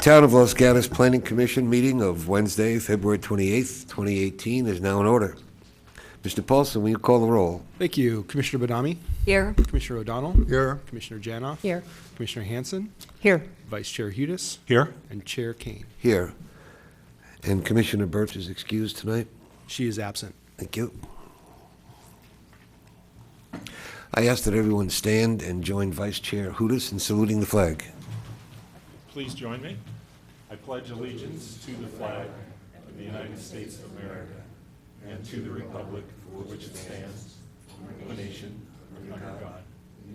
Town of Los Gatos Planning Commission meeting of Wednesday, February 28th, 2018 is now in order. Mr. Paulson, will you call the roll? Thank you. Commissioner Badami? Here. Commissioner O'Donnell? Here. Commissioner Janoff? Here. Commissioner Hanson? Here. Vice Chair Hudas? Here. And Chair Kane. Here. And Commissioner Birch is excused tonight. She is absent. Thank you. I ask that everyone stand and join Vice Chair Hudas in saluting the flag. Please join me. I pledge allegiance to the flag of the United States of America and to the republic for which it stands, one nation, under God,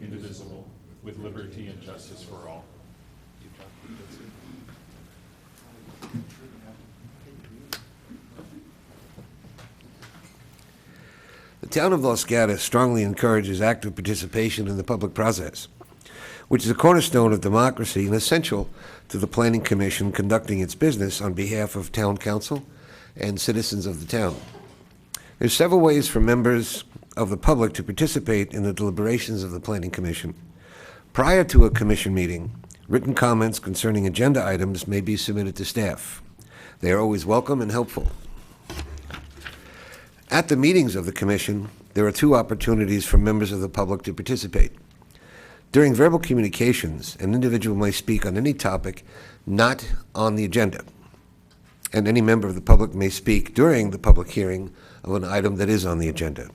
indivisible, with liberty and justice for all. The Town of Los Gatos strongly encourages active participation in the public process, which is a cornerstone of democracy and essential to the Planning Commission conducting its business on behalf of Town Council and citizens of the town. There's several ways for members of the public to participate in the deliberations of the Planning Commission. Prior to a commission meeting, written comments concerning agenda items may be submitted to staff. They are always welcome and helpful. At the meetings of the commission, there are two opportunities for members of the public to participate. During verbal communications, an individual may speak on any topic not on the agenda, and any member of the public may speak during the public hearing of an item that is on the agenda.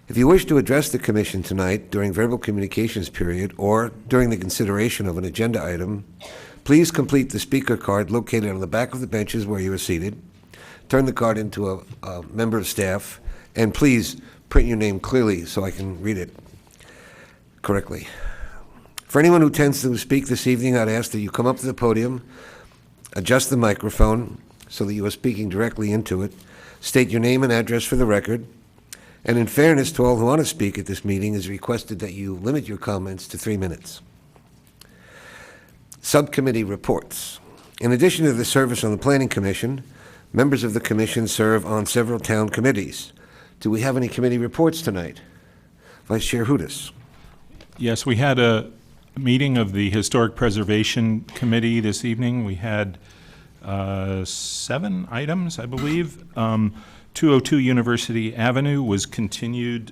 If you wish to address the commission tonight during verbal communications period or during the consideration of an agenda item, please complete the speaker card located on the back of the benches where you are seated. Turn the card into a member of staff, and please print your name clearly so I can read it correctly. For anyone who intends to speak this evening, I'd ask that you come up to the podium, adjust the microphone so that you are speaking directly into it, state your name and address for the record, and in fairness to all who want to speak at this meeting, it is requested that you limit your comments to 3 minutes. Subcommittee reports. In addition to the service on the Planning Commission, members of the Commission serve on several town committees. Do we have any committee reports tonight? Vice Chair Hudas. Yes, we had a meeting of the Historic Preservation Committee this evening. We had 7 items, I believe. 202 University Avenue was continued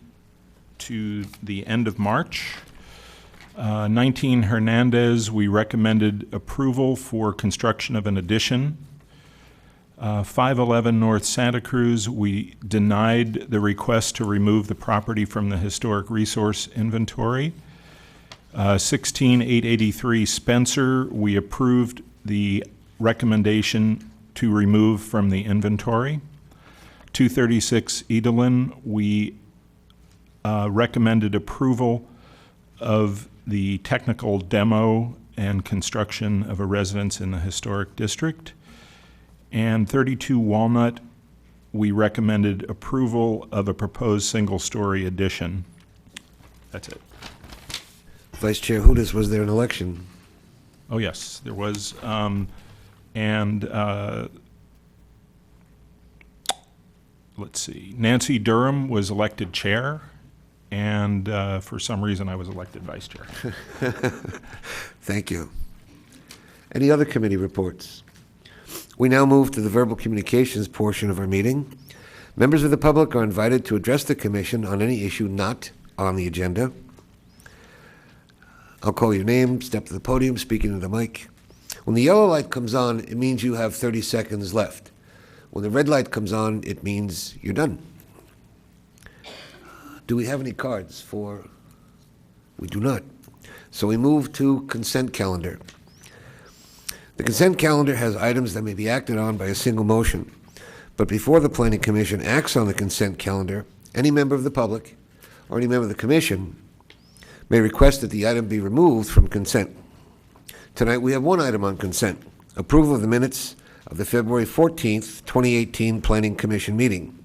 to the end of March. 19 Hernandez, we recommended approval for construction of an addition. 511 North Santa Cruz, we denied the request to remove the property from the historic resource inventory. 16883 Spencer, we approved the recommendation to remove from the inventory. 236 Edelin, we recommended approval of the technical demo and construction of a residence in the historic district. And 32 Walnut, we recommended approval of a proposed single-story addition. That's it. Vice Chair Hudas, was there an election? Oh, yes, there was. Let's see. Nancy Durham was elected chair, and for some reason I was elected vice chair. Thank you. Any other committee reports? We now move to the verbal communications portion of our meeting. Members of the public are invited to address the commission on any issue not on the agenda. I'll call your name, step to the podium, speak into the mic. When the yellow light comes on, it means you have 30 seconds left. When the red light comes on, it means you're done. Do we have any cards for? We do not. So we move to consent calendar. The consent calendar has items that may be acted on by a single motion. But before the Planning Commission acts on the consent calendar, any member of the public or any member of the commission may request that the item be removed from consent. Tonight we have one item on consent, approval of the minutes of the February 14th, 2018 Planning Commission meeting.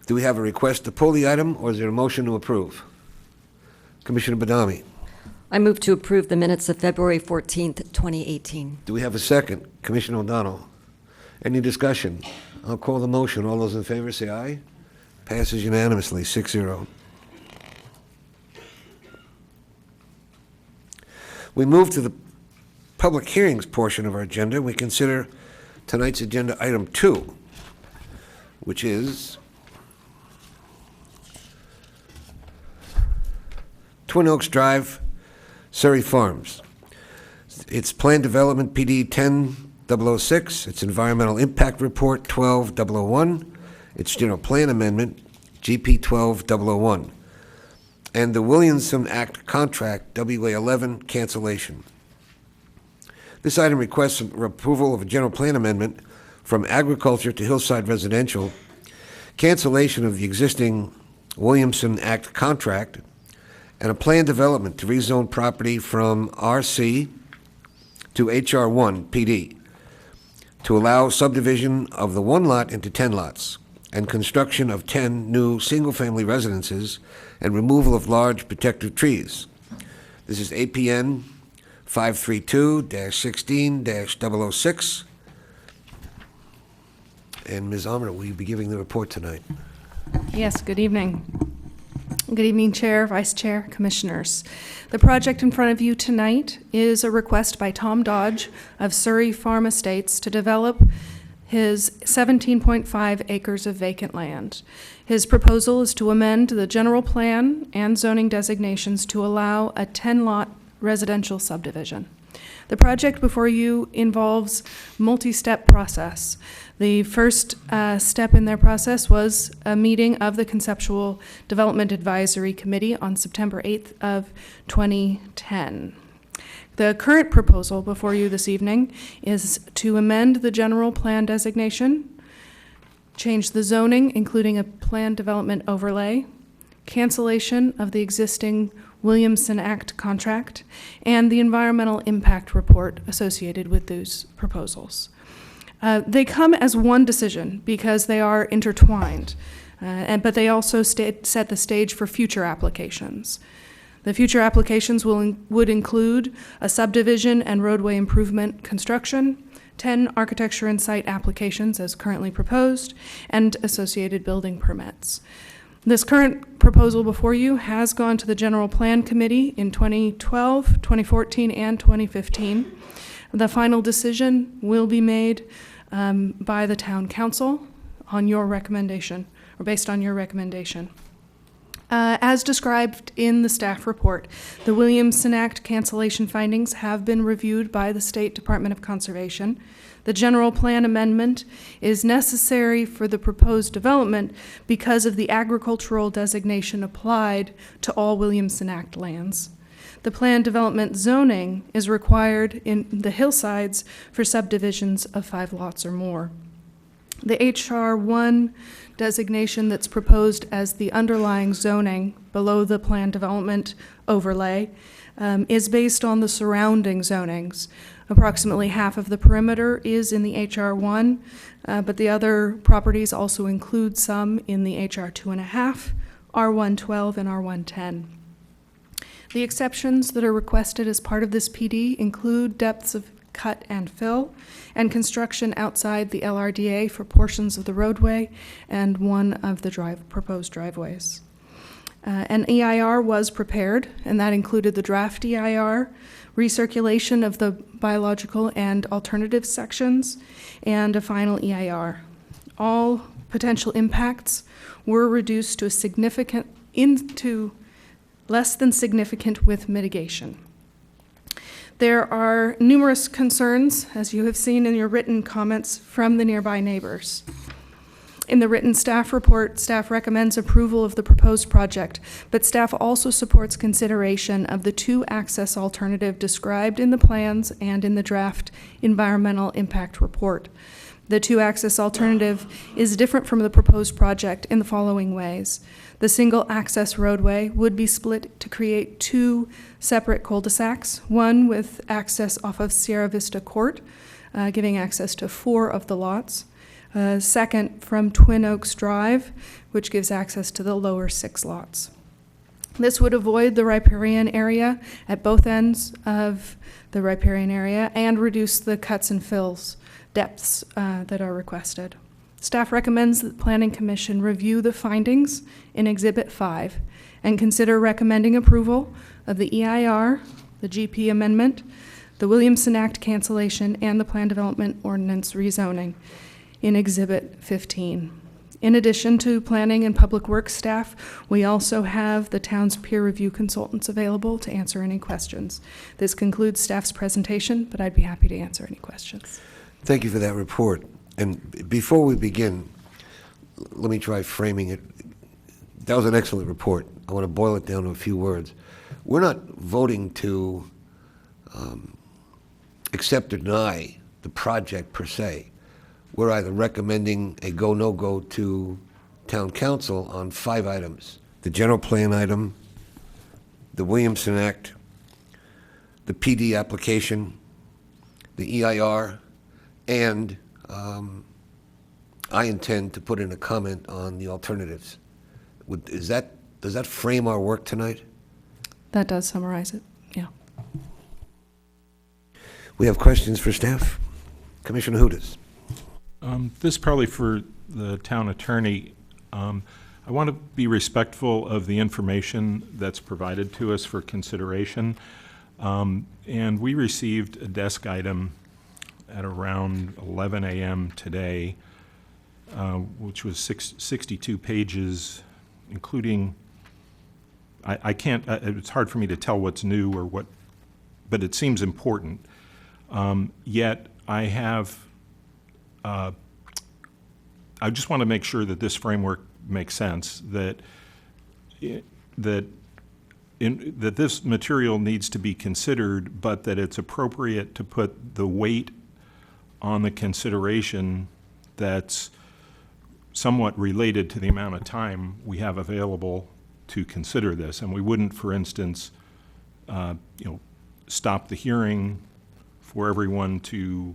Do we have a request to pull the item, or is there a motion to approve? Commissioner Badami. I move to approve the minutes of February 14th, 2018. Do we have a second? Commissioner O'Donnell. Any discussion? I'll call the motion. All those in favor say aye. Passes unanimously, 6-0. We move to the public hearings portion of our agenda, we consider tonight's agenda item 2, which is Twin Oaks Drive, Surrey Farms. It's Plan Development PD 10-006, its Environmental Impact Report 12-001, its General Plan Amendment GP 12-001, and the Williamson Act Contract WA11 cancellation. This item requests approval of a general plan amendment from agriculture to hillside residential, cancellation of the existing Williamson Act contract, and a planned development to rezone property from RC to HR1 PD to allow subdivision of the one lot into 10 lots and construction of 10 new single-family residences and removal of large protective trees. This is APN 532-16-006. And Ms. Amra, will you be giving the report tonight? Yes, good evening. Good evening, Chair, Vice Chair, Commissioners. The project in front of you tonight is a request by Tom Dodge of Surrey Farm Estates to develop his 17.5 acres of vacant land. His proposal is to amend the general plan and zoning designations to allow a 10-lot residential subdivision. The project before you involves multi-step process. The first step in their process was a meeting of the Conceptual Development Advisory Committee on September 8th of 2010. The current proposal before you this evening is to amend the general plan designation, change the zoning, including a planned development overlay, cancellation of the existing Williamson Act contract, and the environmental impact report associated with those proposals. They come as one decision because they are intertwined, but they also set the stage for future applications. The future applications would include a subdivision and roadway improvement construction, 10 architecture and site applications as currently proposed, and associated building permits. This current proposal before you has gone to the General Plan Committee in 2012, 2014, and 2015. The final decision will be made by the Town Council on your recommendation, or based on your recommendation. As described in the staff report, the Williamson Act cancellation findings have been reviewed by the State Department of Conservation. The general plan amendment is necessary for the proposed development because of the agricultural designation applied to all Williamson Act lands. The planned development zoning is required in the hillsides for subdivisions of 5 lots or more. The HR1 designation that's proposed as the underlying zoning below the planned development overlay is based on the surrounding zonings. Approximately half of the perimeter is in the HR1, but the other properties also include some in the HR2.5, R112, and R110. The exceptions that are requested as part of this PD include depths of cut and fill, and construction outside the LRDA for portions of the roadway and one of the proposed driveways. An EIR was prepared, and that included the draft EIR, recirculation of the biological and alternative sections, and a final EIR. All potential impacts were reduced to less than significant with mitigation. There are numerous concerns, as you have seen in your written comments, from the nearby neighbors. In the written staff report, staff recommends approval of the proposed project, but staff also supports consideration of the 2-access alternative described in the plans and in the draft environmental impact report. The 2-access alternative is different from the proposed project in the following ways. The single-access roadway would be split to create 2 separate cul-de-sacs, one with access off of Sierra Vista Court, giving access to 4 of the lots. Second, from Twin Oaks Drive, which gives access to the lower 6 lots. This would avoid the riparian area at both ends of the riparian area and reduce the cuts and fills depths that are requested. Staff recommends that the Planning Commission review the findings in Exhibit 5 and consider recommending approval of the EIR, the GP amendment, the Williamson Act cancellation, and the Plan Development Ordinance rezoning in Exhibit 15. In addition to planning and public works staff, we also have the town's peer review consultants available to answer any questions. This concludes staff's presentation, but I'd be happy to answer any questions. Thank you for that report. And before we begin, let me try framing it. That was an excellent report. I want to boil it down to a few words. We're not voting to accept or deny the project per se. We're either recommending a go, no-go to town council on 5 items: the general plan item, the Williamson Act, the PD application, the EIR, and I intend to put in a comment on the alternatives. Does that frame our work tonight? That does summarize it, yeah. We have questions for staff. Commissioner Hudas. This is probably for the town attorney. I want to be respectful of the information that's provided to us for consideration. And we received a desk item at around 11 a.m. today, which was 62 pages, including, I can't, it's hard for me to tell what's new or what, but it seems important. Yet I have, I just want to make sure that this framework makes sense, that this material needs to be considered, but that it's appropriate to put the weight on the consideration that's somewhat related to the amount of time we have available to consider this. And we wouldn't, for instance, stop the hearing for everyone to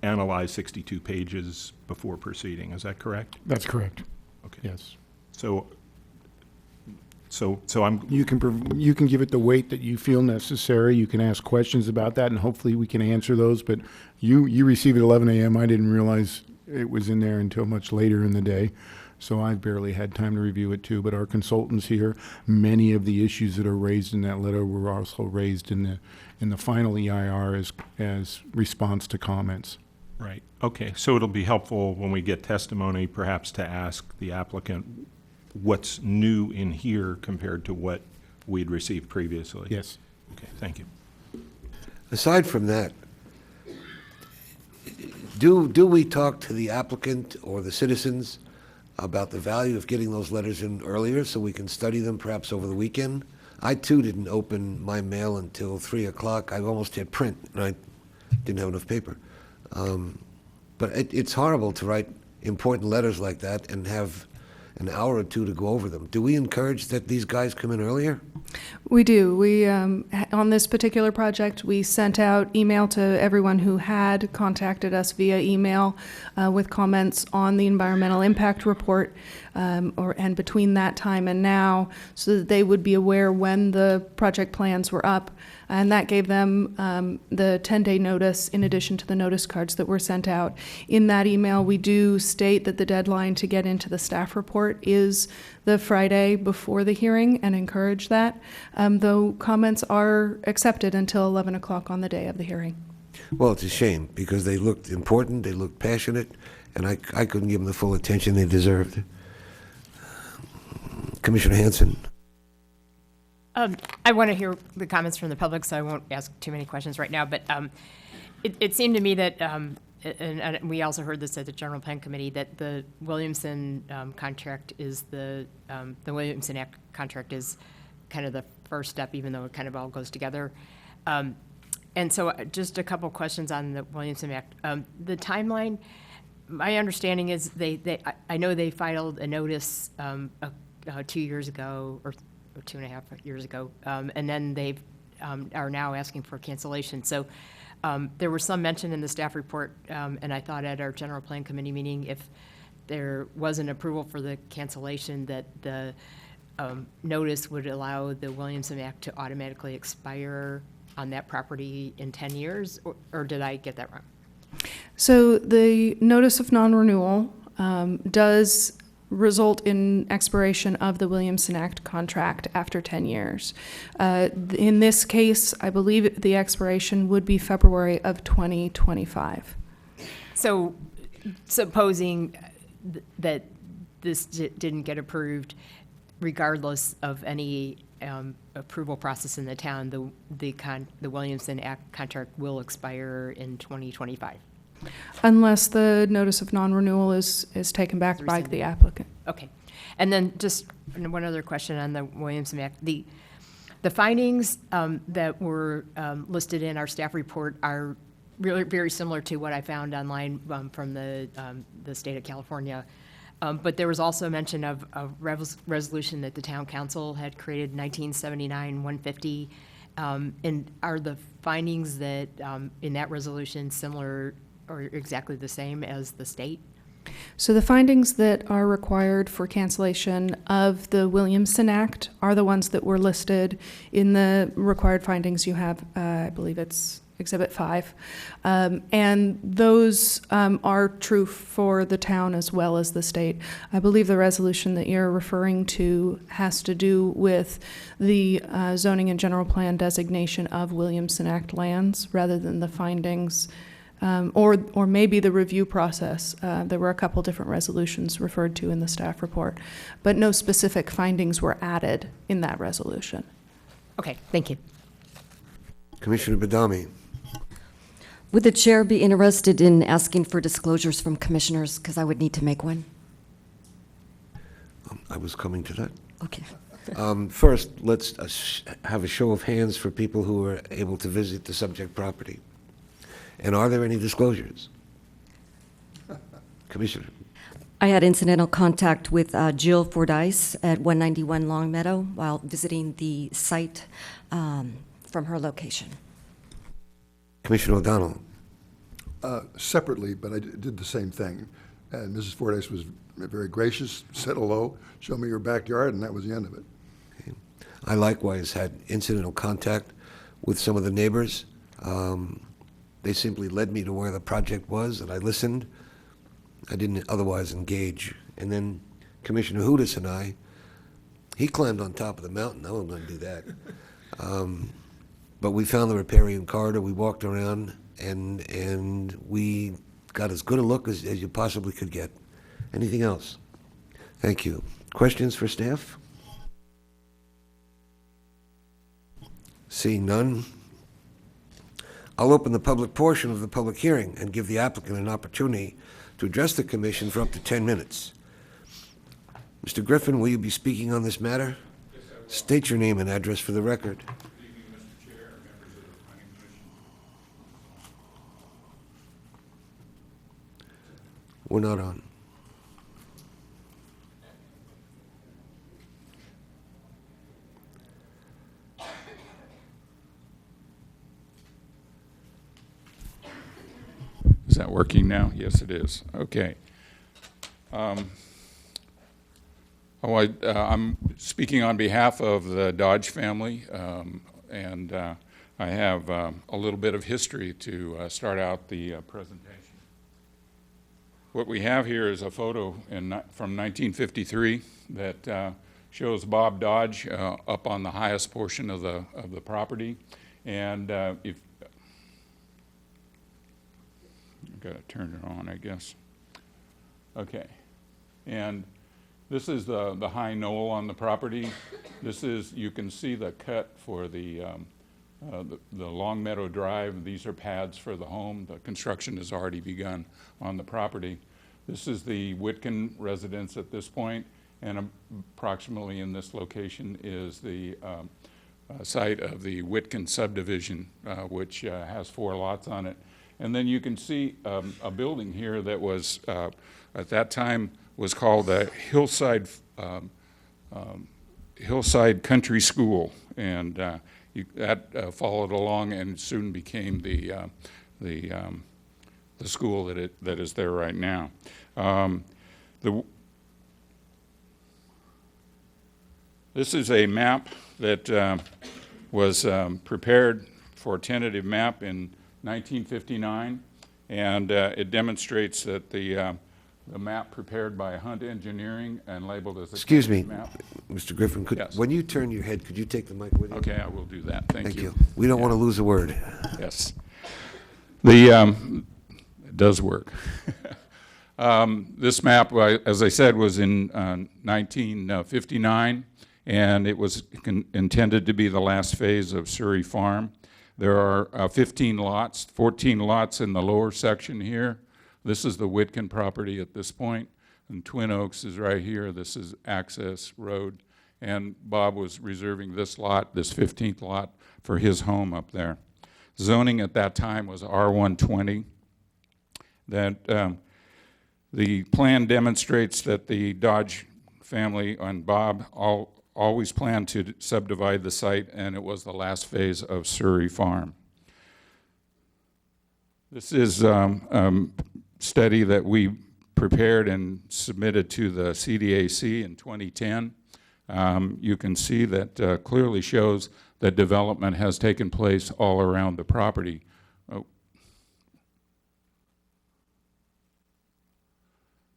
analyze 62 pages before proceeding. Is that correct? That's correct. Okay. Yes. So I'm, You can give it the weight that you feel necessary. You can ask questions about that, and hopefully we can answer those. But you received it at 11 a.m. I didn't realize it was in there until much later in the day. So I've barely had time to review it too. But our consultants here, many of the issues that are raised in that letter were also raised in the final EIR as response to comments. right. Okay. So it'll be helpful when we get testimony, perhaps to ask the applicant what's new in here compared to what we'd received previously. Yes. Okay. Thank you. Aside from that, do we talk to the applicant or the citizens about the value of getting those letters in earlier so we can study them perhaps over the weekend? I too didn't open my mail until 3 o'clock. I almost hit print and I didn't have enough paper. But it's horrible to write important letters like that and have an hour or two to go over them. Do we encourage that these guys come in earlier? We do. We, on this particular project, we sent out email to everyone who had contacted us via email with comments on the environmental impact report, and between that time and now, so that they would be aware when the project plans were up. And that gave them the 10-day notice in addition to the notice cards that were sent out. In that email, we do state that the deadline to get into the staff report is the Friday before the hearing, and encourage that, though comments are accepted until 11 o'clock on the day of the hearing. Well, it's a shame because they looked important, they looked passionate, and I couldn't give them the full attention they deserved. Commissioner Hanson. I want to hear the comments from the public, so I won't ask too many questions right now. But it seemed to me that, and we also heard this at the General Plan Committee, that the Williamson contract is the Williamson Act contract is kind of the first step, even though it kind of all goes together. And so just a couple questions on the Williamson Act. The timeline, my understanding is I know they filed a notice 2 years ago, or 2.5 years ago, and then they are now asking for cancellation. So there was some mention in the staff report, and I thought at our General Plan Committee meeting, if there was an approval for the cancellation, that the notice would allow the Williamson Act to automatically expire on that property in 10 years, or did I get that wrong? So the notice of non-renewal does result in expiration of the Williamson Act contract after 10 years. In this case, I believe the expiration would be February of 2025. So supposing that this didn't get approved, regardless of any approval process in the town, the Williamson Act contract will expire in 2025. Unless the notice of non-renewal is taken back by Rescinded. the applicant. Okay. And then just one other question on the Williamson Act. The findings that were listed in our staff report are really very similar to what I found online from the state of California. But there was also mention of a resolution that the town council had created, 1979-150. And are the findings that in that resolution similar or exactly the same as the state? So the findings that are required for cancellation of the Williamson Act are the ones that were listed in the required findings you have, I believe it's Exhibit 5. And those are true for the town as well as the state. I believe the resolution that you're referring to has to do with the zoning and general plan designation of Williamson Act lands rather than the findings. Or maybe the review process. There were a couple different resolutions referred to in the staff report, but no specific findings were added in that resolution. Okay, thank you. Commissioner Badami. Would the chair be interested in asking for disclosures from commissioners, because I would need to make one? I was coming to that. Okay. First, let's have a show of hands for people who were able to visit the subject property. And are there any disclosures? Commissioner. I had incidental contact with Jill Fordyce at 191 Long Meadow while visiting the site from her location. Commissioner O'Donnell. Separately, but I did the same thing. And Mrs. Fordyce was very gracious, said hello, showed me her backyard, and that was the end of it. I likewise had incidental contact with some of the neighbors. They simply led me to where the project was, and I listened. I didn't otherwise engage. And then Commissioner Hudis and he climbed on top of the mountain. I wasn't going to do that. But we found the riparian corridor. We walked around, and we got as good a look as you possibly could get. Anything else? Thank you. Questions for staff? Seeing none, I'll open the public portion of the public hearing and give the applicant an opportunity to address the commission for up to 10 minutes. Mr. Griffin, will you be speaking on this matter? Yes, I will. State your name and address for the record. Good evening, Mr. Chair, members of the Planning Commission. We're not on. Is that working now? Yes, it is. Okay. I'm speaking on behalf of the Dodge family, and I have a little bit of history to start out the presentation. What we have here is a photo from 1953 that shows Bob Dodge up on the highest portion of the property, and if I've got to turn it on, I guess. Okay, and this is the high knoll on the property. This is, you can see the cut for the Long Meadow Drive. These are pads for the home. The construction has already begun on the property. This is the Whitkin residence at this point, and approximately in this location is the site of the Whitkin subdivision, which has 4 lots on it. And then you can see a building here that was, at that time, was called the Hillside Country School, and that followed along and soon became the school that is there right now. This is a map that was prepared for a tentative map in 1959, and it demonstrates that the the map prepared by Hunt Engineering and labeled as a Excuse me, map. Mr. Griffin, Yes. when you turn your head, could you take the mic with you? Okay, I will do that. Thank you. We don't want to lose a word. Yes. The, it does work. This map, as I said, was in 1959, and it was intended to be the last phase of Surrey Farm. There are 15 lots, 14 lots in the lower section here. This is the Whitkin property at this point, and Twin Oaks is right here. This is Access Road, and Bob was reserving this lot, this 15th lot, for his home up there. Zoning at that time was R120. That the plan demonstrates that the Dodge family and Bob always planned to subdivide the site, and it was the last phase of Surrey Farm. This is study that we prepared and submitted to the CDAC in 2010. You can see that clearly shows that development has taken place all around the property.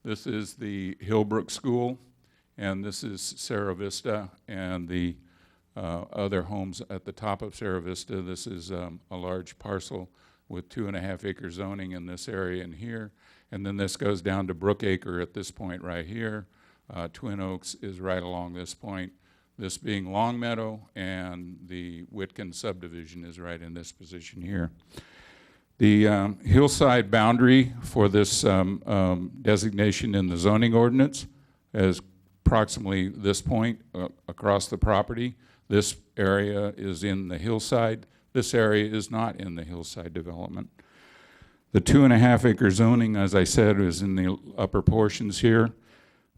This is the Hillbrook School, and this is Sarah Vista and the other homes at the top of Sarah Vista. This is a large parcel with 2.5 acre zoning in this area and here. And then this goes down to Brookacre at this point right here. Twin Oaks is right along this point. This being Longmeadow, and the Whitkin subdivision is right in this position here. The hillside boundary for this designation in the zoning ordinance is approximately this point across the property. This area is in the hillside. This area is not in the hillside development. The 2.5 acre zoning, as I said, is in the upper portions here.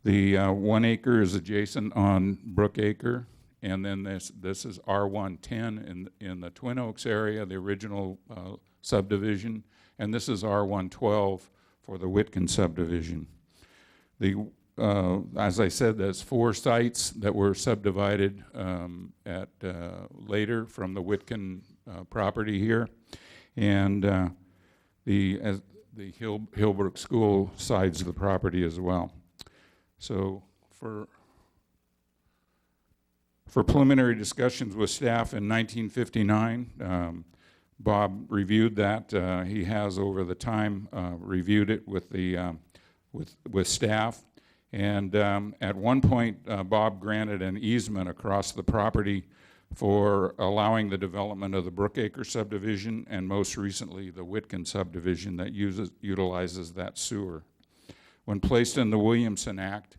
The 1 acre is adjacent on Brookacre, and then this is R110 in the Twin Oaks area, the original subdivision, and this is R112 for the Whitkin subdivision. As I said, there's 4 sites that were subdivided later from the Whitkin property here, and the Hillbrook School sides of the property as well. So for preliminary discussions with staff in 1959, Bob reviewed that. He has over the time reviewed it with the with staff, and at one point Bob granted an easement across the property for allowing the development of the Brookacre subdivision, and most recently the Whitkin subdivision that utilizes that sewer. When placed in the Williamson Act,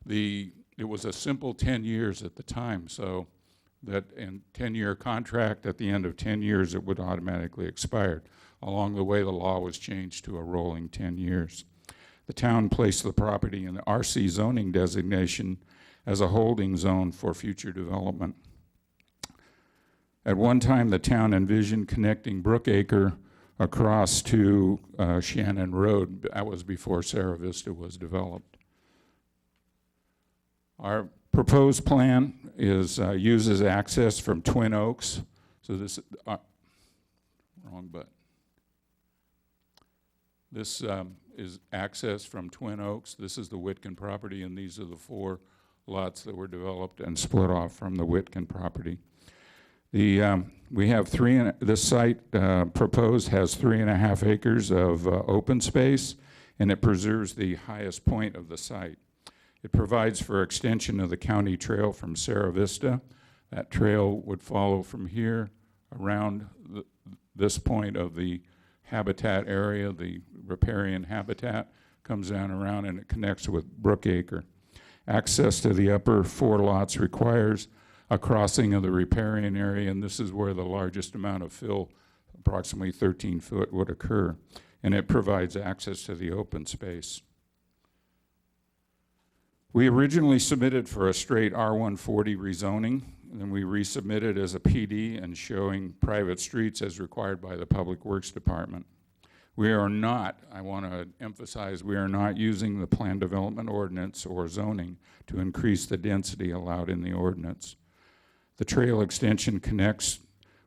it was a simple 10 years at the time, so that in 10-year contract, at the end of 10 years, it would automatically expire. Along the way, the law was changed to a rolling 10 years. The town placed the property in the RC zoning designation as a holding zone for future development. At one time, the town envisioned connecting Brookacre across to Shannon Road. That was before Sarah Vista was developed. Our proposed plan uses access from Twin Oaks. So this, wrong button. This is access from Twin Oaks. This is the Whitkin property, and these are the 4 lots that were developed and split off from the Whitkin property. We have this site proposed has 3.5 acres of open space, and it preserves the highest point of the site. It provides for extension of the county trail from Sarah Vista. That trail would follow from here around this point of the habitat area, the riparian habitat, comes down around and it connects with Brookacre. Access to the upper 4 lots requires a crossing of the riparian area, and this is where the largest amount of fill, approximately 13 foot, would occur, and it provides access to the open space. We originally submitted for a straight R140 rezoning, and then we resubmitted as a PD and showing private streets as required by the Public Works Department. We are not, I want to emphasize, we are not using the plan development ordinance or zoning to increase the density allowed in the ordinance. The trail extension connects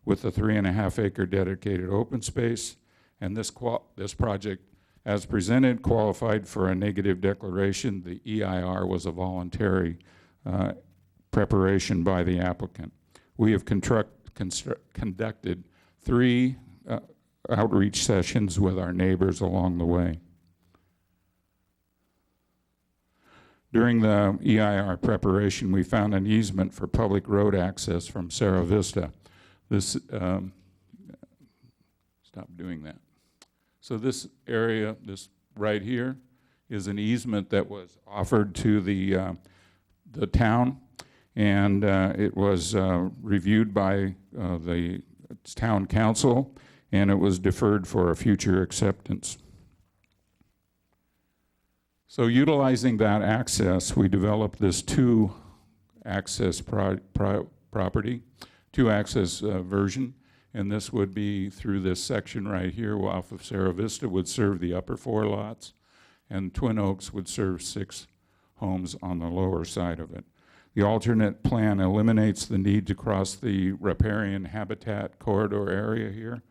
with the 3.5 acre dedicated open space, and this project As presented, qualified for a negative declaration. The EIR was a voluntary preparation by the applicant. We have conducted 3 outreach sessions with our neighbors along the way. During the EIR preparation, we found an easement for public road access from Cerro Vista. This, stop doing that. So this area, this right here, is an easement that was offered to the town, and it was reviewed by the town council, and it was deferred for a future acceptance. So utilizing that access, we developed this 2-access property, 2-access version, and this would be through this section right here off of Cerro Vista would serve the upper 4 lots, and Twin Oaks would serve 6 homes on the lower side of it. The alternate plan eliminates the need to cross the riparian habitat corridor area here,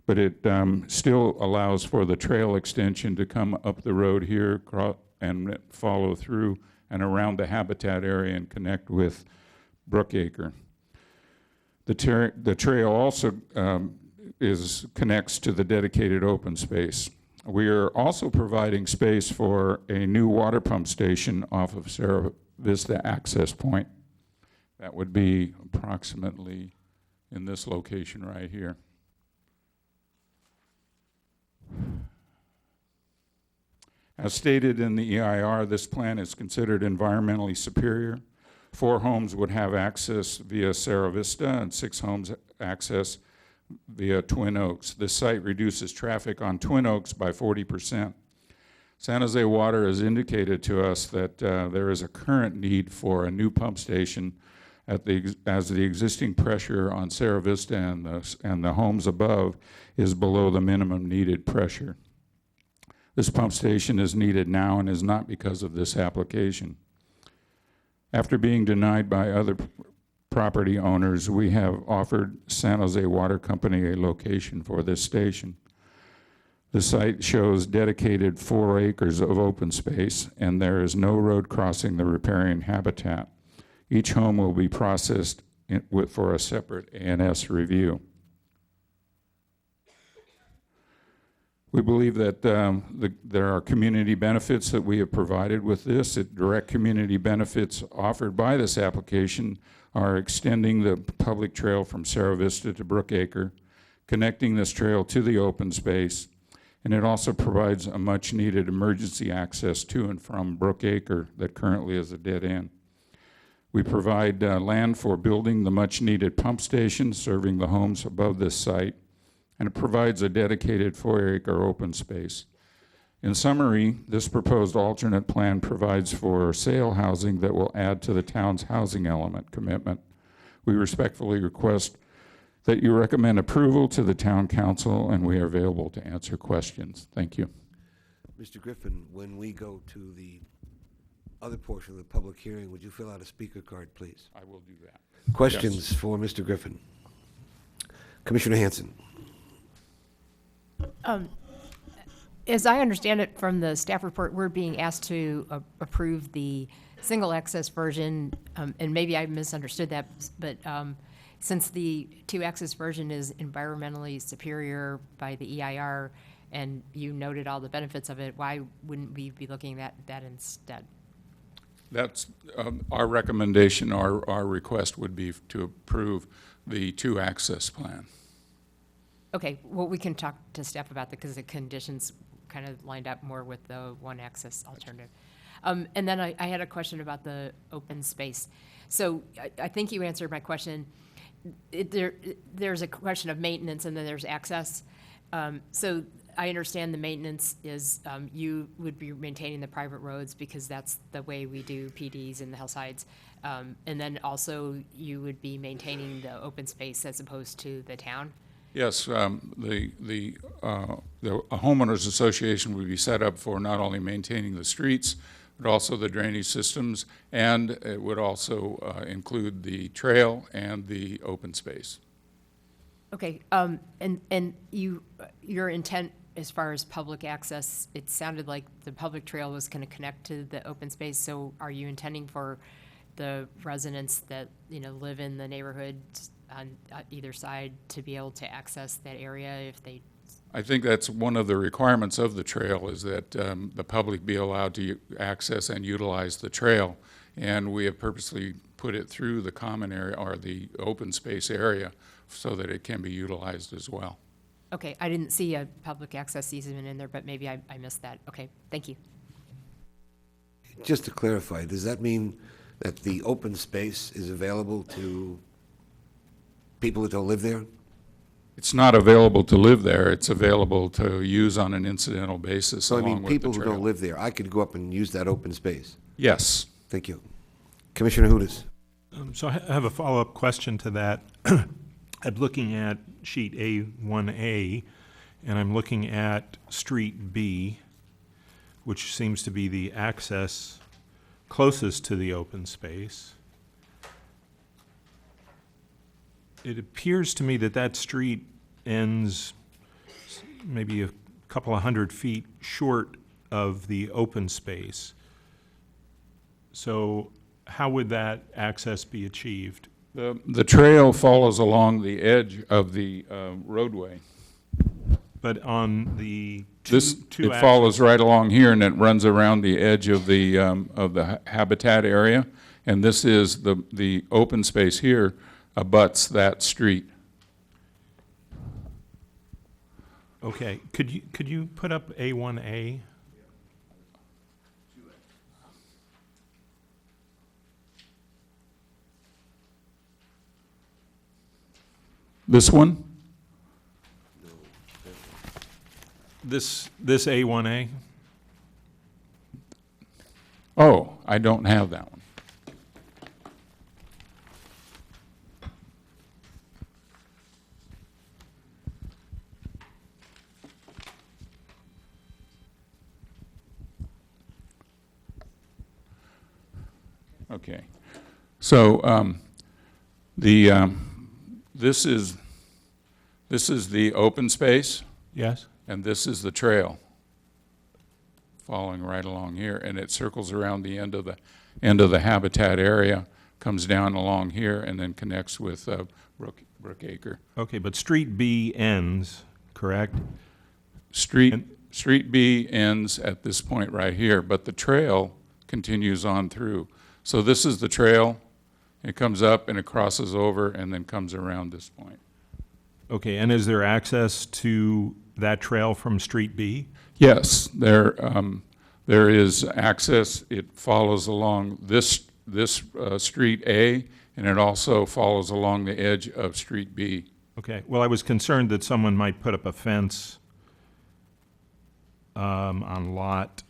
but it still allows for the trail extension to come up the road here and follow through and around the habitat area and connect with Brookacre. The trail also connects to the dedicated open space. We are also providing space for a new water pump station off of Cerro Vista access point. That would be approximately in this location right here. As stated in the EIR, this plan is considered environmentally superior. 4 homes would have access via Cerro Vista and 6 homes access via Twin Oaks. This site reduces traffic on Twin Oaks by 40%. San Jose Water has indicated to us that there is a current need for a new pump station as the existing pressure on Cerro Vista and the homes above is below the minimum needed pressure. This pump station is needed now and is not because of this application. After being denied by other property owners, we have offered San Jose Water Company a location for this station. The site shows dedicated 4 acres of open space, and there is no road crossing the riparian habitat. Each home will be processed for a separate ANS review. We believe that there are community benefits that we have provided with this. Direct community benefits offered by this application are extending the public trail from Cerro Vista to Brookacre, connecting this trail to the open space, and it also provides a much-needed emergency access to and from Brookacre that currently is a dead end. We provide land for building the much-needed pump station serving the homes above this site, and it provides a dedicated 4-acre open space. In summary, this proposed alternate plan provides for sale housing that will add to the town's housing element commitment. We respectfully request that you recommend approval to the town council, and we are available to answer questions. Thank you. Mr. Griffin, when we go to the other portion of the public hearing, would you fill out a speaker card, please? I will do that. Questions for Mr. Griffin? Commissioner Hanson. As I understand it from the staff report, we're being asked to approve the single access version, and maybe I misunderstood that, but since the 2-access version is environmentally superior by the EIR, and you noted all the benefits of it, why wouldn't we be looking at that instead? That's our recommendation, our request would be to approve the 2-access plan. Okay, well, we can talk to staff about that because the conditions kind of lined up more with the 1-access alternative. And then I had a question about the open space. So I think you answered my question. There's a question of maintenance and then there's access. So I understand the maintenance is you would be maintaining the private roads because that's the way we do PDs in the hillsides. And then also you would be maintaining the open space as opposed to the town? Yes, the homeowners association would be set up for not only maintaining the streets, but also the drainage systems, and it would also include the trail and the open space. Okay, and your intent as far as public access, it sounded like the public trail was going to connect to the open space. So are you intending for the residents that, live in the neighborhood on either side to be able to access that area if they? I think that's one of the requirements of the trail, is that the public be allowed to access and utilize the trail. And we have purposely put it through the common area or the open space area so that it can be utilized as well. Okay, I didn't see a public access easement in there, but maybe I missed that. Okay, thank you. Just to clarify, does that mean that the open space is available to people that don't live there? It's not available to live there, it's available to use on an incidental basis So I along mean, with the people who trail. don't live there, I could go up and use that open space. Yes. Thank you. Commissioner Hudas. So I have a follow-up question to that. I'm looking at sheet A1A, and I'm looking at Street B, which seems to be the access closest to the open space. It appears to me that that street ends maybe a couple of 100 feet short of the open space. So how would that access be achieved? The trail follows along the edge of the roadway. But on the It follows right along here, and it runs around the edge of the habitat area. And this is the open space here abuts that street. Okay, could you put up A1A? This one? This A1A? Oh, I don't have that one. Okay. So this is the open space, Yes? and this is the trail following right along here, and it circles around the end of the habitat area, comes down along here, and then connects with Brookacre. Okay, but Street B ends, correct? Street B ends at this point right here, but the trail continues on through. So this is the trail. It comes up and it crosses over and then comes around this point. Okay, and is there access to that trail from Street B? Yes, there is access. It follows along this Street A, and it also follows along the edge of Street B. Okay, well, I was concerned that someone might put up a fence on Lot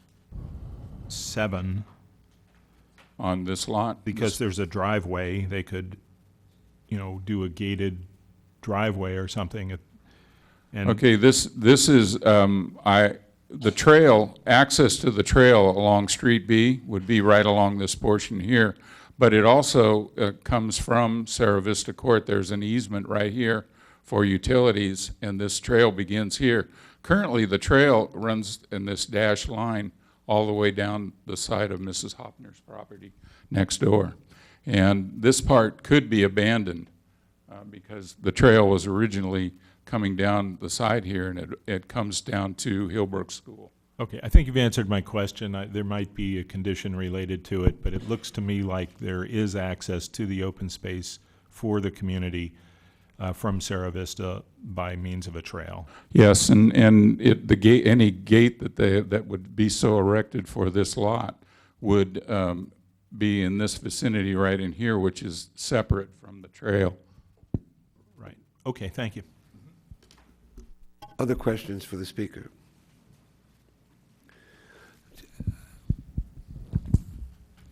7. On this lot? Because there's a driveway, they could, do a gated driveway or something. And Okay, this is, the trail, access to the trail along Street B would be right along this portion here, but it also comes from Sarah Vista Court. There's an easement right here for utilities, and this trail begins here. Currently, the trail runs in this dashed line all the way down the side of Mrs. Hoppner's property next door. And this part could be abandoned because the trail was originally coming down the side here, and it comes down to Hillbrook School. Okay, I think you've answered my question. There might be a condition related to it, but it looks to me like there is access to the open space for the community from Sarah Vista by means of a trail. Yes, and the gate, any gate that would be so erected for this lot would be in this vicinity right in here, which is separate from the trail. Right. Okay, thank you. Other questions for the speaker?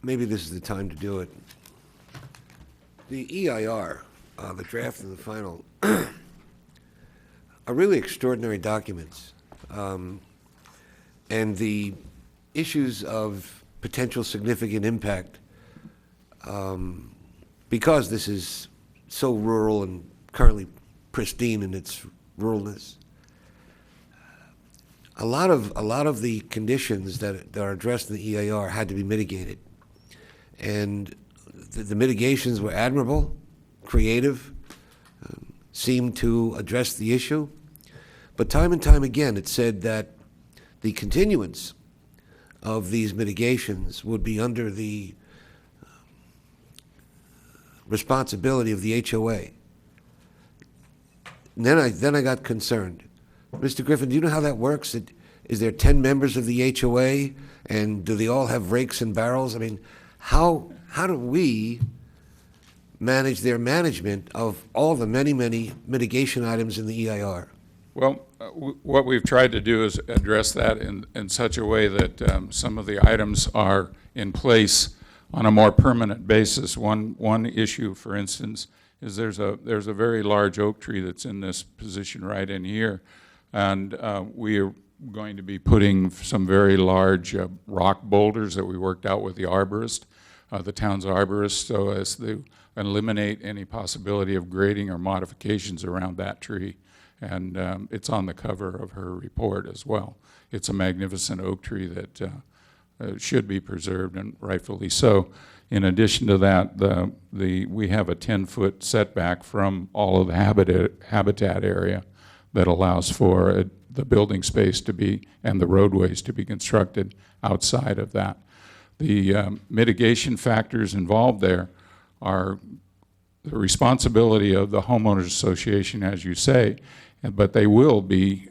Maybe this is the time to do it. The EIR, the draft and the final, are really extraordinary documents. And the issues of potential significant impact, because this is so rural and currently pristine in its ruralness, a lot of the conditions that are addressed in the EAR had to be mitigated. And the mitigations were admirable, creative, seemed to address the issue. But time and time again, it said that the continuance of these mitigations would be under the responsibility of the HOA. And then I got concerned. Mr. Griffin, do you know how that works? Is there 10 members of the HOA, and do they all have rakes and barrels? I mean, how do we manage their management of all the many, many mitigation items in the EIR? Well, what we've tried to do is address that in such a way that some of the items are in place on a more permanent basis. One issue, for instance, is there's a very large oak tree that's in this position right in here, and we are going to be putting some very large rock boulders that we worked out with the arborist, the town's arborist, so as to eliminate any possibility of grading or modifications around that tree. And it's on the cover of her report as well. It's a magnificent oak tree that should be preserved, and rightfully so. In addition to that, we have a 10-foot setback from all of the habitat area that allows for the building space to be, and the roadways to be constructed outside of that. The mitigation factors involved there are the responsibility of the homeowners association, as you say, but they will be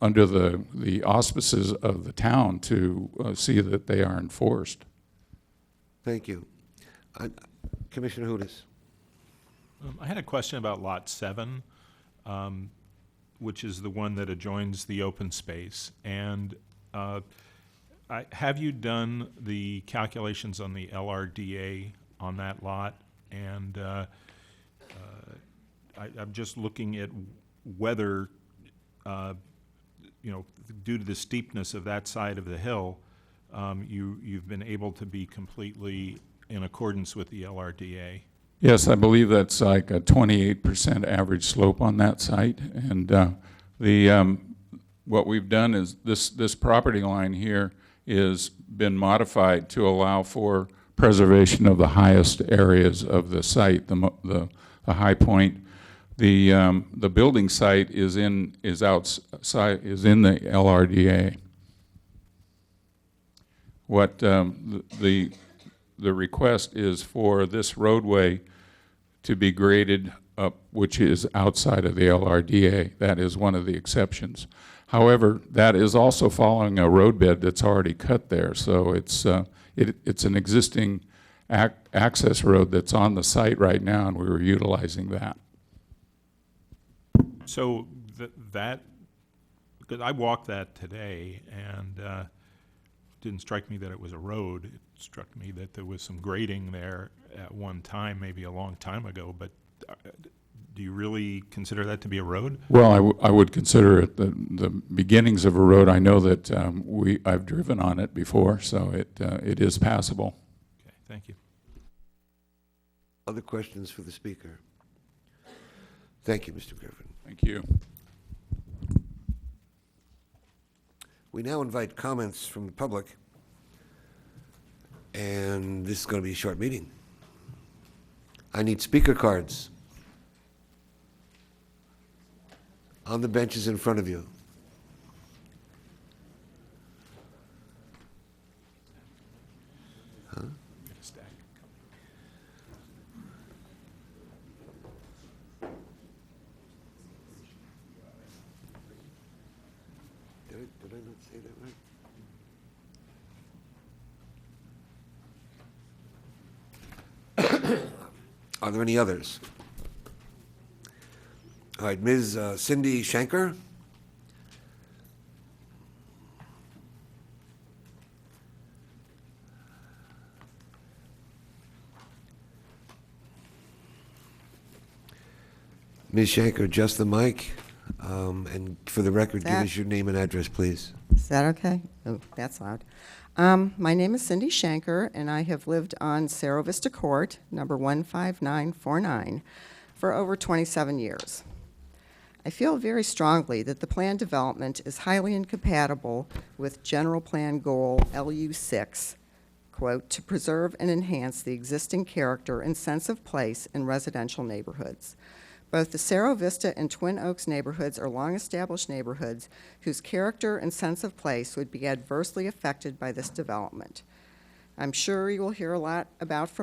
under the auspices of the town to see that they are enforced. Thank you. Commissioner Hudas. I had a question about Lot 7, which is the one that adjoins the open space. And have you done the calculations on the LRDA on that lot? And I'm just looking at whether, due to the steepness of that side of the hill, you've been able to be completely in accordance with the LRDA. Yes, I believe that's like a 28% average slope on that site. And what we've done is this property line here is been modified to allow for preservation of the highest areas of the site, the high point. The building site is in the LRDA. What the request is for this roadway to be graded up, which is outside of the LRDA. That is one of the exceptions. However, that is also following a roadbed that's already cut there, so it's an existing access road that's on the site right now, and we were utilizing that. So that, because I walked that today, and didn't strike me that it was a road. It struck me that there was some grading there at one time, maybe a long time ago, but do you really consider that to be a road? Well, I would consider it the beginnings of a road. I know that I've driven on it before, so it is passable. Okay, thank you. Other questions for the speaker? Thank you, Mr. Griffin. Thank you. We now invite comments from the public, and this is going to be a short meeting. I need speaker cards on the benches in front of you. Huh? Did I not say that right? Are there any others? All right, Ms. Cindy Shanker. Ms. Shanker, adjust the mic, and for the record, give us your name and address, please. Is that okay? Oh, that's loud. My name is Cindy Shanker, and I have lived on Cerro Vista Court, number 15949, for over 27 years. I feel very strongly that the planned development is highly incompatible with General Plan Goal LU6, quote, "to preserve and enhance the existing character and sense of place in residential neighborhoods." Both the Cerro Vista and Twin Oaks neighborhoods are long-established neighborhoods whose character and sense of place would be adversely affected by this development. I'm sure you will hear a lot about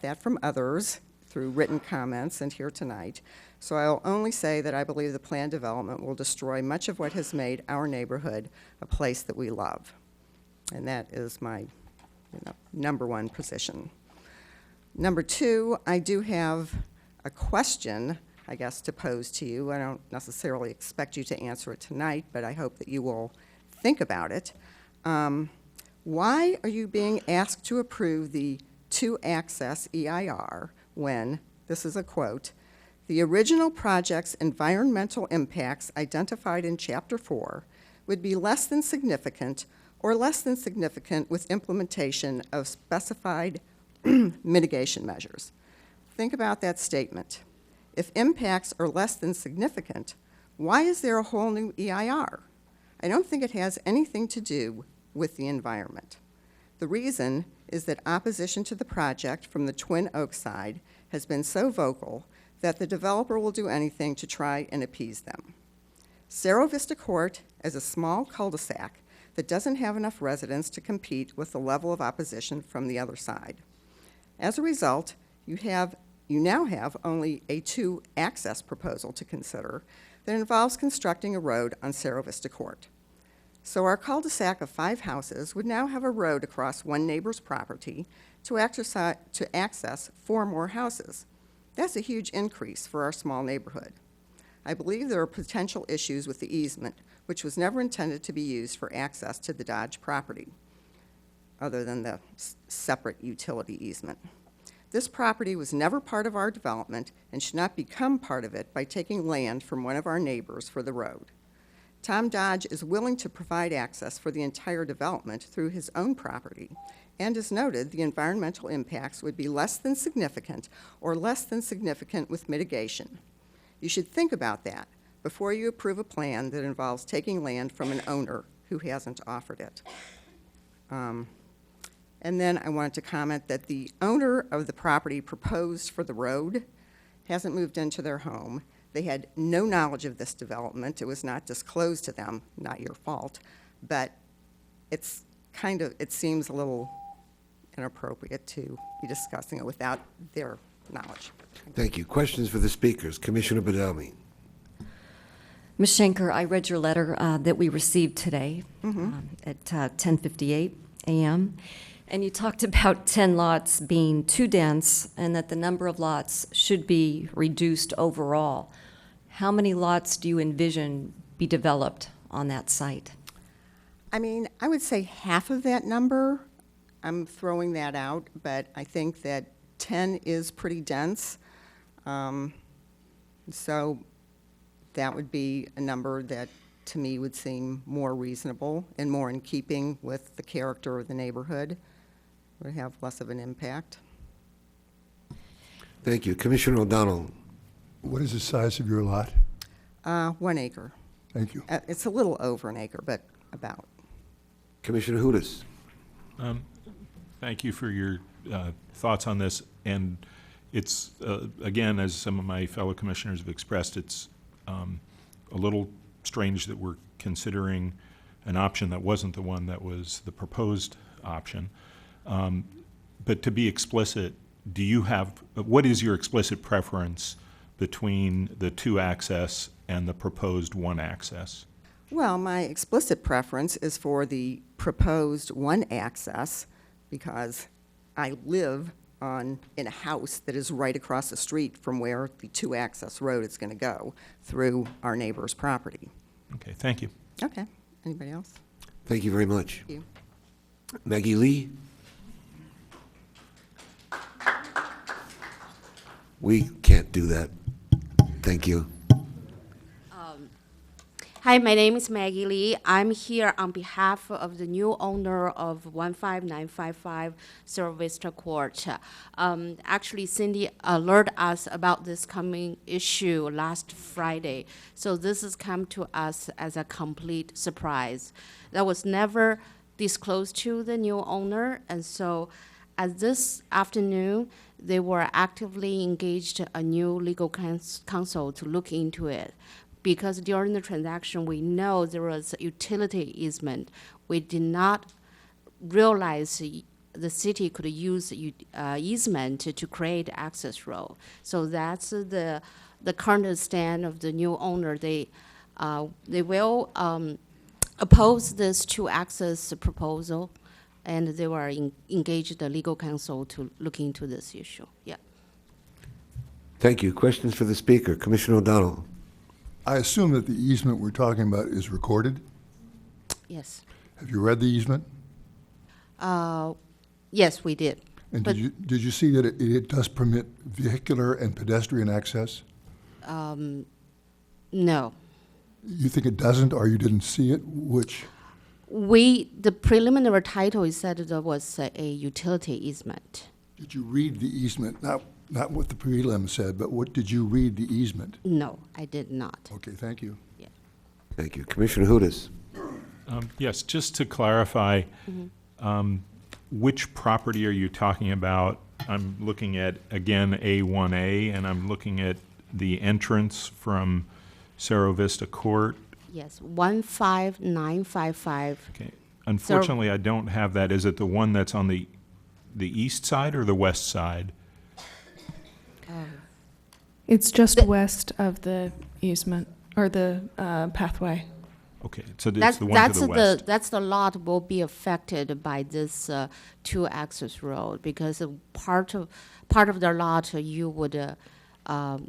that from others through written comments and here tonight, so I'll only say that I believe the planned development will destroy much of what has made our neighborhood a place that we love. And that is my number one position. Number two, I do have a question, I guess, to pose to you. I don't necessarily expect you to answer it tonight, but I hope that you will think about it. Why are you being asked to approve the two-access EIR when, this is a quote, "the original project's environmental impacts identified in Chapter 4 would be less than significant or less than significant with implementation of specified mitigation measures"? Think about that statement. If impacts are less than significant, why is there a whole new EIR? I don't think it has anything to do with the environment. The reason is that opposition to the project from the Twin Oaks side has been so vocal that the developer will do anything to try and appease them. Cerro Vista Court is a small cul-de-sac that doesn't have enough residents to compete with the level of opposition from the other side. As a result, you now have only a two-access proposal to consider that involves constructing a road on Cerro Vista Court. So our cul-de-sac of 5 houses would now have a road across one neighbor's property to access 4 more houses. That's a huge increase for our small neighborhood. I believe there are potential issues with the easement, which was never intended to be used for access to the Dodge property, other than the separate utility easement. This property was never part of our development and should not become part of it by taking land from one of our neighbors for the road. Tom Dodge is willing to provide access for the entire development through his own property, and as noted, the environmental impacts would be less than significant or less than significant with mitigation. You should think about that before you approve a plan that involves taking land from an owner who hasn't offered it. And then I wanted to comment that the owner of the property proposed for the road hasn't moved into their home. They had no knowledge of this development. It was not disclosed to them, not your fault, but it seems a little inappropriate to be discussing it without their knowledge. Thank you. Questions for the speakers? Commissioner Badami. Ms. Schenker, I read your letter that we received today at 10:58 a.m., and you talked about 10 lots being too dense and that the number of lots should be reduced overall. How many lots do you envision be developed on that site? I mean, I would say half of that number. I'm throwing that out, but I think that 10 is pretty dense. So that would be a number that, to me, would seem more reasonable and more in keeping with the character of the neighborhood. Would have less of an impact. Thank you. Commissioner O'Donnell. What is the size of your lot? 1 acre. Thank you. It's a little over an acre, but about. Commissioner Hudas. Thank you for your thoughts on this. And it's, again, as some of my fellow commissioners have expressed, it's a little strange that we're considering an option that wasn't the one that was the proposed option. But to be explicit, what is your explicit preference between the 2-access and the proposed 1-access? Well, my explicit preference is for the proposed 1-access because I live in a house that is right across the street from where the 2-access road is going to go through our neighbor's property. Okay, thank you. Okay. Anybody else? Thank you very much. Thank you. Maggie Lee. We can't do that. Thank you. Hi, my name is Maggie Lee. I'm here on behalf of the new owner of 15955 Cerro Vista Court. Actually, Cindy alerted us about this coming issue last Friday, so this has come to us as a complete surprise. That was never disclosed to the new owner, and so as this afternoon, they were actively engaged a new legal counsel to look into it. Because during the transaction, we know there was a utility easement. We did not realize the city could use easement to create access road. So that's the current stand of the new owner. They will oppose this two access proposal, and they were engaged the legal counsel to look into this issue. Yeah. Thank you. Questions for the speaker? Commissioner O'Donnell. I assume that the easement we're talking about is recorded. Yes. Have you read the easement? Yes, we did. And But- did you see that it does permit vehicular and pedestrian access? No. You think it doesn't, or you didn't see it? Which? The preliminary title is said there was a utility easement. Did you read the easement? Not what the prelim said, but what did you read the easement? No, I did not. Okay, thank you. Thank you. Commissioner Hudas. Yes, just to clarify, which property are you talking about? I'm looking at, again, A1A, and I'm looking at the entrance from Cerro Vista Court. Yes, 15955. Okay. Unfortunately, I don't have that. Is it the one that's on the east side or the west side? It's just west of the easement, or the pathway. Okay, so it's the one to the west. That's the lot will be affected by this two access road, because part of the lot you would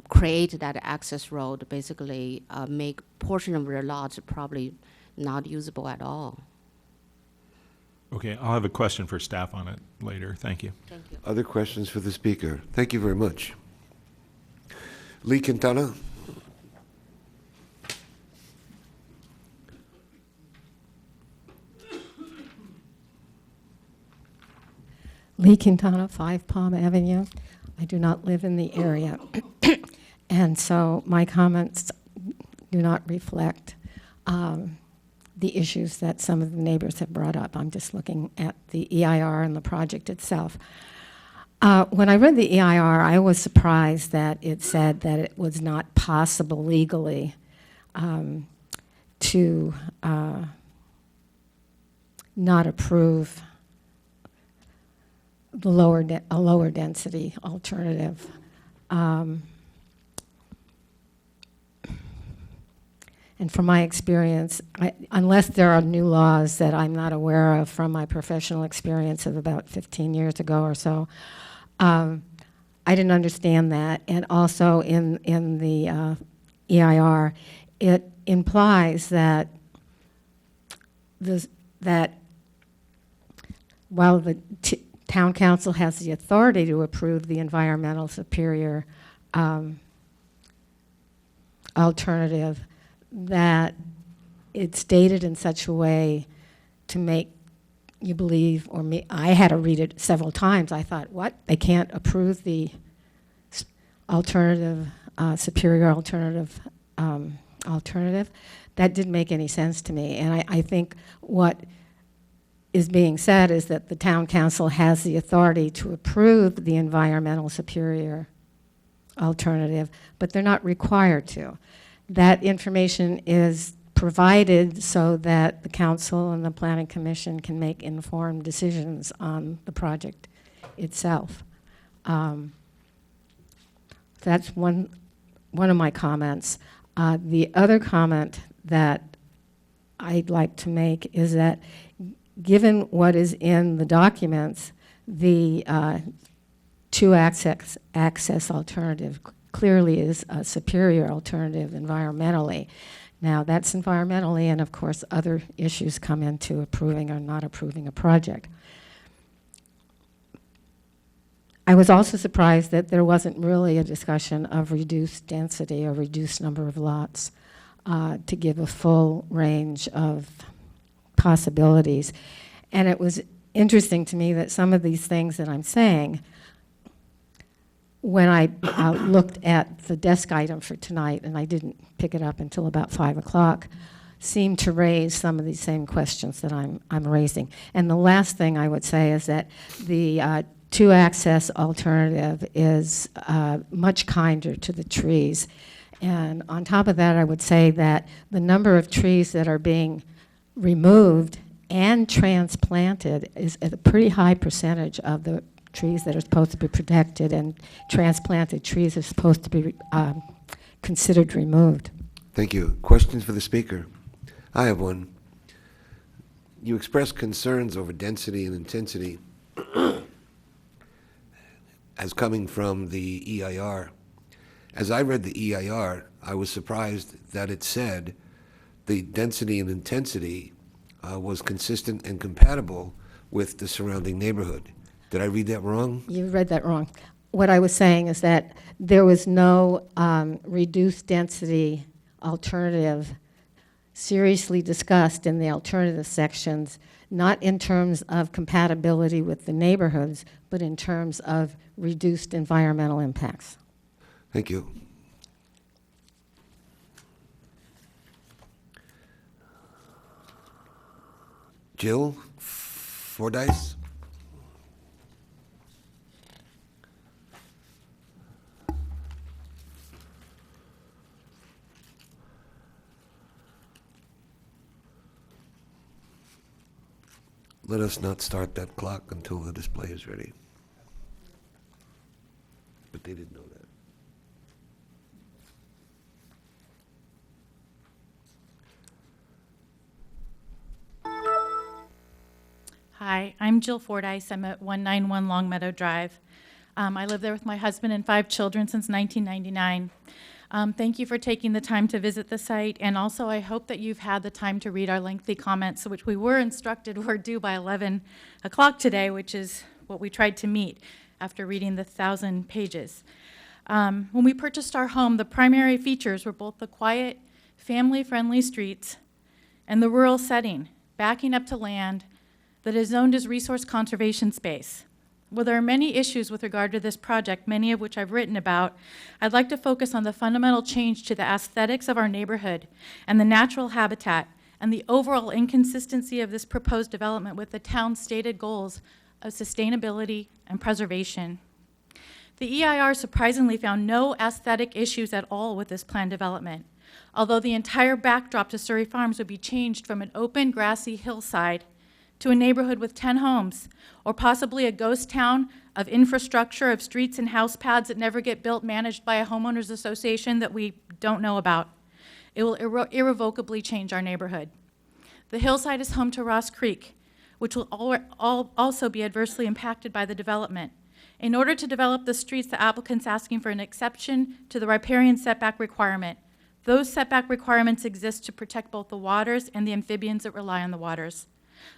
create that access road, basically make portion of the lot probably not usable at all. Okay, I'll have a question for staff on it later. Thank you. Thank you. Other questions for the speaker? Thank you very much. Lee Quintana. Lee Quintana, 5 Palm Avenue. I do not live in the area. And so my comments do not reflect the issues that some of the neighbors have brought up. I'm just looking at the EIR and the project itself. When I read the EIR, I was surprised that it said that it was not possible legally to not approve a lower density alternative. And from my experience, unless there are new laws that I'm not aware of from my professional experience of about 15 years ago or so, I didn't understand that. And also in the EIR, it implies that while the town council has the authority to approve the environmental superior alternative, that it's stated in such a way to make you believe, or me, I had to read it several times. I thought, what? They can't approve the alternative, superior alternative alternative? That didn't make any sense to me. And I think what is being said is that the town council has the authority to approve the environmental superior alternative, but they're not required to. That information is provided so that the council and the planning commission can make informed decisions on the project itself. That's one of my comments. The other comment that I'd like to make is that given what is in the documents, the two access alternative clearly is a superior alternative environmentally. Now, that's environmentally, and of course, other issues come into approving or not approving a project. I was also surprised that there wasn't really a discussion of reduced density or reduced number of lots. to give a full range of possibilities. And it was interesting to me that some of these things that I'm saying, when I looked at the desk item for tonight, and I didn't pick it up until about 5 o'clock, seemed to raise some of these same questions that I'm raising. And the last thing I would say is that the two-access alternative is much kinder to the trees. And on top of that, I would say that the number of trees that are being removed and transplanted is at a pretty high percentage of the trees that are supposed to be protected, and transplanted trees are supposed to be considered removed. Thank you. Questions for the speaker? I have one. You expressed concerns over density and intensity as coming from the EIR. As I read the EIR, I was surprised that it said the density and intensity was consistent and compatible with the surrounding neighborhood. Did I read that wrong? You read that wrong. What I was saying is that there was no reduced density alternative seriously discussed in the alternative sections, not in terms of compatibility with the neighborhoods, but in terms of reduced environmental impacts. Thank you. Jill Fordyce? Let us not start that clock until the display is ready. But they didn't know that. Hi, I'm Jill Fordyce. I'm at 191 Long Meadow Drive. I live there with my husband and 5 children since 1999. Thank you for taking the time to visit the site, and also I hope that you've had the time to read our lengthy comments, which we were instructed were due by 11 o'clock today, which is what we tried to meet after reading the 1,000 pages. When we purchased our home, the primary features were both the quiet, family-friendly streets and the rural setting, backing up to land that is zoned as resource conservation space. Well, there are many issues with regard to this project, many of which I've written about. I'd like to focus on the fundamental change to the aesthetics of our neighborhood and the natural habitat and the overall inconsistency of this proposed development with the town's stated goals of sustainability and preservation. The EIR surprisingly found no aesthetic issues at all with this planned development, although the entire backdrop to Surrey Farms would be changed from an open, grassy hillside to a neighborhood with 10 homes, or possibly a ghost town of infrastructure of streets and house pads that never get built, managed by a homeowners association that we don't know about. It will irrevocably change our neighborhood. The hillside is home to Ross Creek, which will also be adversely impacted by the development. In order to develop the streets, the applicant's asking for an exception to the riparian setback requirement. Those setback requirements exist to protect both the waters and the amphibians that rely on the waters.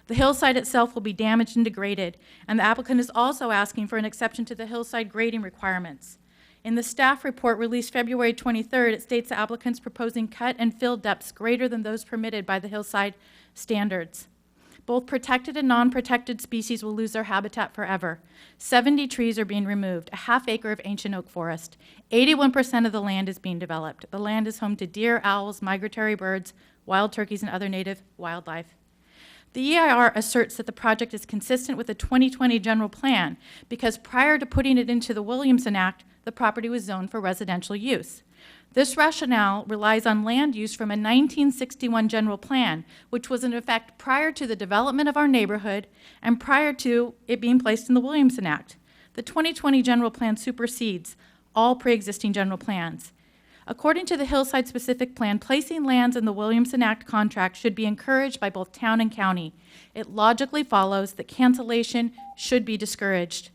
The hillside itself will be damaged and degraded, and the applicant is also asking for an exception to the hillside grading requirements. In the staff report released February 23rd, it states the applicant's proposing cut and fill depths greater than those permitted by the hillside standards. Both protected and non-protected species will lose their habitat forever. 70 trees are being removed, a half acre of ancient oak forest. 81% of the land is being developed. The land is home to deer, owls, migratory birds, wild turkeys, and other native wildlife. The EIR asserts that the project is consistent with the 2020 general plan because prior to putting it into the Williamson Act, the property was zoned for residential use. This rationale relies on land use from a 1961 general plan, which was in effect prior to the development of our neighborhood and prior to it being placed in the Williamson Act. The 2020 general plan supersedes all pre-existing general plans. According to the Hillside Specific Plan, placing lands in the Williamson Act contract should be encouraged by both town and county. It logically follows that cancellation should be discouraged.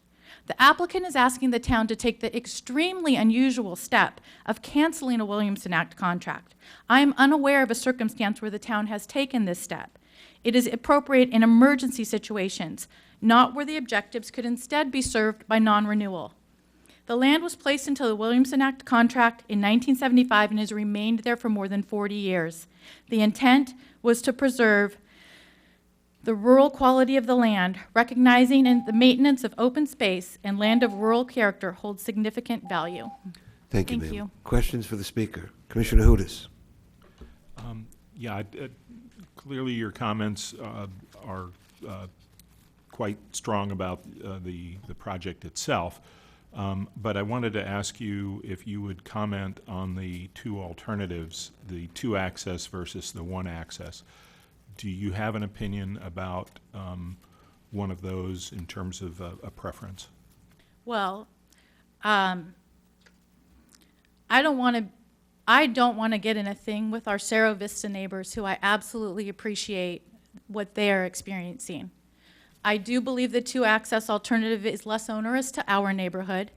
The applicant is asking the town to take the extremely unusual step of canceling a Williamson Act contract. I am unaware of a circumstance where the town has taken this step. It is appropriate in emergency situations, not where the objectives could instead be served by non-renewal. The land was placed into the Williamson Act contract in 1975 and has remained there for more than 40 years. The intent was to preserve the rural quality of the land, recognizing in the maintenance of open space and land of rural character holds significant value. Thank you, Thank ma'am. you. Questions for the speaker? Commissioner Hudis. Yeah, clearly your comments are quite strong about the project itself. But I wanted to ask you if you would comment on the two alternatives, the two-access versus the one-access. Do you have an opinion about one of those in terms of a preference? Well, I don't want to get in a thing with our Cerro Vista neighbors who I absolutely appreciate what they are experiencing. I do believe the two-access alternative is less onerous to our neighborhood,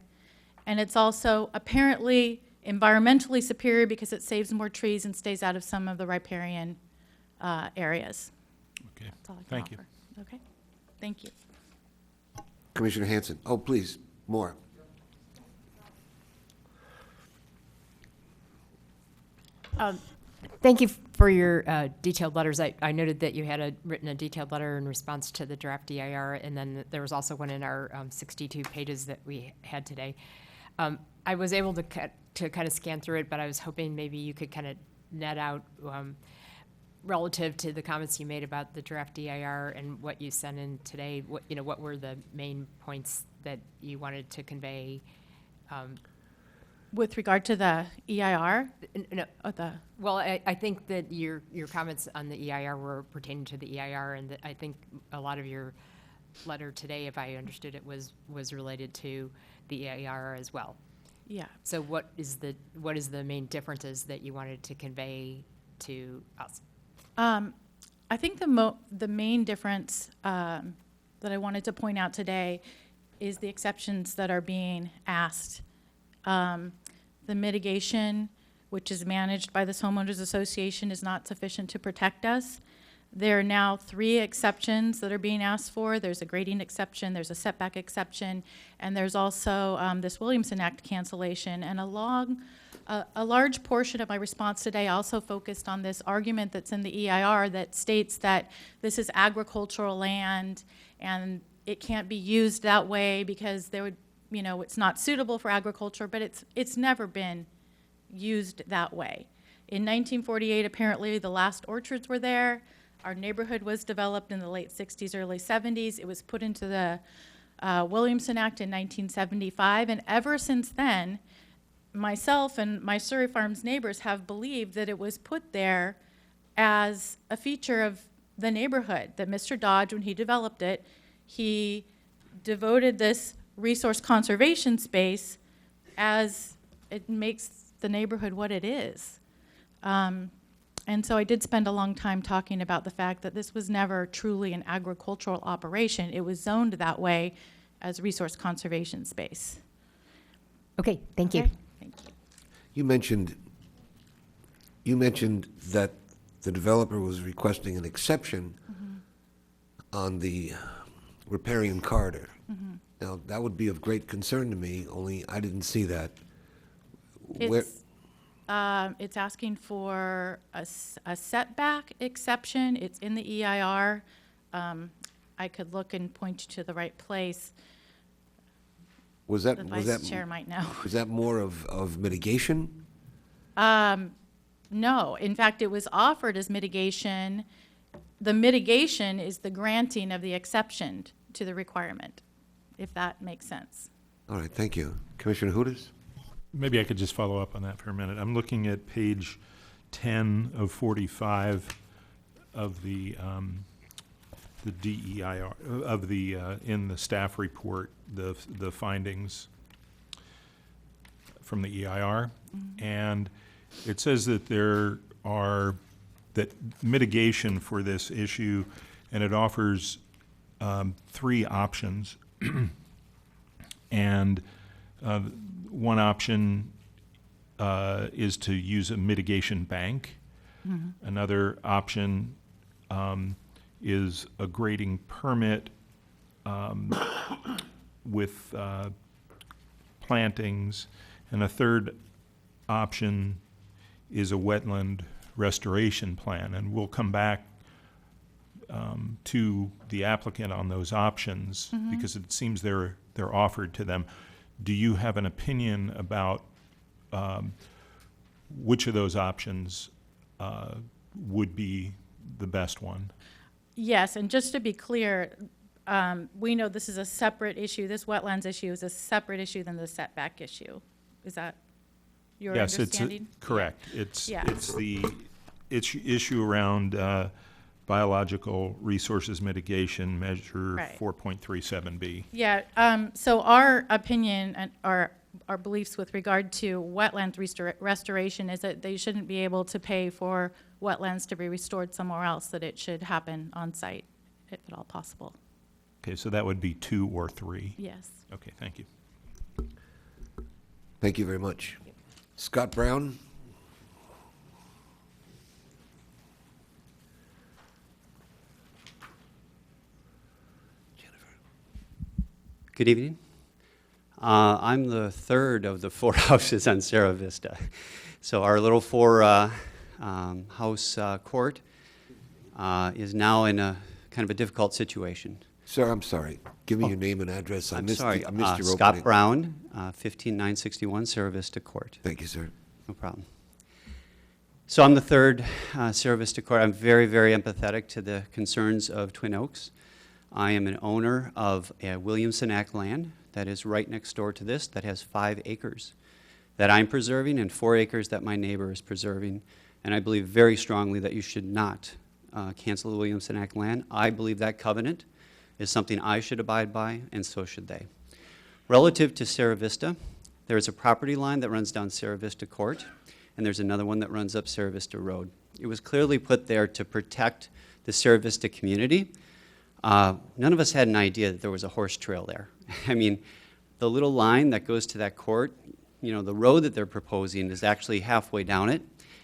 and it's also apparently environmentally superior because it saves more trees and stays out of some of the riparian areas. Okay, That's all I can thank you. offer. Okay, thank you. Commissioner Hanson. Oh, please, more. Thank you for your detailed letters. I noted that you had written a detailed letter in response to the draft DIR, and then there was also one in our 62 pages that we had today. I was able to kind of scan through it, but I was hoping maybe you could kind of net out relative to the comments you made about the draft DIR and what you sent in today. What were the main points that you wanted to convey? With regard to the EIR? No. Well, I think that your comments on the EIR were pertaining to the EIR, and that I think a lot of your letter today, if I understood it, was related to the EIR as well. Yeah. So what is the main differences that you wanted to convey to us? I think the main difference that I wanted to point out today is the exceptions that are being asked. The mitigation, which is managed by this homeowners association, is not sufficient to protect us. There are now 3 exceptions that are being asked for. There's a grading exception, there's a setback exception, and there's also this Williamson Act cancellation. And a large portion of my response today also focused on this argument that's in the EIR that states that this is agricultural land and it can't be used that way because there would, it's not suitable for agriculture, but it's never been used that way. In 1948, apparently the last orchards were there. Our neighborhood was developed in the late 60s, early 70s. It was put into the Williamson Act in 1975, and ever since then, myself and my Surrey Farms neighbors have believed that it was put there as a feature of the neighborhood, that Mr. Dodge, when he developed it, he devoted this resource conservation space as it makes the neighborhood what it is. And so I did spend a long time talking about the fact that this was never truly an agricultural operation. It was zoned that way as resource conservation space. Okay, thank you. Okay, thank you. You mentioned that the developer was requesting an exception on the riparian corridor. Now, that would be of great concern to me, only I didn't see that. It's asking for a setback exception. It's in the EIR. I could look and point you to the right place. Was that The vice chair might know. Was that more of mitigation? No, in fact, it was offered as mitigation. The mitigation is the granting of the exception to the requirement, if that makes sense. All right, thank you. Commissioner Hudis? Maybe I could just follow up on that for a minute. I'm looking at page 10 of 45 of the DEIR, of the, in the staff report, the findings from the EIR. And it says that that mitigation for this issue, and it offers 3 options. And one option is to use a mitigation bank. Another option is a grading permit with plantings, and a third option is a wetland restoration plan. And we'll come back to the applicant on those options because it seems they're offered to them. Do you have an opinion about which of those options would be the best one? Yes, and just to be clear, we know this is a separate issue. This wetlands issue is a separate issue than the setback issue. Is that your understanding? Yes, correct. It's Yeah. the issue around biological resources mitigation measure Right. 4.37B. Yeah, so our opinion and our beliefs with regard to wetlands restoration is that they shouldn't be able to pay for wetlands to be restored somewhere else, that it should happen on site, if at all possible. Okay, so that would be 2 or 3. Yes. Okay, thank you. Thank you very much. Scott Brown? Good evening. I'm the third of the 4 houses on Sierra Vista. So our little 4 house court is now in a kind of a difficult situation. Sir, I'm sorry. Give me your name and address. I I'm missed sorry. I missed your Scott opening. Brown, 15961 Sierra Vista Court. Thank you, sir. No problem. So I'm the third Sierra Vista Court. I'm very, very empathetic to the concerns of Twin Oaks. I am an owner of a Williamson Act land that is right next door to this that has 5 acres that I'm preserving and 4 acres that my neighbor is preserving. And I believe very strongly that you should not cancel the Williamson Act land. I believe that covenant is something I should abide by, and so should they. Relative to Sierra Vista, there is a property line that runs down Sierra Vista Court, and there's another one that runs up Sierra Vista Road. It was clearly put there to protect the Sierra Vista community. None of us had an idea that there was a horse trail there. I mean, the little line that goes to that court, you know, the road that they're proposing is actually halfway down it.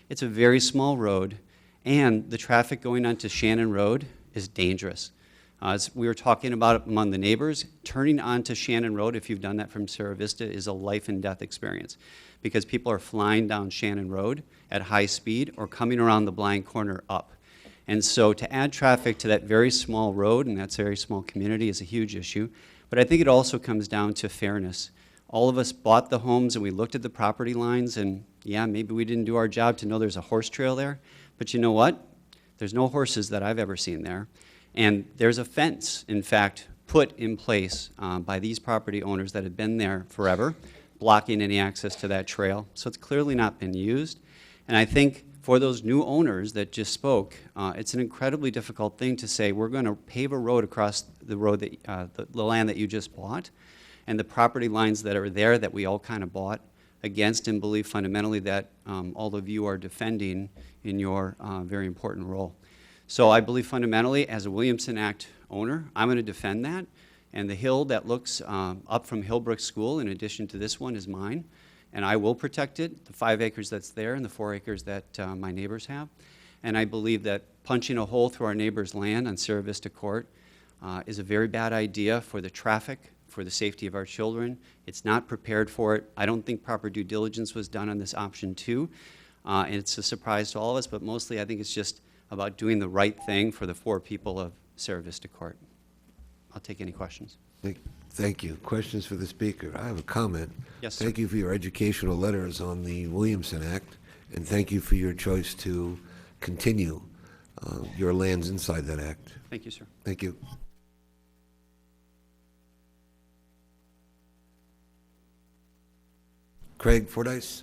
It's a very small road, and the traffic going onto Shannon Road is dangerous. As we were talking about it among the neighbors, turning onto Shannon Road, if you've done that from Sierra Vista, is a life and death experience because people are flying down Shannon Road at high speed or coming around the blind corner up. And so to add traffic to that very small road and that very small community is a huge issue. But I think it also comes down to fairness. All of us bought the homes and we looked at the property lines and yeah, maybe we didn't do our job to know there's a horse trail there. But you know what? There's no horses that I've ever seen there. And there's a fence, in fact, put in place by these property owners that have been there forever, blocking any access to that trail. So it's clearly not been used. And I think for those new owners that just spoke, it's an incredibly difficult thing to say, we're going to pave a road across the road that the land that you just bought, and the property lines that are there that we all kind of bought against and believe fundamentally that all of you are defending in your very important role. So I believe fundamentally, as a Williamson Act owner, I'm going to defend that. And the hill that looks up from Hillbrook School, in addition to this one, is mine. And I will protect it, the 5 acres that's there and the 4 acres that my neighbors have. And I believe that punching a hole through our neighbor's land on Sierra Vista Court is a very bad idea for the traffic, for the safety of our children. It's not prepared for it. I don't think proper due diligence was done on this option 2. And it's a surprise to all of us, but mostly I think it's just about doing the right thing for the 4 people of Sierra Vista Court. I'll take any questions. Thank you. Questions for the speaker? I have a comment. Yes, sir. Thank you for your educational letters on the Williamson Act, and thank you for your choice to continue your lands inside that act. Thank you, sir. Thank you. Craig Fordyce?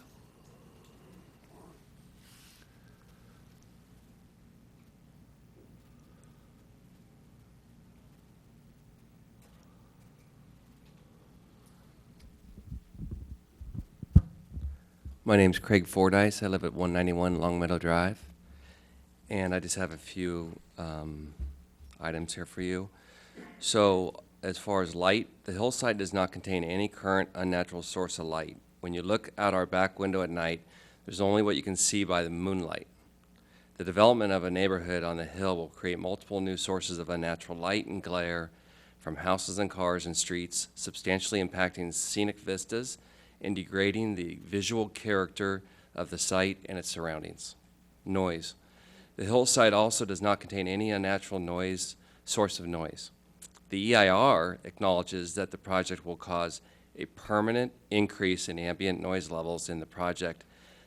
My name's Craig Fordyce. I live at 191 Long Meadow Drive. And I just have a few items here for you. So as far as light, the hillside does not contain any current unnatural source of light. When you look out our back window at night, there's only what you can see by the moonlight. The development of a neighborhood on the hill will create multiple new sources of unnatural light and glare from houses and cars and streets, substantially impacting scenic vistas and degrading the visual character of the site and its surroundings. Noise. The hillside also does not contain any unnatural source of noise. The EIR acknowledges that the project will cause a permanent increase in ambient noise levels in the project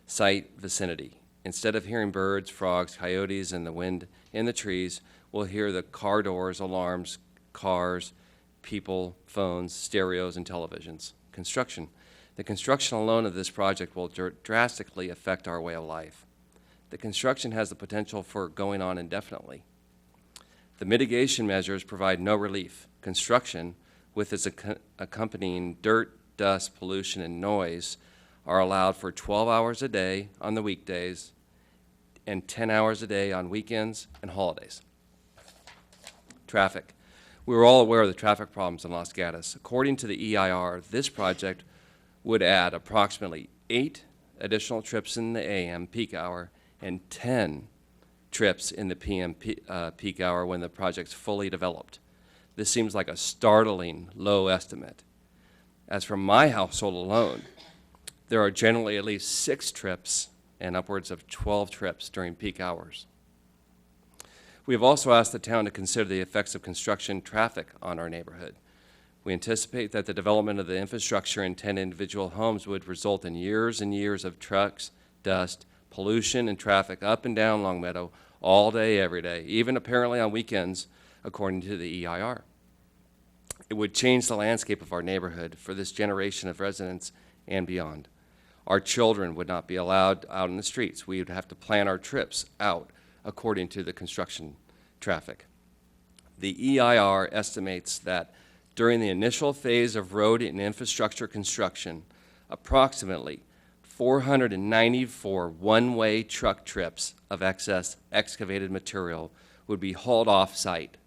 site vicinity. Instead of hearing birds, frogs, coyotes, and the wind in the trees, we'll hear the car doors, alarms, cars, people, phones, stereos, and televisions. Construction. The construction alone of this project will drastically affect our way of life. The construction has the potential for going on indefinitely. The mitigation measures provide no relief. Construction, with its accompanying dirt, dust, pollution, and noise, are allowed for 12 hours a day on the weekdays and 10 hours a day on weekends and holidays. Traffic. We were all aware of the traffic problems in Los Gatos. According to the EIR, this project would add approximately 8 additional trips in the AM peak hour and 10 trips in the PM peak hour when the project's fully developed. This seems like a startling low estimate. As for my household alone, there are generally at least 6 trips and upwards of 12 trips during peak hours. We have also asked the town to consider the effects of construction traffic on our neighborhood. We anticipate that the development of the infrastructure in 10 individual homes would result in years and years of trucks, dust, pollution, and traffic up and down Longmeadow all day, every day, even apparently on weekends, according to the EIR. It would change the landscape of our neighborhood for this generation of residents and beyond. Our children would not be allowed out in the streets. We would have to plan our trips out according to the construction traffic. The EIR estimates that during the initial phase of road and infrastructure construction, approximately 494 one-way truck trips of excess excavated material would be hauled off-site.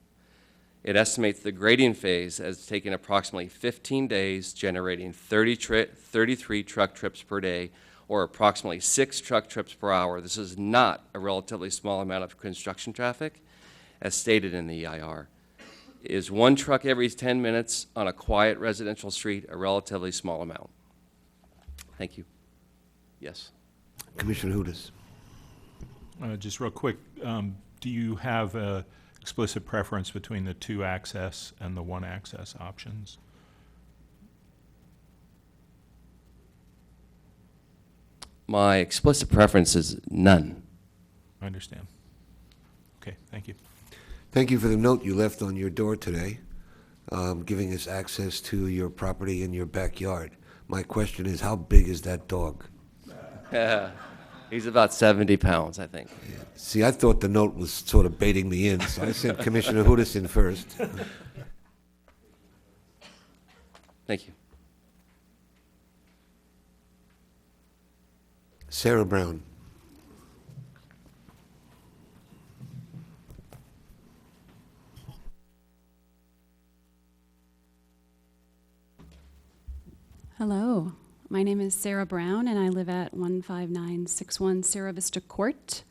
It estimates the grading phase as taking approximately 15 days, generating 33 truck trips per day, or approximately 6 truck trips per hour. This is not a relatively small amount of construction traffic, as stated in the EIR. Is 1 truck every 10 minutes on a quiet residential street a relatively small amount? Thank you. Yes. Commissioner Hudas. Just real quick, do you have a explicit preference between the 2-access and the 1-access options? My explicit preference is none. I understand. Okay, thank you. Thank you for the note you left on your door today, giving us access to your property in your backyard. My question is, how big is that dog? He's about 70 pounds, I think. Yeah. See, I thought the note was sort of baiting me in, so I sent Commissioner Hudas in first. Thank you. Sarah Brown. Hello, my name is Sarah Brown, and I live at 15961 Sierra Vista Court.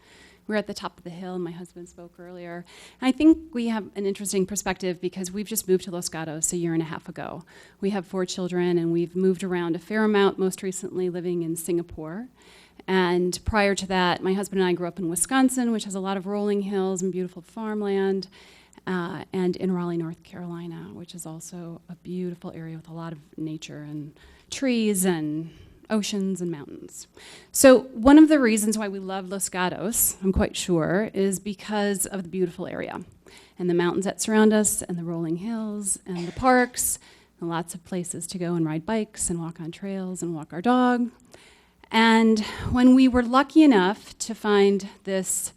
We're at the top of the hill, and my husband spoke earlier. I think we have an interesting perspective because we've just moved to Los Gatos a year and a half ago. We have 4 children, and we've moved around a fair amount, most recently living in Singapore. And prior to that, my husband and I grew up in Wisconsin, which has a lot of rolling hills and beautiful farmland, and in Raleigh, North Carolina, which is also a beautiful area with a lot of nature and trees and oceans and mountains. So one of the reasons why we love Los Gatos, I'm quite sure, is because of the beautiful area and the mountains that surround us and the rolling hills and the parks and lots of places to go and ride bikes and walk on trails and walk our dog. And when we were lucky enough to find this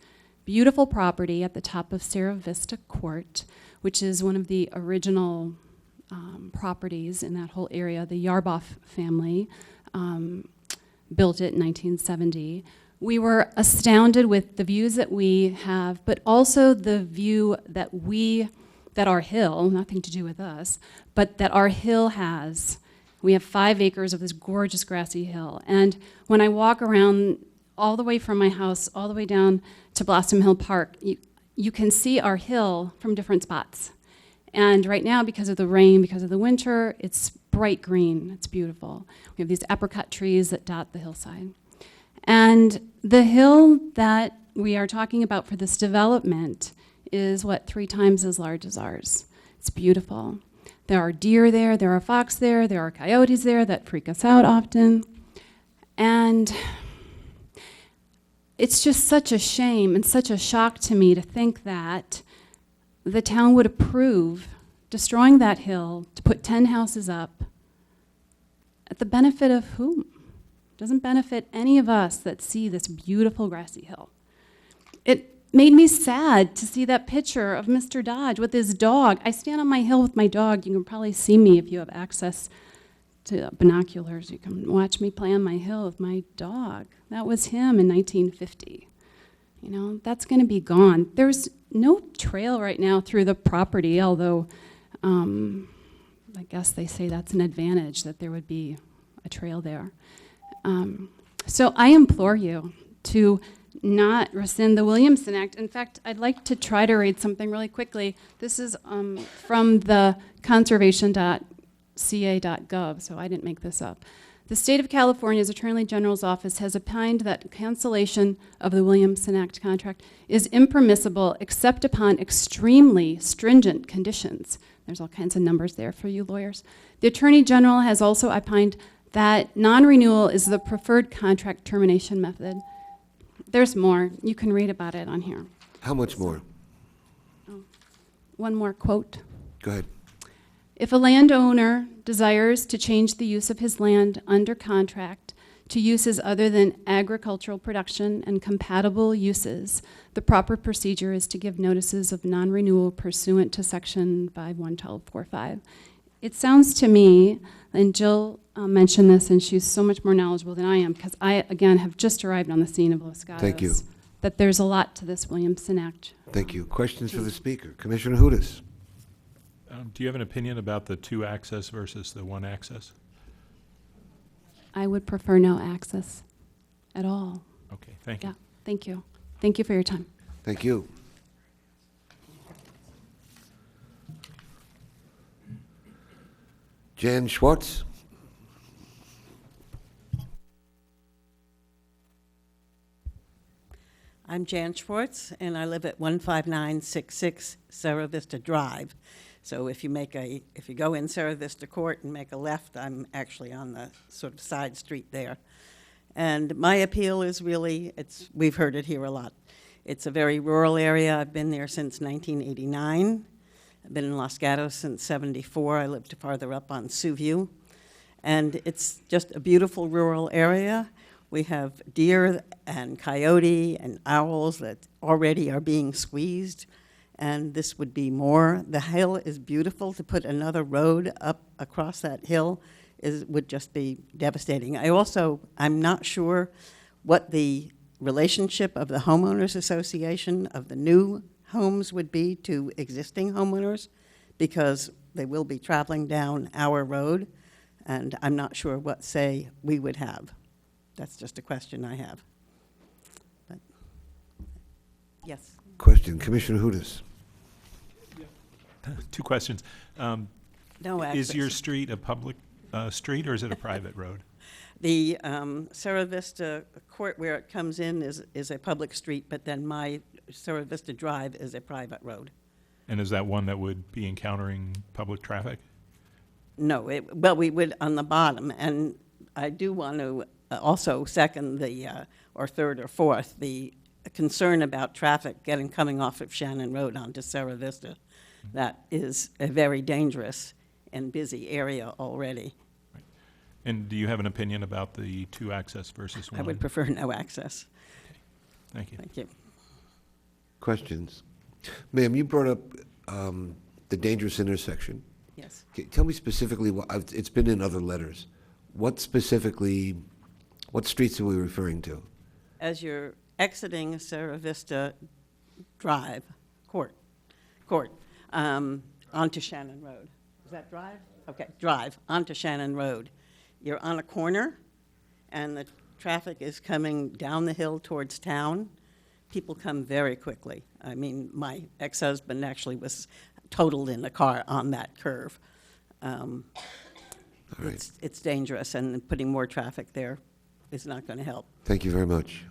beautiful property at the top of Sierra Vista Court, which is one of the original properties in that whole area, the Yarboff family built it in 1970. We were astounded with the views that we have, but also the view that our hill, nothing to do with us, but that our hill has. We have 5 acres of this gorgeous grassy hill. And when I walk around all the way from my house, all the way down to Blossom Hill Park, you can see our hill from different spots. And right now, because of the rain, because of the winter, it's bright green. It's beautiful. We have these apricot trees that dot the hillside. And the hill that we are talking about for this development is, 3 times as large as ours. It's beautiful. There are deer there, there are fox there, there are coyotes there that freak us out often. And it's just such a shame and such a shock to me to think that the town would approve destroying that hill to put 10 houses up at the benefit of whom? Doesn't benefit any of us that see this beautiful grassy hill. It made me sad to see that picture of Mr. Dodge with his dog. I stand on my hill with my dog. You can probably see me if you have access to binoculars. You can watch me play on my hill with my dog. That was him in 1950. You know, that's going to be gone. There's no trail right now through the property, although I guess they say that's an advantage that there would be a trail there. So I implore you to not rescind the Williamson Act. In fact, I'd like to try to read something really quickly. This is from the conservation.ca.gov, so I didn't make this up. The state of California's Attorney General's office has opined that cancellation of the Williamson Act contract is impermissible except upon extremely stringent conditions. There's all kinds of numbers there for you lawyers. The Attorney General has also opined that non-renewal is the preferred contract termination method. There's more. You can read about it on here. How much more? One more quote. Go ahead. If a landowner desires to change the use of his land under contract to uses other than agricultural production and compatible uses, the proper procedure is to give notices of non-renewal pursuant to section 511245. It sounds to me, and Jill mentioned this, and she's so much more knowledgeable than I am, because I, again, have just arrived on the scene of Los Gatos. Thank you. That there's a lot to this Williamson Act. Thank you. Questions for the speaker? Commissioner Hudas. Do you have an opinion about the 2-access versus the 1-access? I would prefer no access at all. Okay, thank you. Yeah, thank you. Thank you for your time. Thank you. Jan Schwartz. I'm Jan Schwartz, and I live at 15966 Cerro Vista Drive. So if you go in Cerro Vista Court and make a left, I'm actually on the sort of side street there. And my appeal is really, we've heard it here a lot. It's a very rural area. I've been there since 1989. I've been in Los Gatos since 74. I lived farther up on Sioux View. And it's just a beautiful rural area. We have deer and coyote and owls that already are being squeezed, and this would be more. The hill is beautiful. To put another road up across that hill would just be devastating. I'm not sure what the relationship of the homeowners association of the new homes would be to existing homeowners, because they will be traveling down our road, and I'm not sure what say we would have. That's just a question I have. But, yes. Question, Commissioner Hudas. 2 questions. No access. Is your street a public street, or is it a private road? The Cerro Vista Court, where it comes in, is a public street, but then my Cerro Vista Drive is a private road. And is that one that would be encountering public traffic? No, we would on the bottom, and I do want to also second or third or fourth, the concern about traffic coming off of Shannon Road onto Cerro Vista. That is a very dangerous and busy area already. Right. And do you have an opinion about the 2-access versus 1? I would prefer no access. Okay. Thank you. Thank you. Questions? Ma'am, you brought up the dangerous intersection. Yes. Tell me specifically, it's been in other letters. What streets are we referring to? As you're exiting Cerro Vista Drive, Court, onto Shannon Road. Is that Drive? Okay, Drive, onto Shannon Road. You're on a corner, and the traffic is coming down the hill towards town. People come very quickly. I mean, my ex-husband actually was totaled in a car on that curve. All right. It's dangerous, and putting more traffic there is not going to help. Thank you very much.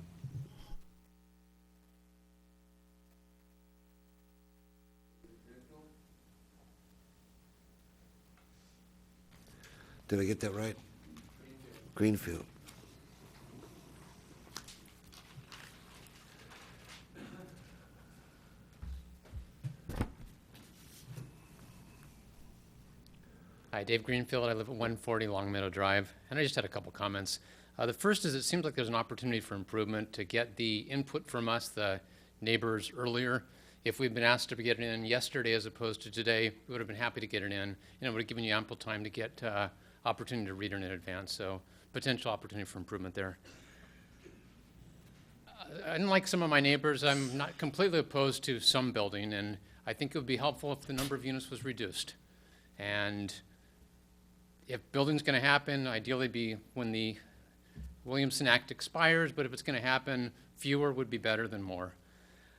Did I get that right? Greenfield. Hi, Dave Greenfield. I live at 140 Long Meadow Drive, and I just had a couple comments. The first is it seems like there's an opportunity for improvement to get the input from us, the neighbors, earlier. If we'd been asked to get it in yesterday as opposed to today, we would have been happy to get it in, and it would have given you ample time to get opportunity to read it in advance. So potential opportunity for improvement there. Unlike some of my neighbors, I'm not completely opposed to some building, and I think it would be helpful if the number of units was reduced. And if building's going to happen, ideally be when the Williamson Act expires, but if it's going to happen, fewer would be better than more.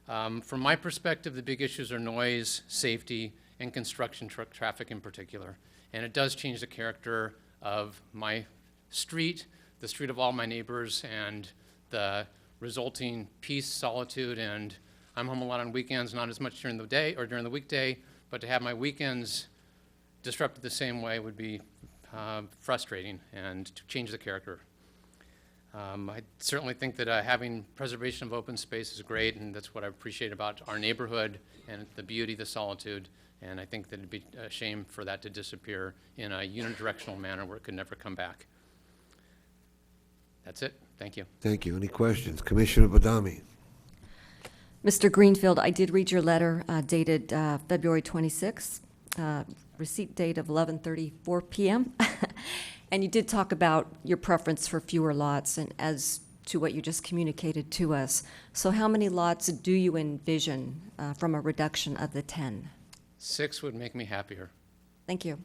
From my perspective, the big issues are noise, safety, and construction truck traffic in particular. And it does change the character of my street, the street of all my neighbors, and the resulting peace, solitude, and I'm home a lot on weekends, not as much during the day or during the weekday, but to have my weekends disrupted the same way would be frustrating and to change the character. I certainly think that having preservation of open space is great, and that's what I appreciate about our neighborhood and the beauty, the solitude, and I think that it'd be a shame for that to disappear in a unidirectional manner where it could never come back. That's it. Thank you. Thank you. Any questions? Commissioner Badami. Mr. Greenfield, I did read your letter dated February 26th, receipt date of 11:34 p.m. And you did talk about your preference for fewer lots and as to what you just communicated to us. So how many lots do you envision from a reduction of the 10? 6 would make me happier. Thank you.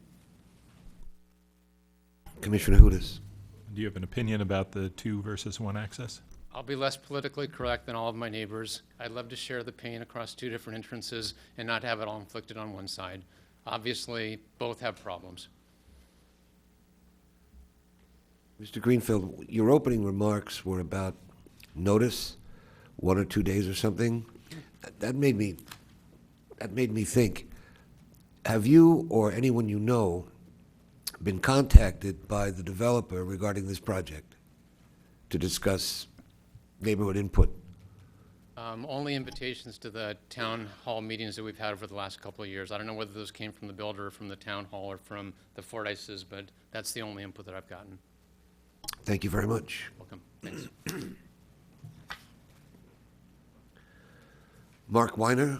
Commissioner Hudas. Do you have an opinion about the 2 versus 1 access? I'll be less politically correct than all of my neighbors. I'd love to share the pain across 2 different entrances and not have it all inflicted on one side. Obviously, both have problems. Mr. Greenfield, your opening remarks were about notice, 1 or 2 days or something. That made me think, have you or anyone you know been contacted by the developer regarding this project to discuss neighborhood input? Only invitations to the town hall meetings that we've had over the last couple of years. I don't know whether those came from the builder or from the town hall or from the Fordyces, but that's the only input that I've gotten. Thank you very much. Welcome. Thanks. Mark Weiner.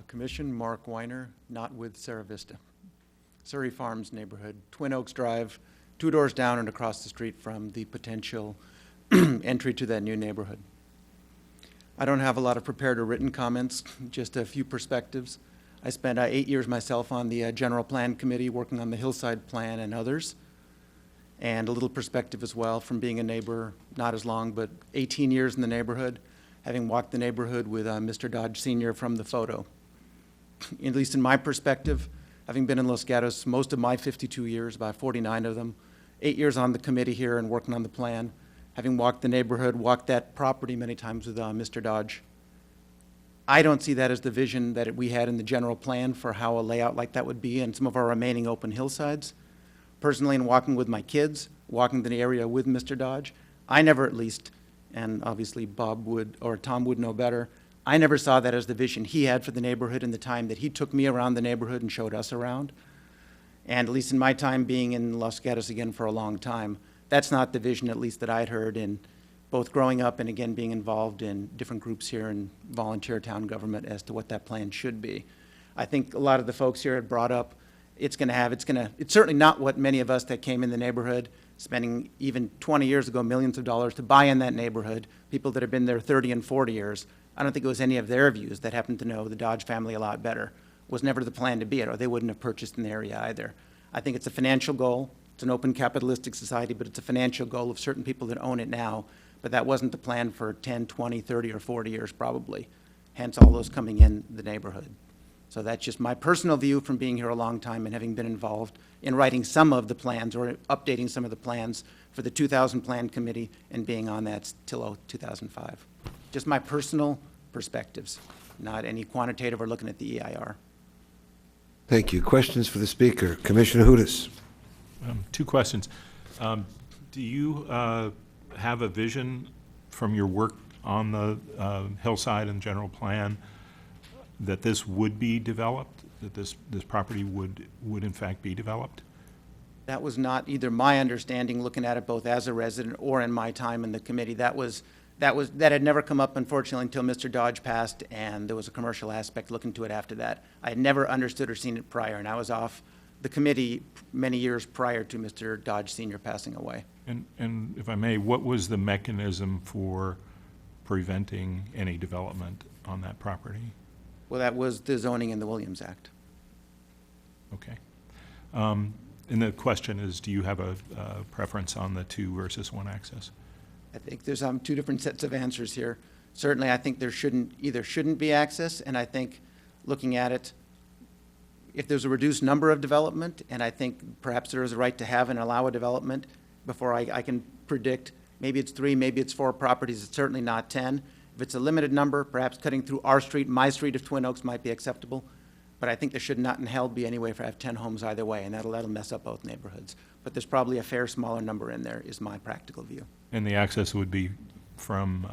Commission, Mark Weiner, not with Sarah Vista. Surrey Farms neighborhood, Twin Oaks Drive, 2 doors down and across the street from the potential entry to that new neighborhood. I don't have a lot of prepared or written comments, just a few perspectives. I spent 8 years myself on the General Plan Committee working on the Hillside Plan and others, and a little perspective as well from being a neighbor, not as long, but 18 years in the neighborhood, having walked the neighborhood with Mr. Dodge Sr. from the photo. At least in my perspective, having been in Los Gatos most of my 52 years, about 49 of them, 8 years on the committee here and working on the plan, having walked the neighborhood, walked that property many times with Mr. Dodge. I don't see that as the vision that we had in the general plan for how a layout like that would be in some of our remaining open hillsides. Personally, in walking with my kids, walking the area with Mr. Dodge, I never at least, and obviously Bob would, or Tom would know better, I never saw that as the vision he had for the neighborhood in the time that he took me around the neighborhood and showed us around. And at least in my time being in Los Gatos again for a long time, that's not the vision, at least that I'd heard in both growing up and again being involved in different groups here in volunteer town government as to what that plan should be. I think a lot of the folks here had brought up it's certainly not what many of us that came in the neighborhood, spending even 20 years ago millions of dollars to buy in that neighborhood, people that have been there 30 and 40 years. I don't think it was any of their views that happened to know the Dodge family a lot better. It was never the plan to be it, or they wouldn't have purchased in the area either. I think it's a financial goal. It's an open capitalistic society, but it's a financial goal of certain people that own it now. But that wasn't the plan for 10, 20, 30, or 40 years probably, hence all those coming in the neighborhood. So that's just my personal view from being here a long time and having been involved in writing some of the plans or updating some of the plans for the 2000 Plan Committee and being on that till 2005. Just my personal perspectives, not any quantitative or looking at the EIR. Thank you. Questions for the speaker? Commissioner Hudis. Two questions. Do you have a vision from your work on the hillside and general plan that this would be developed, that this property would in fact be developed? That was not either my understanding, looking at it both as a resident or in my time in the committee. That had never come up, unfortunately, until Mr. Dodge passed, and there was a commercial aspect looking to it after that. I had never understood or seen it prior, and I was off the committee many years prior to Mr. Dodge Sr. passing away. And if I may, what was the mechanism for preventing any development on that property? Well, that was the zoning in the Williams Act. Okay. And the question is, do you have a preference on the 2 versus 1 access? I think there's two different sets of answers here. Certainly, I think there shouldn't be access, and I think looking at it, if there's a reduced number of development, and I think perhaps there is a right to have and allow a development before I can predict, maybe it's 3, maybe it's 4 properties, it's certainly not 10. If it's a limited number, perhaps cutting through our street, my street of Twin Oaks might be acceptable. But I think there should not in hell be any way for I have 10 homes either way, and that'll mess up both neighborhoods. But there's probably a fair smaller number in there, is my practical view. And the access would be from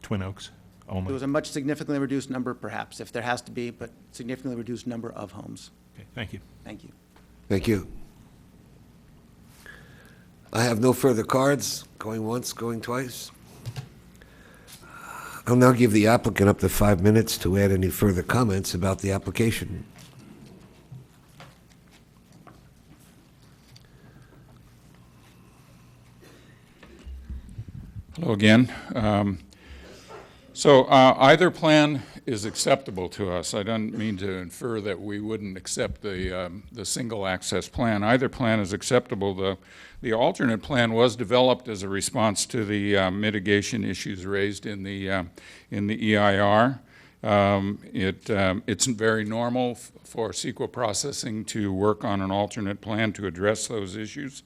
Twin Oaks only? There was a much significantly reduced number, perhaps, if there has to be, but significantly reduced number of homes. Okay, thank you. Thank you. Thank you. I have no further cards. Going once, going twice. I'll now give the applicant up to 5 minutes to add any further comments about the application. Hello again. So either plan is acceptable to us. I don't mean to infer that we wouldn't accept the single access plan. Either plan is acceptable. The alternate plan was developed as a response to the mitigation issues raised in the EIR. It's very normal for CEQA processing to work on an alternate plan to address those issues.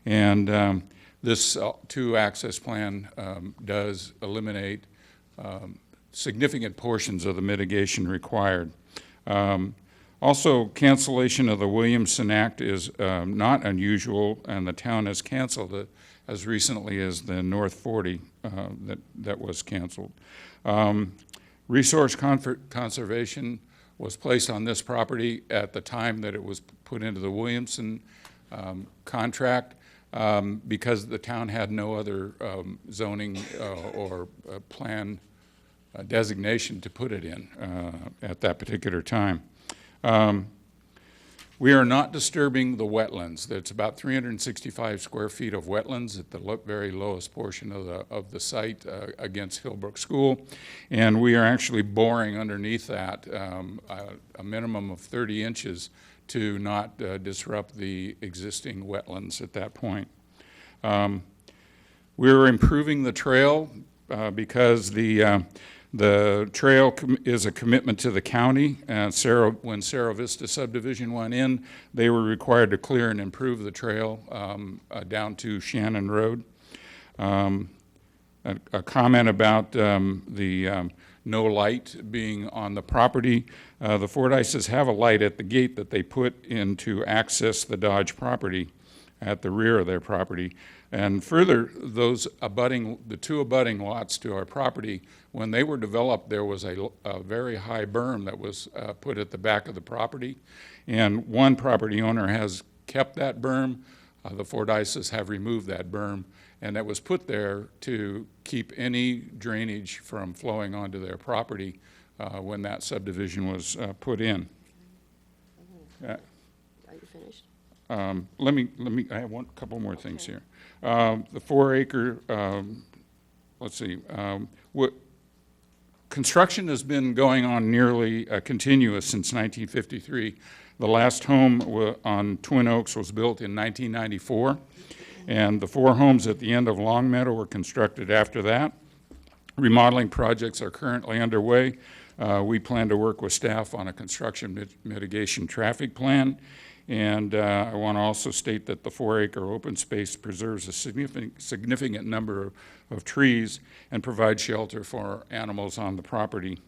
And this 2-access plan does eliminate significant portions of the mitigation required. Also, cancellation of the Williamson Act is not unusual, and the town has canceled it as recently as the North 40 that was canceled. Resource conservation was placed on this property at the time that it was put into the Williamson contract because the town had no other zoning or plan designation to put it in at that particular time. We are not disturbing the wetlands. That's about 365 square feet of wetlands at the very lowest portion of the site against Hillbrook School, and we are actually boring underneath that a minimum of 30 inches to not disrupt the existing wetlands at that point. We're improving the trail because the trail is a commitment to the county. When Cerro Vista subdivision went in, they were required to clear and improve the trail down to Shannon Road. A comment about the no light being on the property. The Fordyces have a light at the gate that they put in to access the Dodge property at the rear of their property. And further, the 2 abutting lots to our property, when they were developed, there was a very high berm that was put at the back of the property. And one property owner has kept that berm. The Fordyces have removed that berm, and that was put there to keep any drainage from flowing onto their property when that subdivision was put in. Are you finished? Let me, I have a couple more things here. The 4-acre, let's see, construction has been going on nearly continuous since 1953. The last home on Twin Oaks was built in 1994, and the 4 homes at the end of Longmeadow were constructed after that. Remodeling projects are currently underway. We plan to work with staff on a construction mitigation traffic plan. And I want to also state that the 4-acre open space preserves a significant number of trees and provides shelter for animals on the property.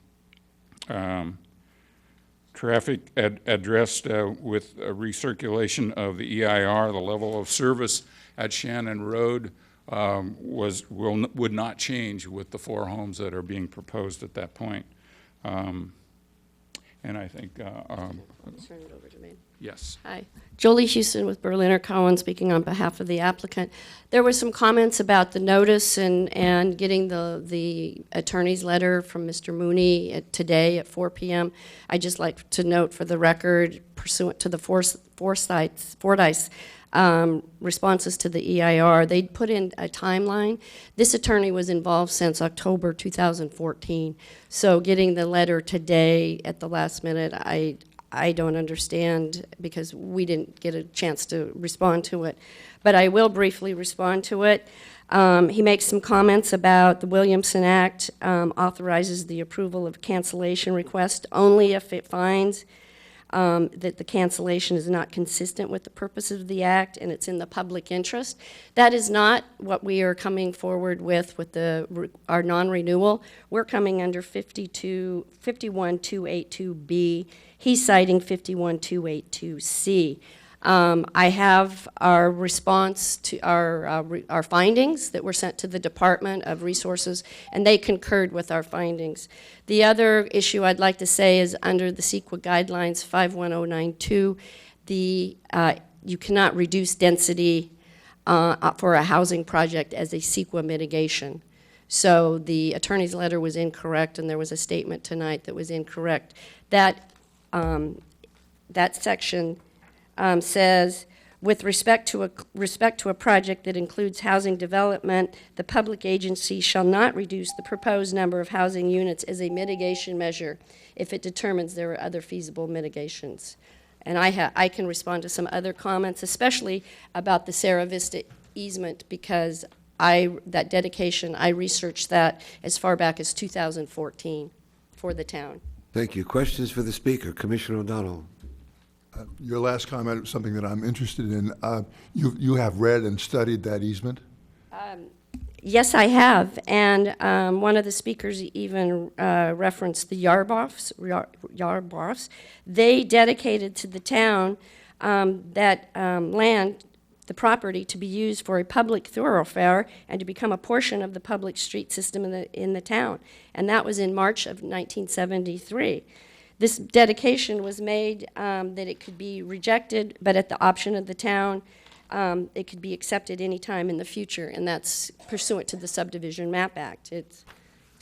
Traffic addressed with recirculation of the EIR, the level of service at Shannon Road would not change with the 4 homes that are being proposed at that point. And I think... Turn it over to me. Yes. Hi. Jolie Houston with Berliner Cohen, speaking on behalf of the applicant. There were some comments about the notice and getting the attorney's letter from Mr. Mooney today at 4 p.m. I'd just like to note for the record, pursuant to the Fordyce responses to the EIR, they put in a timeline. This attorney was involved since October 2014. So getting the letter today at the last minute, I don't understand because we didn't get a chance to respond to it. But I will briefly respond to it. He makes some comments about the Williamson Act authorizes the approval of cancellation request only if it finds that the cancellation is not consistent with the purposes of the act and it's in the public interest. That is not what we are coming forward with our non-renewal. We're coming under 51282B. He's citing 51282C. I have our response to our findings that were sent to the Department of Resources, and they concurred with our findings. The other issue I'd like to say is under the CEQA guidelines 51092, you cannot reduce density for a housing project as a CEQA mitigation. So the attorney's letter was incorrect, and there was a statement tonight that was incorrect. That section says, with respect to a project that includes housing development, the public agency shall not reduce the proposed number of housing units as a mitigation measure if it determines there are other feasible mitigations. And I can respond to some other comments, especially about the Sarah Vista easement, because that dedication, I researched that as far back as 2014 for the town. Thank you. Questions for the speaker? Commissioner O'Donnell. Your last comment was something that I'm interested in. You have read and studied that easement? Yes, I have. And one of the speakers even referenced the Yarbroffs. They dedicated to the town that land, the property, to be used for a public thoroughfare and to become a portion of the public street system in the town. And that was in March of 1973. This dedication was made that it could be rejected, but at the option of the town, it could be accepted any time in the future, and that's pursuant to the Subdivision Map Act. It's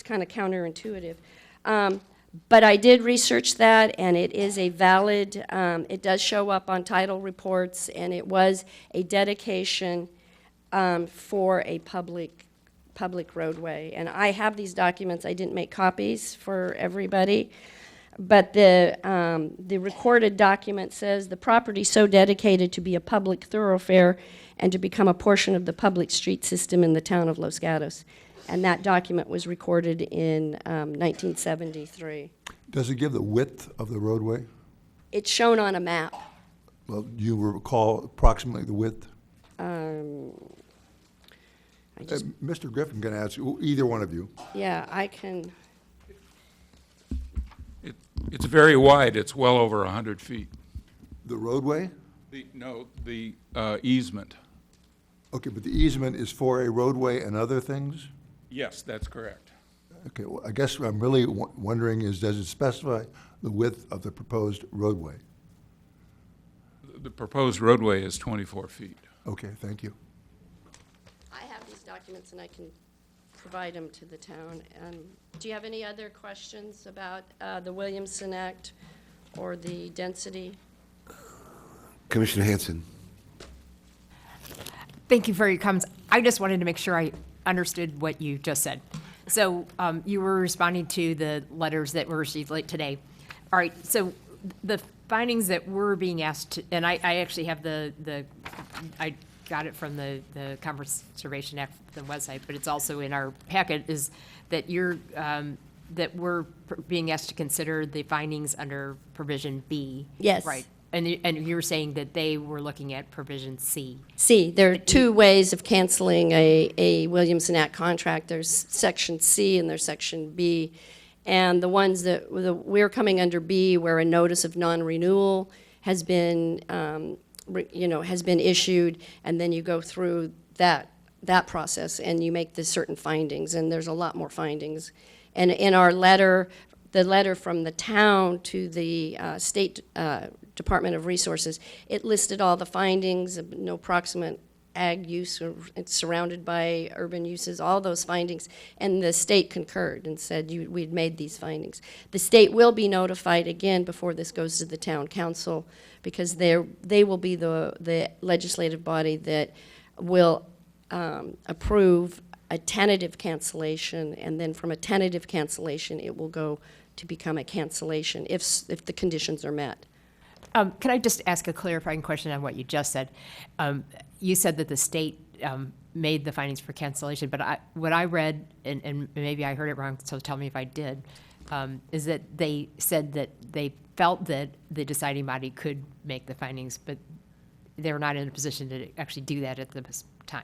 kind of counterintuitive. But I did research that, and it is a valid, it does show up on title reports, and it was a dedication for a public roadway. And I have these documents. I didn't make copies for everybody. But the recorded document says the property so dedicated to be a public thoroughfare and to become a portion of the public street system in the town of Los Gatos. And that document was recorded in 1973. Does it give the width of the roadway? It's shown on a map. Well, do you recall approximately the width? Mr. Griffin can answer, either one of you. Yeah, I can. It's very wide. It's well over 100 feet. The roadway? No, the easement. Okay, but the easement is for a roadway and other things? Yes, that's correct. Okay, well, I guess what I'm really wondering is, does it specify the width of the proposed roadway? The proposed roadway is 24 feet. Okay, thank you. I have these documents, and I can provide them to the town. Do you have any other questions about the Williamson Act or the density? Commissioner Hanson. Thank you for your comments. I just wanted to make sure I understood what you just said. So you were responding to the letters that were received late today. All right, so the findings that were being asked, and I actually have I got it from the Conservation Act, the website, but it's also in our packet, is that that we're being asked to consider the findings under provision B. Yes. Right. And you were saying that they were looking at provision C. C, there are two ways of canceling a Williamson Act contract. There's section C and there's section B. And the ones that we're coming under B, where a notice of non-renewal has been, has been issued, and then you go through that process and you make the certain findings, and there's a lot more findings. And in our letter, the letter from the town to the State Department of Resources, it listed all the findings of no proximate ag use, or it's surrounded by urban uses, all those findings, and the state concurred and said we'd made these findings. The state will be notified again before this goes to the town council, because they will be the legislative body that will approve a tentative cancellation, and then from a tentative cancellation, it will go to become a cancellation if the conditions are met. Can I just ask a clarifying question on what you just said? You said that the state made the findings for cancellation, but what I read, and maybe I heard it wrong, so tell me if I did, is that they said that they felt that the deciding body could make the findings, but they were not in a position to actually do that at this time.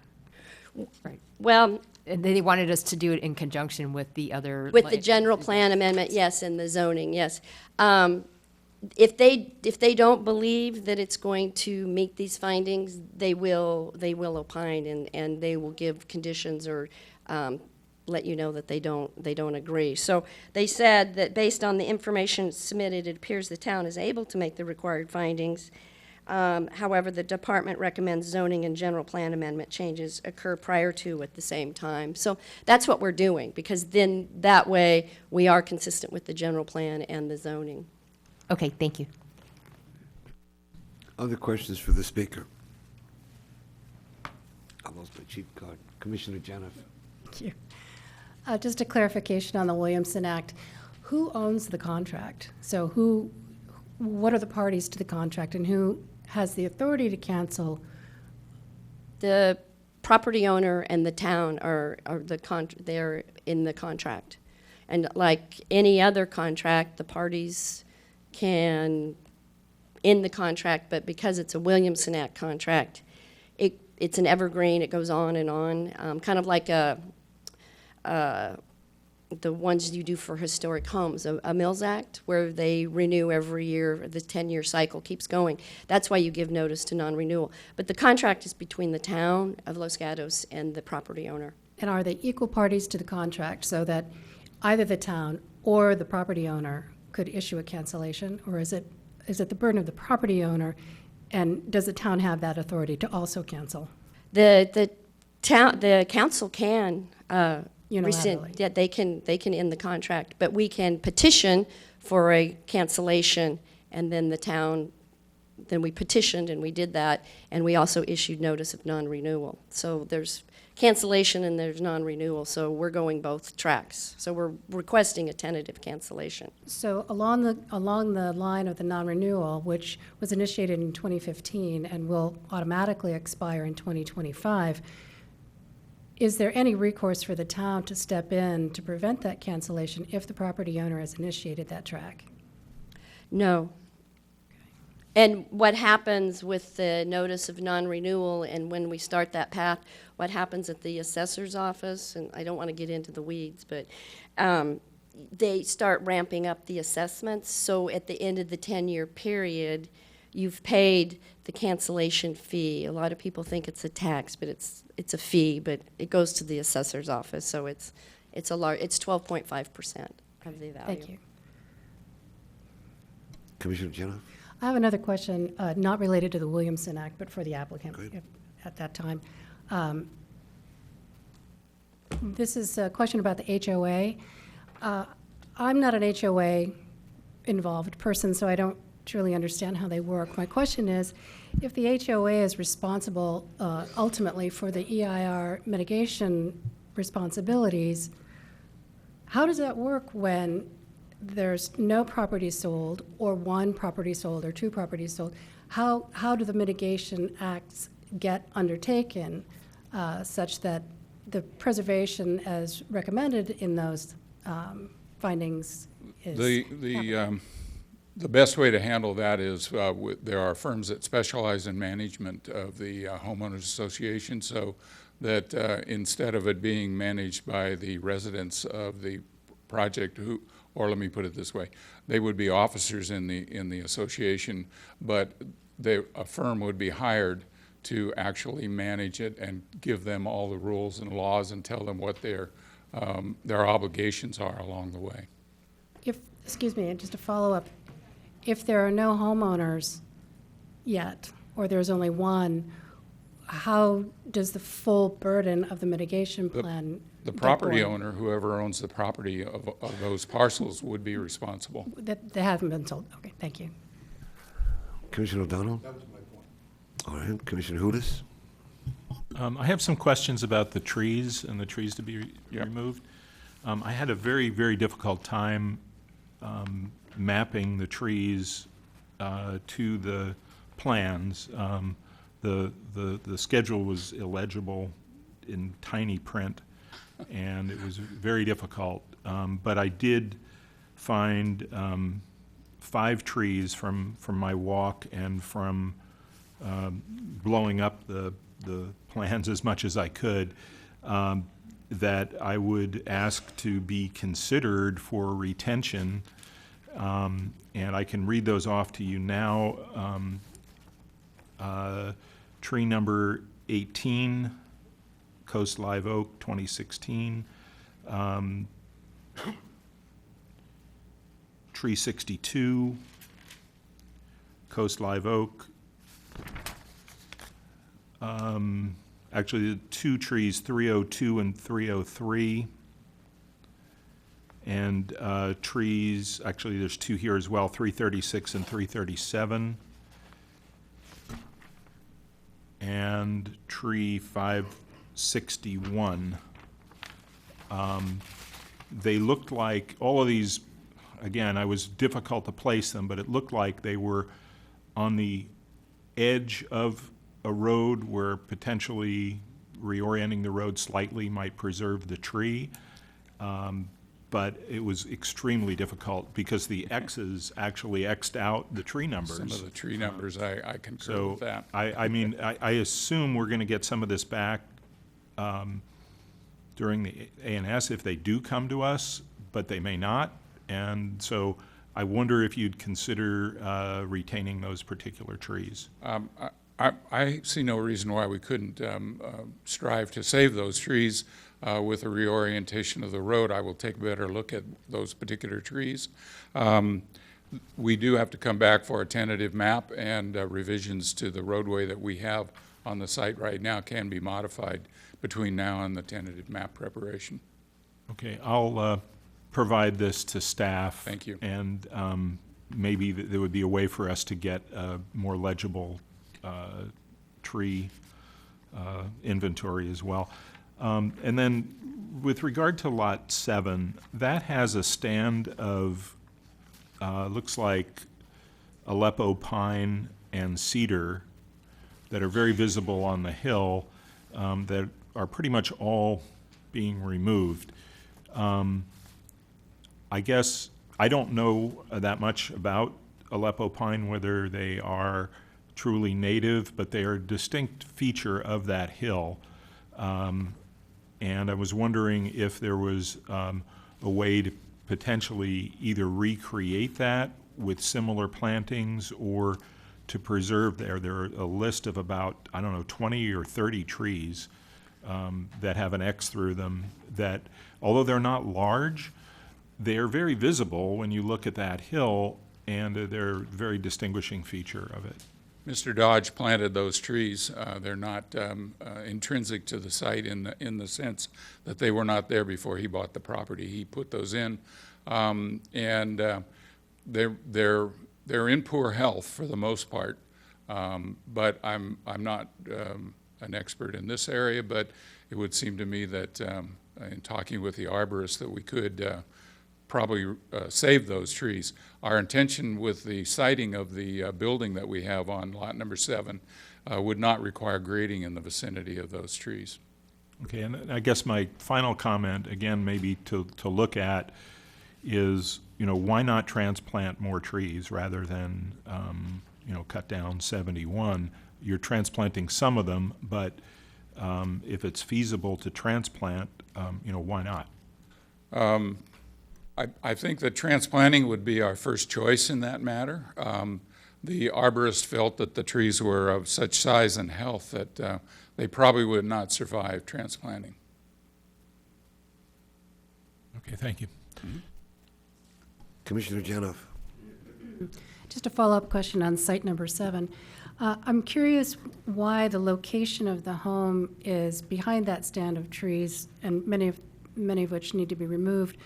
Right. Well, and they wanted us to do it in conjunction with the other. With the general plan amendment, yes, and the zoning, yes. If they don't believe that it's going to meet these findings, they will opine, and they will give conditions or let you know that they don't agree. So they said that based on the information submitted, it appears the town is able to make the required findings. However, the department recommends zoning and general plan amendment changes occur prior to at the same time. So that's what we're doing, because then that way we are consistent with the general plan and the zoning. Okay, thank you. Other questions for the speaker? I lost my cheat card. Commissioner Janoff. Thank you. Just a clarification on the Williamson Act. Who owns the contract? So what are the parties to the contract, and who has the authority to cancel? The property owner and the town are they're in the contract. And like any other contract, the parties can end the contract, but because it's a Williamson Act contract, it's an evergreen, it goes on and on, kind of like the ones you do for historic homes, a Mills Act, where they renew every year, the 10-year cycle keeps going. That's why you give notice to non-renewal. But the contract is between the town of Los Gatos and the property owner. And are they equal parties to the contract, so that either the town or the property owner could issue a cancellation, or is it the burden of the property owner, and does the town have that authority to also cancel? The council can rescind. Unilaterally. Yeah, they can end the contract, but we can petition for a cancellation, and then the town, then we petitioned and we did that, and we also issued notice of non-renewal. So there's cancellation and there's non-renewal, so we're going both tracks. So we're requesting a tentative cancellation. So along the line of the non-renewal, which was initiated in 2015 and will automatically expire in 2025, is there any recourse for the town to step in to prevent that cancellation if the property owner has initiated that track? No. And what happens with the notice of non-renewal, and when we start that path, what happens at the assessor's office, and I don't want to get into the weeds, but they start ramping up the assessments. So at the end of the 10-year period, you've paid the cancellation fee. A lot of people think it's a tax, but it's a fee, but it goes to the assessor's office. So it's 12.5% of the value. Thank you. Commissioner Janoff. I have another question, not related to the Williamson Act, but for the applicant at that time. This is a question about the HOA. I'm not an HOA involved person, so I don't truly understand how they work. My question is, if the HOA is responsible ultimately for the EIR mitigation responsibilities, How does that work when there's no property sold, or one property sold, or two properties sold? How do the mitigation acts get undertaken such that the preservation as recommended in those findings is happening? The best way to handle that is there are firms that specialize in management of the homeowners association, so that instead of it being managed by the residents of the project, or let me put it this way, they would be officers in the association, but a firm would be hired to actually manage it and give them all the rules and laws and tell them what their obligations are along the way. Excuse me, just to follow up, if there are no homeowners yet, or there's only one, how does the full burden of the mitigation plan The get property borne? owner, whoever owns the property of those parcels, would be responsible. They haven't been sold. Okay, thank you. Commissioner O'Donnell? That was my point. All right, Commissioner Hudis? I have some questions about the trees and the trees to be removed. I had a very, very difficult time mapping the trees to the plans. The schedule was illegible in tiny print, and it was very difficult. But I did find 5 trees from my walk and from blowing up the plans as much as I could that I would ask to be considered for retention. And I can read those off to you now. Tree number 18, Coast Live Oak, 2016. Tree 62, Coast Live Oak. Actually, the 2 trees, 302 and 303. And trees, actually there's 2 here as well, 336 and 337. And tree 561. They looked like, all of these, again, I was difficult to place them, but it looked like they were on the edge of a road where potentially reorienting the road slightly might preserve the tree. But it was extremely difficult because the X's actually X'd out the tree numbers. Some of the tree numbers, I concur with that. I mean, I assume we're going to get some of this back during the A&S if they do come to us, but they may not. And so I wonder if you'd consider retaining those particular trees. I see no reason why we couldn't strive to save those trees. With a reorientation of the road, I will take a better look at those particular trees. We do have to come back for a tentative map, and revisions to the roadway that we have on the site right now can be modified between now and the tentative map preparation. Okay, I'll provide this to staff. Thank you. And maybe there would be a way for us to get a more legible tree inventory as well. And then with regard to Lot 7, that has a stand of, looks like Aleppo pine and cedar that are very visible on the hill that are pretty much all being removed. I guess I don't know that much about Aleppo pine, whether they are truly native, but they are a distinct feature of that hill. And I was wondering if there was a way to potentially either recreate that with similar plantings or to preserve there. There are a list of about, 20 or 30 trees that have an X through them that, although they're not large, they're very visible when you look at that hill, and they're a very distinguishing feature of it. Mr. Dodge planted those trees. They're not intrinsic to the site in the sense that they were not there before he bought the property. He put those in, and they're in poor health for the most part. But I'm not an expert in this area, but it would seem to me that in talking with the arborist, that we could probably save those trees. Our intention with the siting of the building that we have on lot number 7 would not require grading in the vicinity of those trees. Okay, and I guess my final comment, again, maybe to look at is, why not transplant more trees rather than, cut down 71? You're transplanting some of them, but if it's feasible to transplant, why not? I think that transplanting would be our first choice in that matter. The arborist felt that the trees were of such size and health that they probably would not survive transplanting. Okay, thank you. Commissioner Janoff. Just a follow-up question on site number 7. I'm curious why the location of the home is behind that stand of trees, and many of which need to be removed,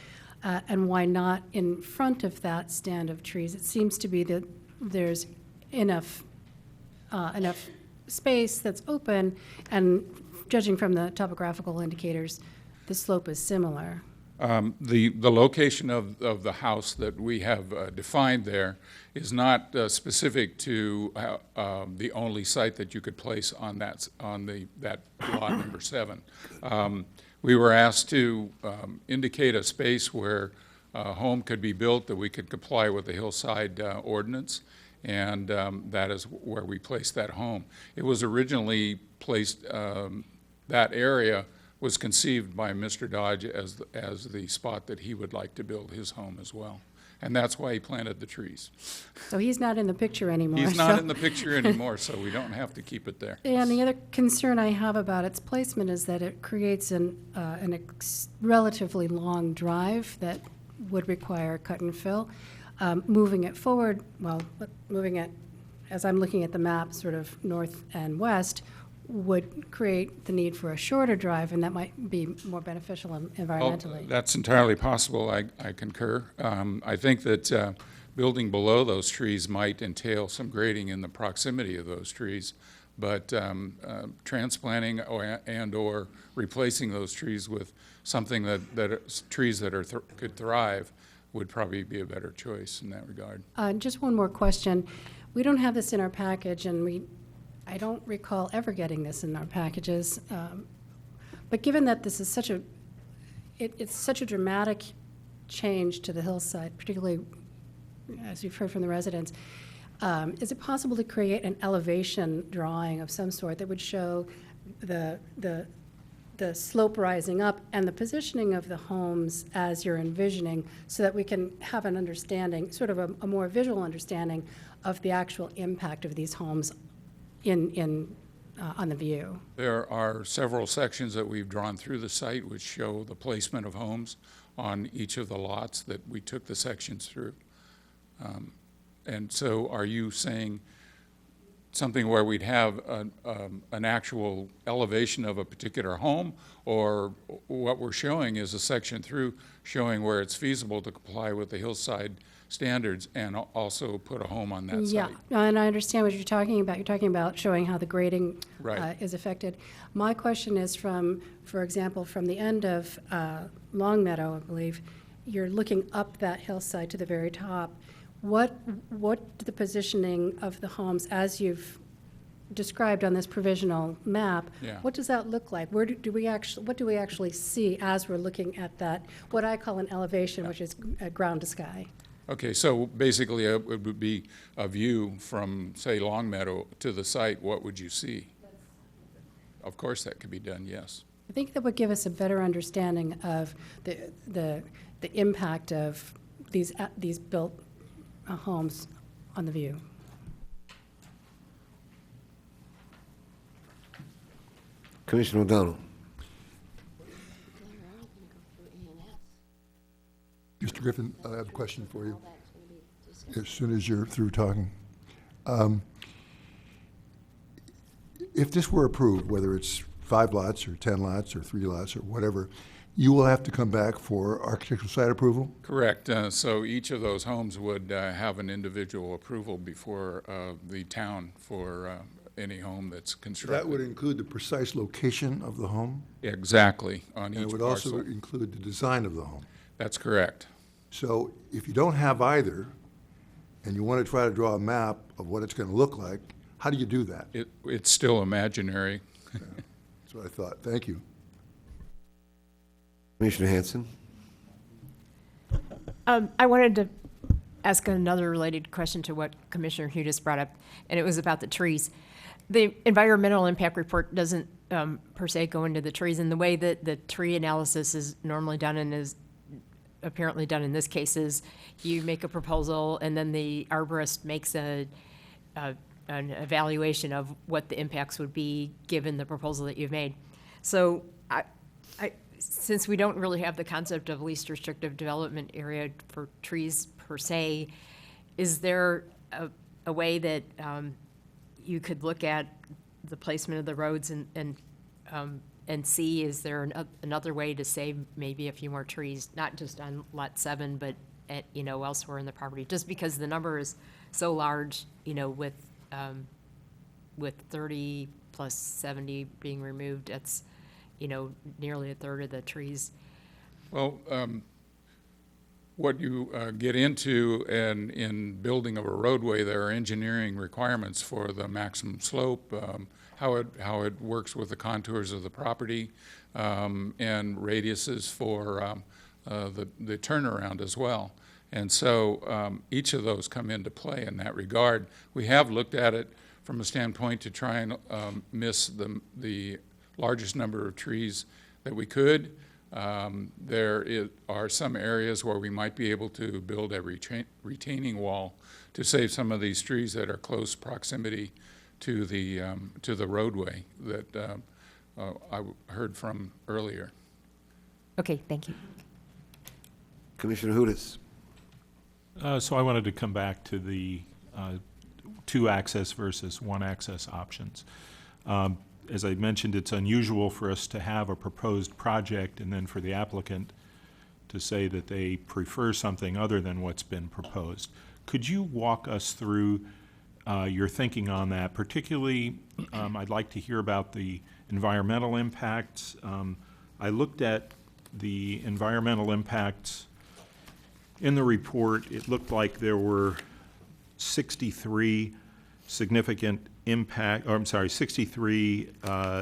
and why not in front of that stand of trees? It seems to be that there's enough space that's open, and judging from the topographical indicators, the slope is similar. The location of the house that we have defined there is not specific to the only site that you could place on that lot number 7. We were asked to indicate a space where a home could be built that we could comply with the hillside ordinance, and that is where we placed that home. It was originally placed, that area was conceived by Mr. Dodge as the spot that he would like to build his home as well. And that's why he planted the trees. So he's not in the picture anymore. He's not in the picture anymore, so we don't have to keep it there. And the other concern I have about its placement is that it creates an relatively long drive that would require cut and fill. Moving it forward, moving it, as I'm looking at the map, sort of north and west, would create the need for a shorter drive, and that might be more beneficial environmentally. That's entirely possible. I concur. I think that building below those trees might entail some grading in the proximity of those trees, but transplanting and/or replacing those trees with something trees that could thrive would probably be a better choice in that regard. Just one more question. We don't have this in our package, and I don't recall ever getting this in our packages. But given that this is it's such a dramatic change to the hillside, particularly as you've heard from the residents, is it possible to create an elevation drawing of some sort that would show the slope rising up and the positioning of the homes as you're envisioning, so that we can have an understanding, sort of a more visual understanding of the actual impact of these homes on the view? There are several sections that we've drawn through the site which show the placement of homes on each of the lots that we took the sections through. And so are you saying something where we'd have an actual elevation of a particular home, or what we're showing is a section through showing where it's feasible to comply with the hillside standards and also put a home on that Yeah, site? and I understand what you're talking about. You're talking about showing how the grading Right. is affected. My question is for example, from the end of Long Meadow, I believe, you're looking up that hillside to the very top. What the positioning of the homes as you've described on this provisional map, Yeah. what does that look like? What do we actually see as we're looking at that, what I call an elevation, which is ground to sky? Okay, so basically it would be a view from, say, Long Meadow to the site. What would you see? Of course that could be done, yes. I think that would give us a better understanding of the impact of these built homes on the view. Commissioner O'Donnell. Mr. Griffin, I have a question for you as soon as you're through talking. If this were approved, whether it's 5 lots or 10 lots or 3 lots or whatever, you will have to come back for architectural site approval? Correct. So each of those homes would have an individual approval before the town for any home that's That constructed. would include the precise location of the home? Exactly, on And each it would also parcel. include the design of the home. That's correct. So if you don't have either, and you want to try to draw a map of what it's going to look like, how do you do that? It's still imaginary. That's what I thought. Thank you. Commissioner Hanson? I wanted to ask another related question to what Commissioner Hugh just brought up, and it was about the trees. The environmental impact report doesn't per se go into the trees, and the way that the tree analysis is normally done and is apparently done in this case is you make a proposal and then the arborist makes an evaluation of what the impacts would be given the proposal that you've made. So since we don't really have the concept of least restrictive development area for trees per se, is there a way that you could look at the placement of the roads and see, is there another way to save maybe a few more trees, not just on Lot 7, but elsewhere in the property? Just because the number is so large, with 30 plus 70 being removed, that's nearly a third of the trees. Well, what you get into in building of a roadway, there are engineering requirements for the maximum slope, how it works with the contours of the property, and radiuses for the turnaround as well. And so each of those come into play in that regard. We have looked at it from a standpoint to try and miss the largest number of trees that we could. There are some areas where we might be able to build a retaining wall to save some of these trees that are close proximity to the roadway that I heard from earlier. Okay, thank you. Commissioner Hudas? So I wanted to come back to the two-access versus one-access options. As I mentioned, it's unusual for us to have a proposed project and then for the applicant to say that they prefer something other than what's been proposed. Could you walk us through your thinking on that? Particularly, I'd like to hear about the environmental impacts. I looked at the environmental impacts in the report. It looked like there were 63 significant 63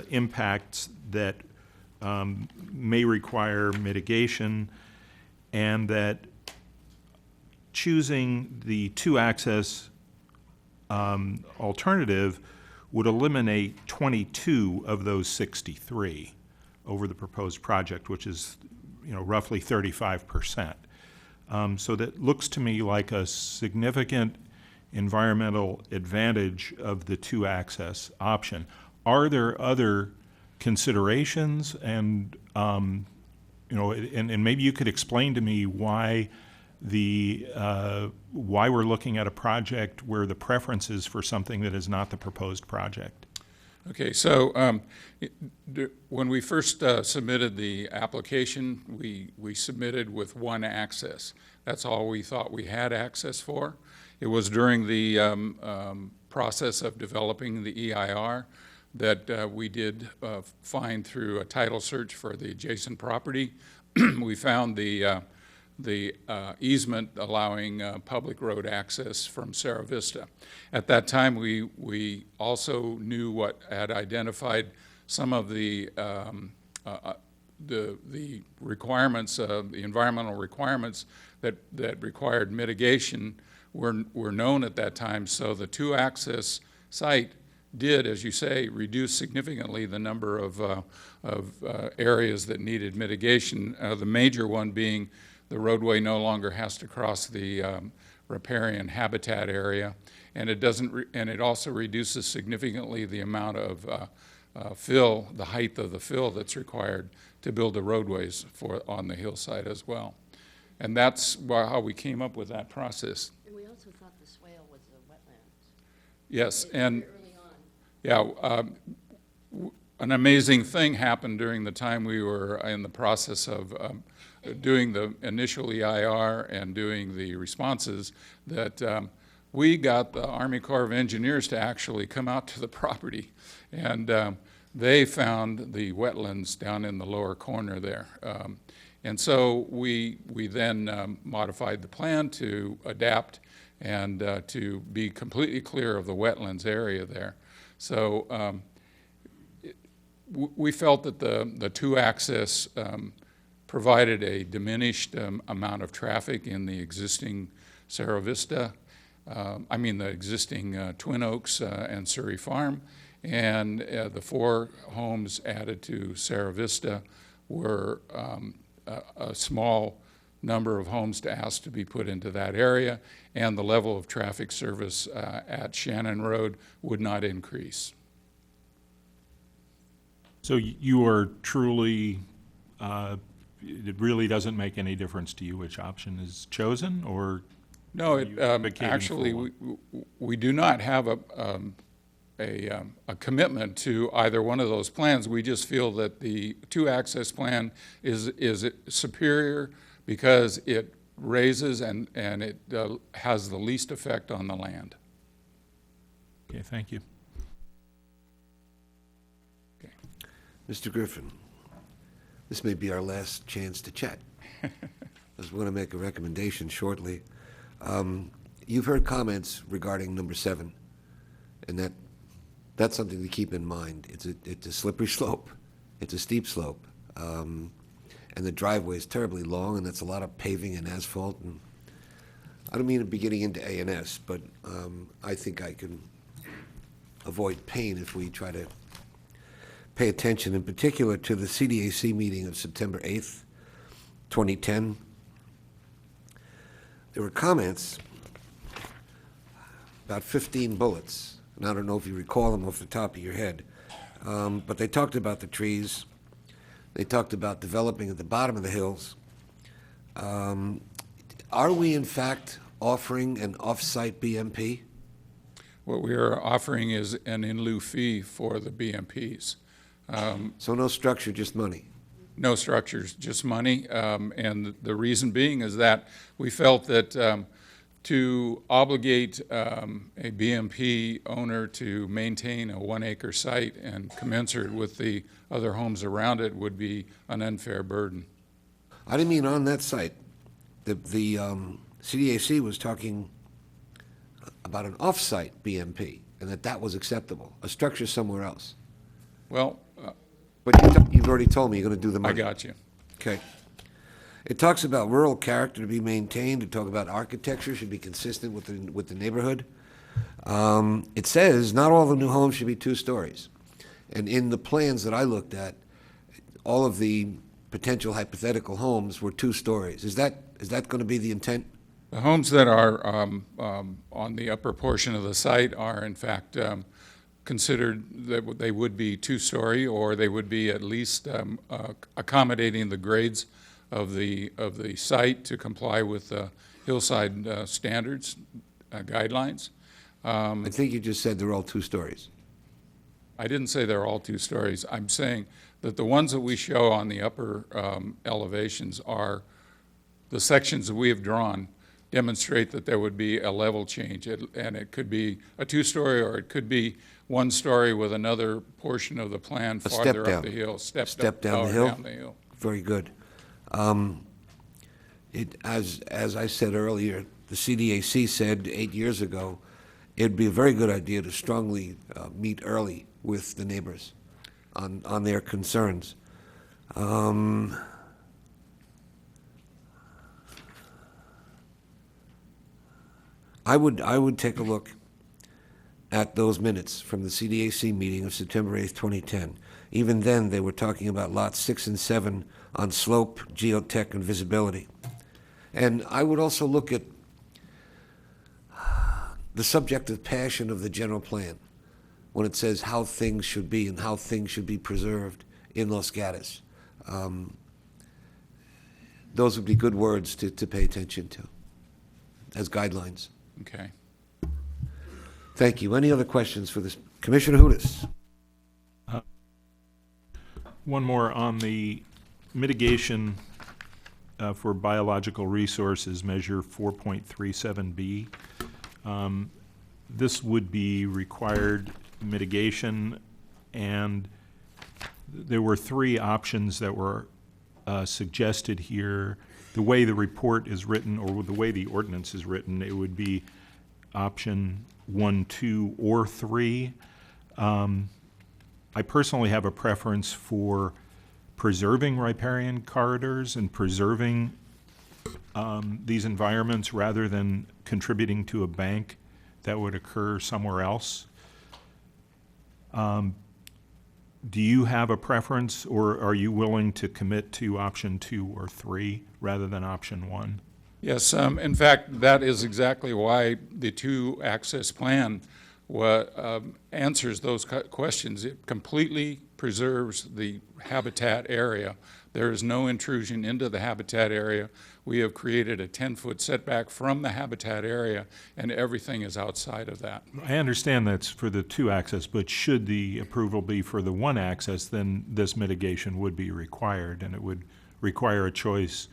impacts that may require mitigation, and that choosing the two-access alternative would eliminate 22 of those 63 over the proposed project, which is, roughly 35%. So that looks to me like a significant environmental advantage of the two-access option. Are there other considerations, and and maybe you could explain to me why why we're looking at a project where the preference is for something that is not the proposed project? Okay, so when we first submitted the application, we submitted with one access. That's all we thought we had access for. It was during the process of developing the EIR that we did find through a title search for the adjacent property. We found the easement allowing public road access from Cerro Vista. At that time, we also knew what had identified some of the requirements, the environmental requirements that required mitigation were known at that time. So the two-access site did, as you say, reduce significantly the number of areas that needed mitigation. The major one being the roadway no longer has to cross the riparian habitat area, and it also reduces significantly the amount of fill, the height of the fill that's required to build the roadways on the hillside as well. And that's how we came up with that process. And we also thought the swale was a wetland. Yes, and an amazing thing happened during the time we were in the process of doing the initial EIR and doing the responses, that we got the Army Corps of Engineers to actually come out to the property, and they found the wetlands down in the lower corner there. And so we then modified the plan to adapt and to be completely clear of the wetlands area there. So we felt that the two-access provided a diminished amount of traffic in the existing Cerro Vista, the existing Twin Oaks and Surrey Farm, and the 4 homes added to Cerro Vista were a small number of homes to ask to be put into that area, and the level of traffic service at Shannon Road would not increase. So you are truly, it really doesn't make any difference to you which option is chosen, or? No, actually, we do not have a commitment to either one of those plans. We just feel that the two-access plan is superior because it raises and it has the least effect on the land. Okay, thank you. Okay. Mr. Griffin, this may be our last chance to chat. I was going to make a recommendation shortly. You've heard comments regarding number 7, and that's something to keep in mind. It's a slippery slope. It's a steep slope. And the driveway is terribly long, and that's a lot of paving and asphalt. And I don't mean to be getting into A&S, but I think I can avoid pain if we try to pay attention, in particular, to the CDAC meeting of September 8th, 2010. There were comments, about 15 bullets, and I don't know if you recall them off the top of your head, but they talked about the trees. They talked about developing at the bottom of the hills. Are we, in fact, offering an off-site BMP? What we are offering is an in lieu fee for the BMPs. So no structure, just money? No structures, just money. And the reason being is that we felt that to obligate a BMP owner to maintain a 1-acre site and commensurate with the other homes around it would be an unfair burden. I didn't mean on that site. The CDAC was talking about an off-site BMP, and that was acceptable, a structure somewhere else. Well, but you've already told me you're going to do the money. I got you. Okay. It talks about rural character to be maintained. It talks about architecture should be consistent with the neighborhood. It says not all the new homes should be 2 stories. And in the plans that I looked at, all of the potential hypothetical homes were 2 stories. Is that going to be the intent? The homes that are on the upper portion of the site are, in fact, considered that they would be 2-story, or they would be at least accommodating the grades of the site to comply with hillside standards, guidelines. I think you just said they're all 2 stories. I didn't say they're all 2 stories. I'm saying that the ones that we show on the upper elevations are the sections that we have drawn demonstrate that there would be a level change, and it could be a 2-story, or it could be 1 story with another portion of the plan farther up the hill. Step down the hill. Very good. As I said earlier, the CDAC said 8 years ago it'd be a very good idea to strongly meet early with the neighbors on their concerns. I would take a look at those minutes from the CDAC meeting of September 8th, 2010. Even then, they were talking about lots 6 and 7 on slope, geotech, and visibility. And I would also look at the subjective passion of the general plan when it says how things should be and how things should be preserved in Los Gatos. Those would be good words to pay attention to as guidelines. Okay. Thank you. Any other questions for this? Commissioner Hootis. One more on the mitigation for biological resources, measure 4.37B. This would be required mitigation, and there were three options that were suggested here. The way the report is written, or the way the ordinance is written, it would be option 1, 2, or 3. I personally have a preference for preserving riparian corridors and preserving these environments rather than contributing to a bank that would occur somewhere else. Do you have a preference, or are you willing to commit to option 2 or 3 rather than option 1? Yes, in fact, that is exactly why the two-access plan answers those questions. It completely preserves the habitat area. There is no intrusion into the habitat area. We have created a 10-foot setback from the habitat area, and everything is outside of that. I understand that's for the 2-access, but should the approval be for the 1-access, then this mitigation would be required, and it would require a choice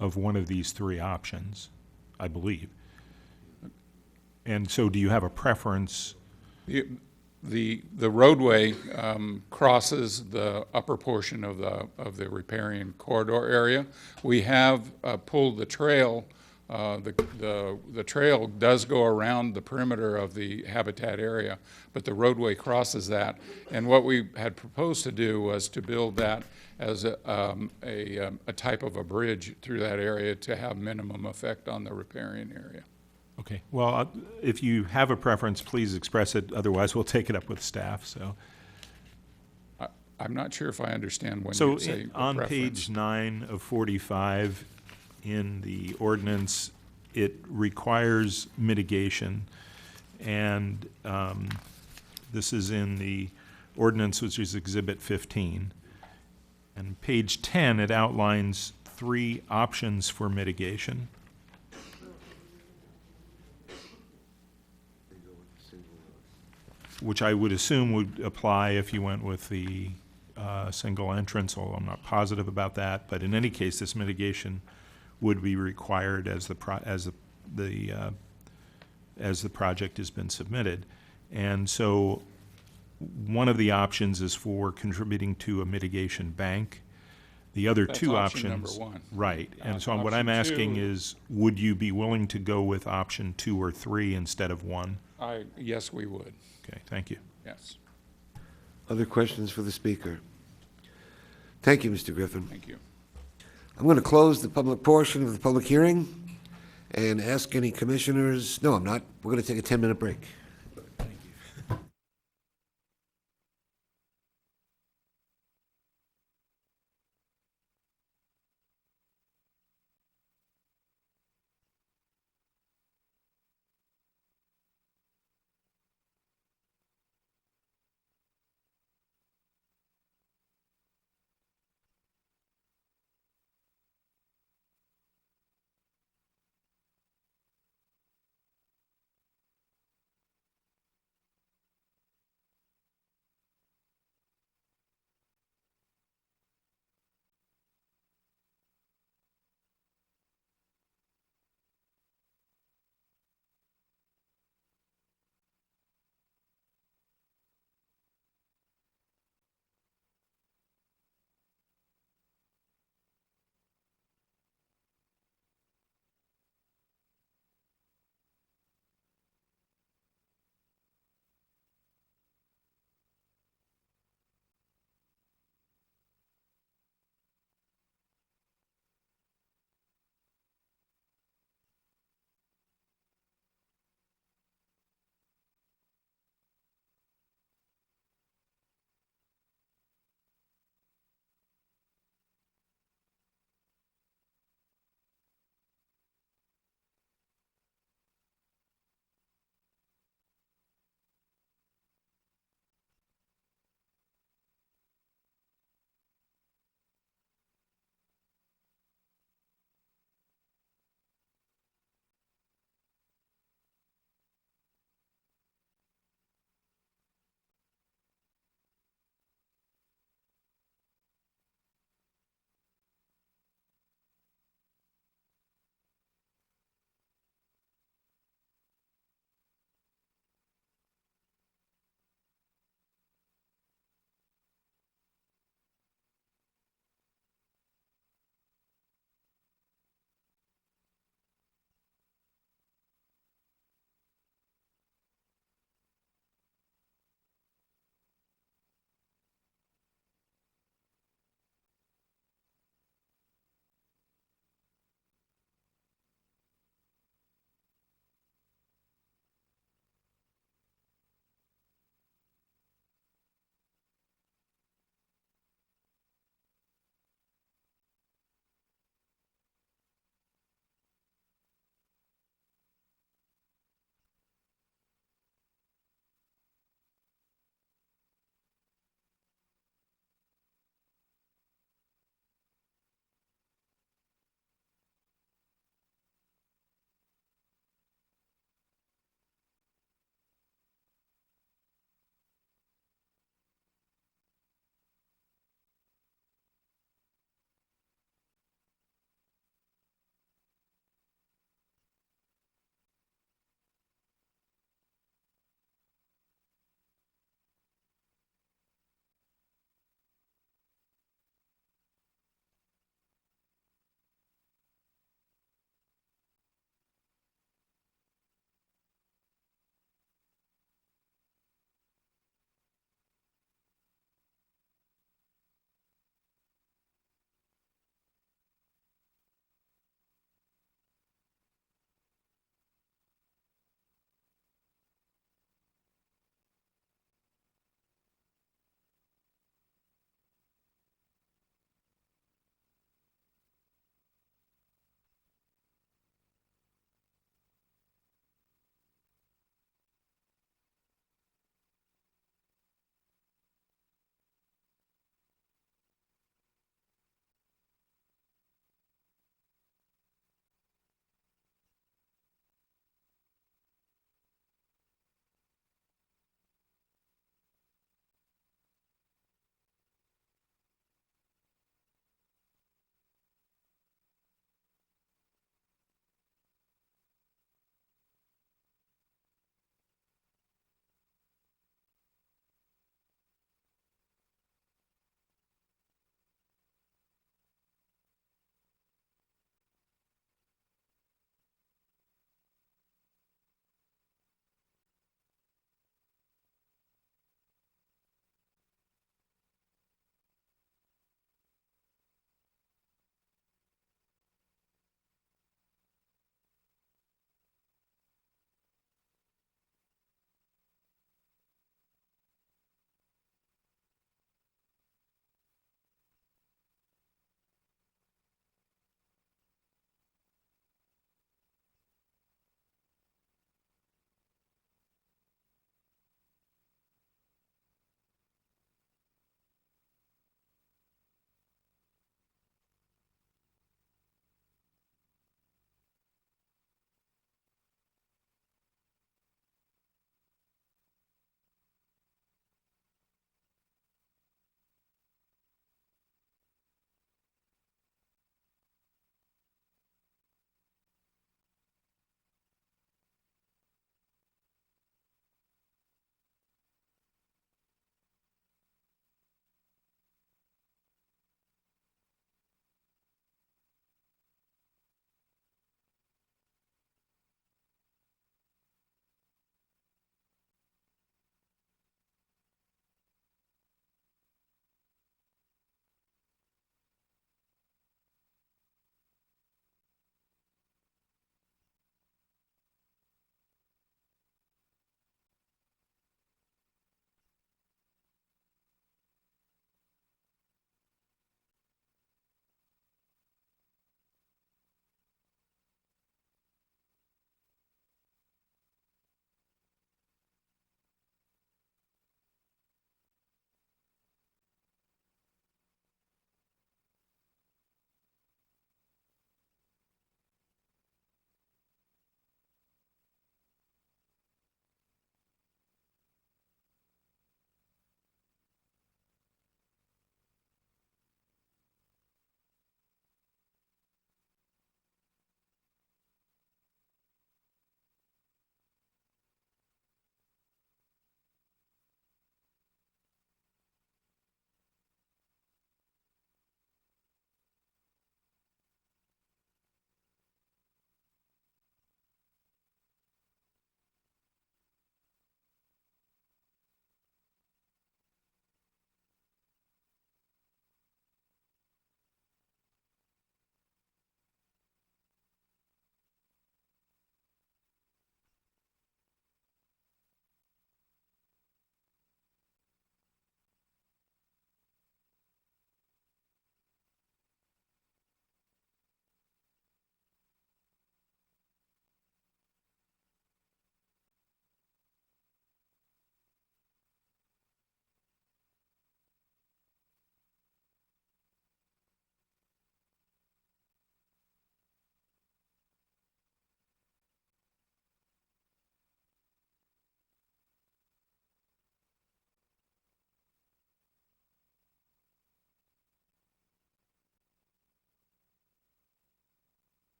of one of these 3 options, I believe. And so do you have a preference? The roadway crosses the upper portion of the riparian corridor area. We have pulled the trail. The trail does go around the perimeter of the habitat area, but the roadway crosses that. And what we had proposed to do was to build that as a type of a bridge through that area to have minimum effect on the riparian area. Okay, well, if you have a preference, please express it. Otherwise, we'll take it up with staff, so. I'm not sure if I understand when So you say on preference. page 9 of 45 in the ordinance, it requires mitigation. And this is in the ordinance, which is Exhibit 15. And page 10, it outlines 3 options for mitigation. Which I would assume would apply if you went with the single entrance, although I'm not positive about that. But in any case, this mitigation would be required as the project has been submitted. And so one of the options is for contributing to a mitigation bank. The other That's 2 option options. number 1. Right. And so what Option I'm asking 2 is, would you be willing to go with option 2 or 3 instead of 1? Yes, we would. Okay, thank you. Yes. Other questions for the speaker? Thank you, Mr. Griffin. Thank you. I'm going to close the public portion of the public hearing and ask any commissioners, no, I'm not, we're going to take a 10-minute break.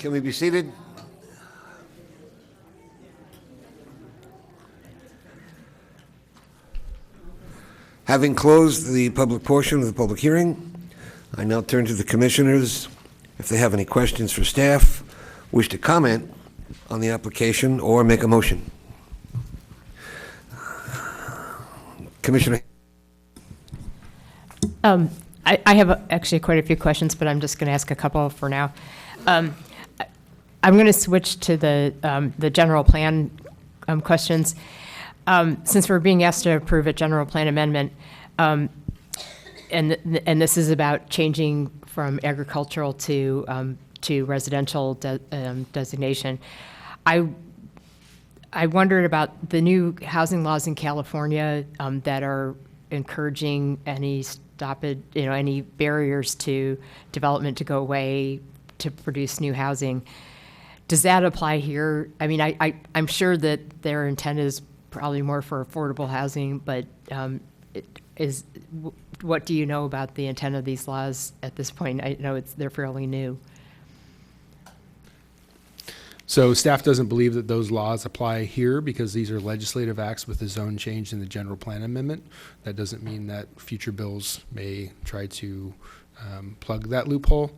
Can we be seated? Having closed the public portion of the public hearing, I now turn to the commissioners. If they have any questions for staff, wish to comment on the application, or make a motion. Commissioner. I have actually quite a few questions, but I'm just going to ask a couple for now. I'm going to switch to the general plan questions. Since we're being asked to approve a general plan amendment, and this is about changing from agricultural to residential designation, I wondered about the new housing laws in California that are encouraging any any barriers to development to go away to produce new housing. Does that apply here? I mean, I'm sure that their intent is probably more for affordable housing, but what do you know about the intent of these laws at this point? I know they're fairly new. So staff doesn't believe that those laws apply here because these are legislative acts with the zone change in the general plan amendment. That doesn't mean that future bills may try to plug that loophole.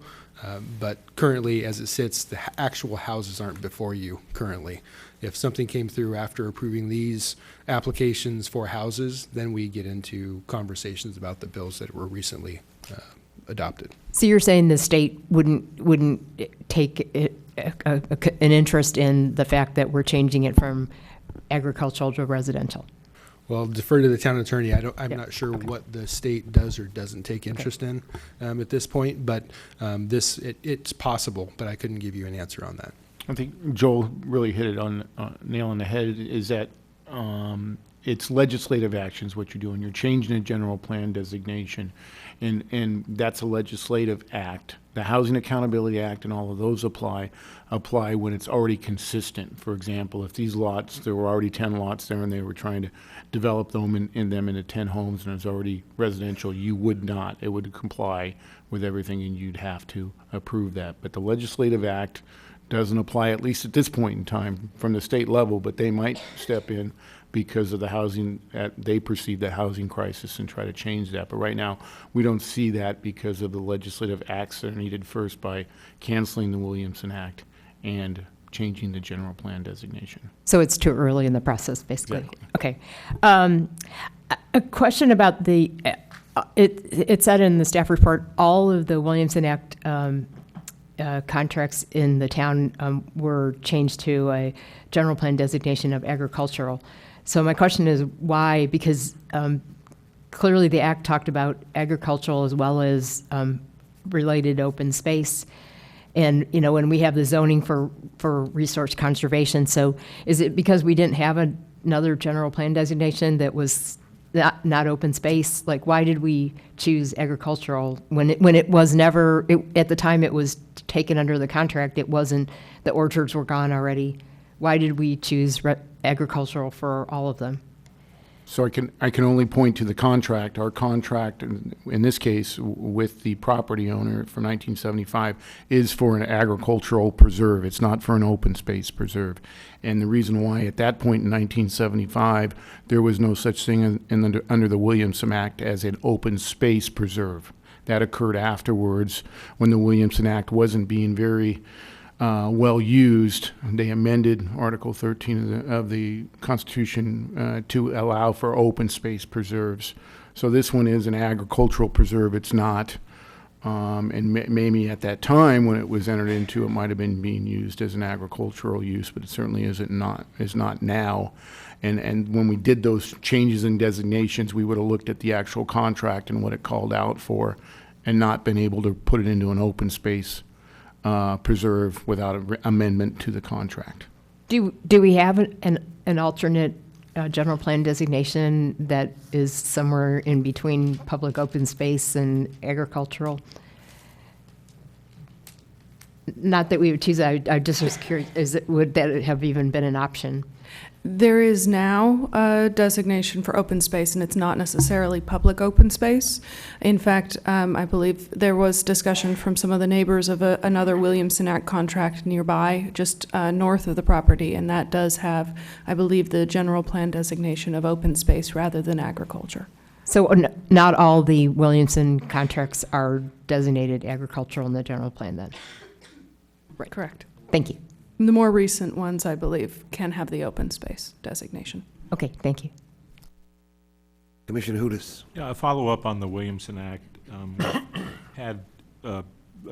But currently, as it sits, the actual houses aren't before you currently. If something came through after approving these applications for houses, then we get into conversations about the bills that were recently adopted. So you're saying the state wouldn't take an interest in the fact that we're changing it from agricultural to residential? Well, defer to the town attorney. I'm not sure what the state does or doesn't take interest in at this point, but it's possible, but I couldn't give you an answer on that. I think Joel really hit it on nail on the head, is that it's legislative actions, what you're doing. You're changing a general plan designation, and that's a legislative act. The Housing Accountability Act and all of those apply when it's already consistent. For example, if these lots, there were already 10 lots there and they were trying to develop them into 10 homes and it's already residential, you would not. It would comply with everything and you'd have to approve that. But the legislative act doesn't apply, at least at this point in time, from the state level, but they might step in because of the housing, they perceive the housing crisis and try to change that. But right now, we don't see that because of the legislative acts that are needed first by canceling the Williamson Act and changing the general plan designation. So it's too early in the process, basically? Exactly. Okay. A question about it said in the staff report, all of the Williamson Act contracts in the town were changed to a general plan designation of agricultural. So my question is why? Because clearly the act talked about agricultural as well as related open space. And, when we have the zoning for resource conservation, so is it because we didn't have another general plan designation that was not open space? Like, why did we choose agricultural when it was never, at the time it was taken under the contract, it wasn't, the orchards were gone already. Why did we choose agricultural for all of them? So I can only point to the contract. Our contract, in this case, with the property owner for 1975, is for an agricultural preserve. It's not for an open space preserve. And the reason why, at that point in 1975, there was no such thing under the Williamson Act as an open space preserve. That occurred afterwards when the Williamson Act wasn't being very well used. They amended Article 13 of the Constitution to allow for open space preserves. So this one is an agricultural preserve. It's not. And maybe at that time when it was entered into, it might have been being used as an agricultural use, but it certainly is not now. And when we did those changes in designations, we would have looked at the actual contract and what it called out for and not been able to put it into an open space preserve without an amendment to the contract. Do we have an alternate general plan designation that is somewhere in between public open space and agricultural? Not that we would choose, I just was curious, would that have even been an option? There is now a designation for open space, and it's not necessarily public open space. In fact, I believe there was discussion from some of the neighbors of another Williamson Act contract nearby, just north of the property, and that does have, I believe, the general plan designation of open space rather than agriculture. So not all the Williamson contracts are designated agricultural in the general plan then? Right. Correct. Thank you. The more recent ones, I believe, can have the open space designation. Okay, thank you. Commissioner Hudis. Yeah, a follow-up on the Williamson Act. We had a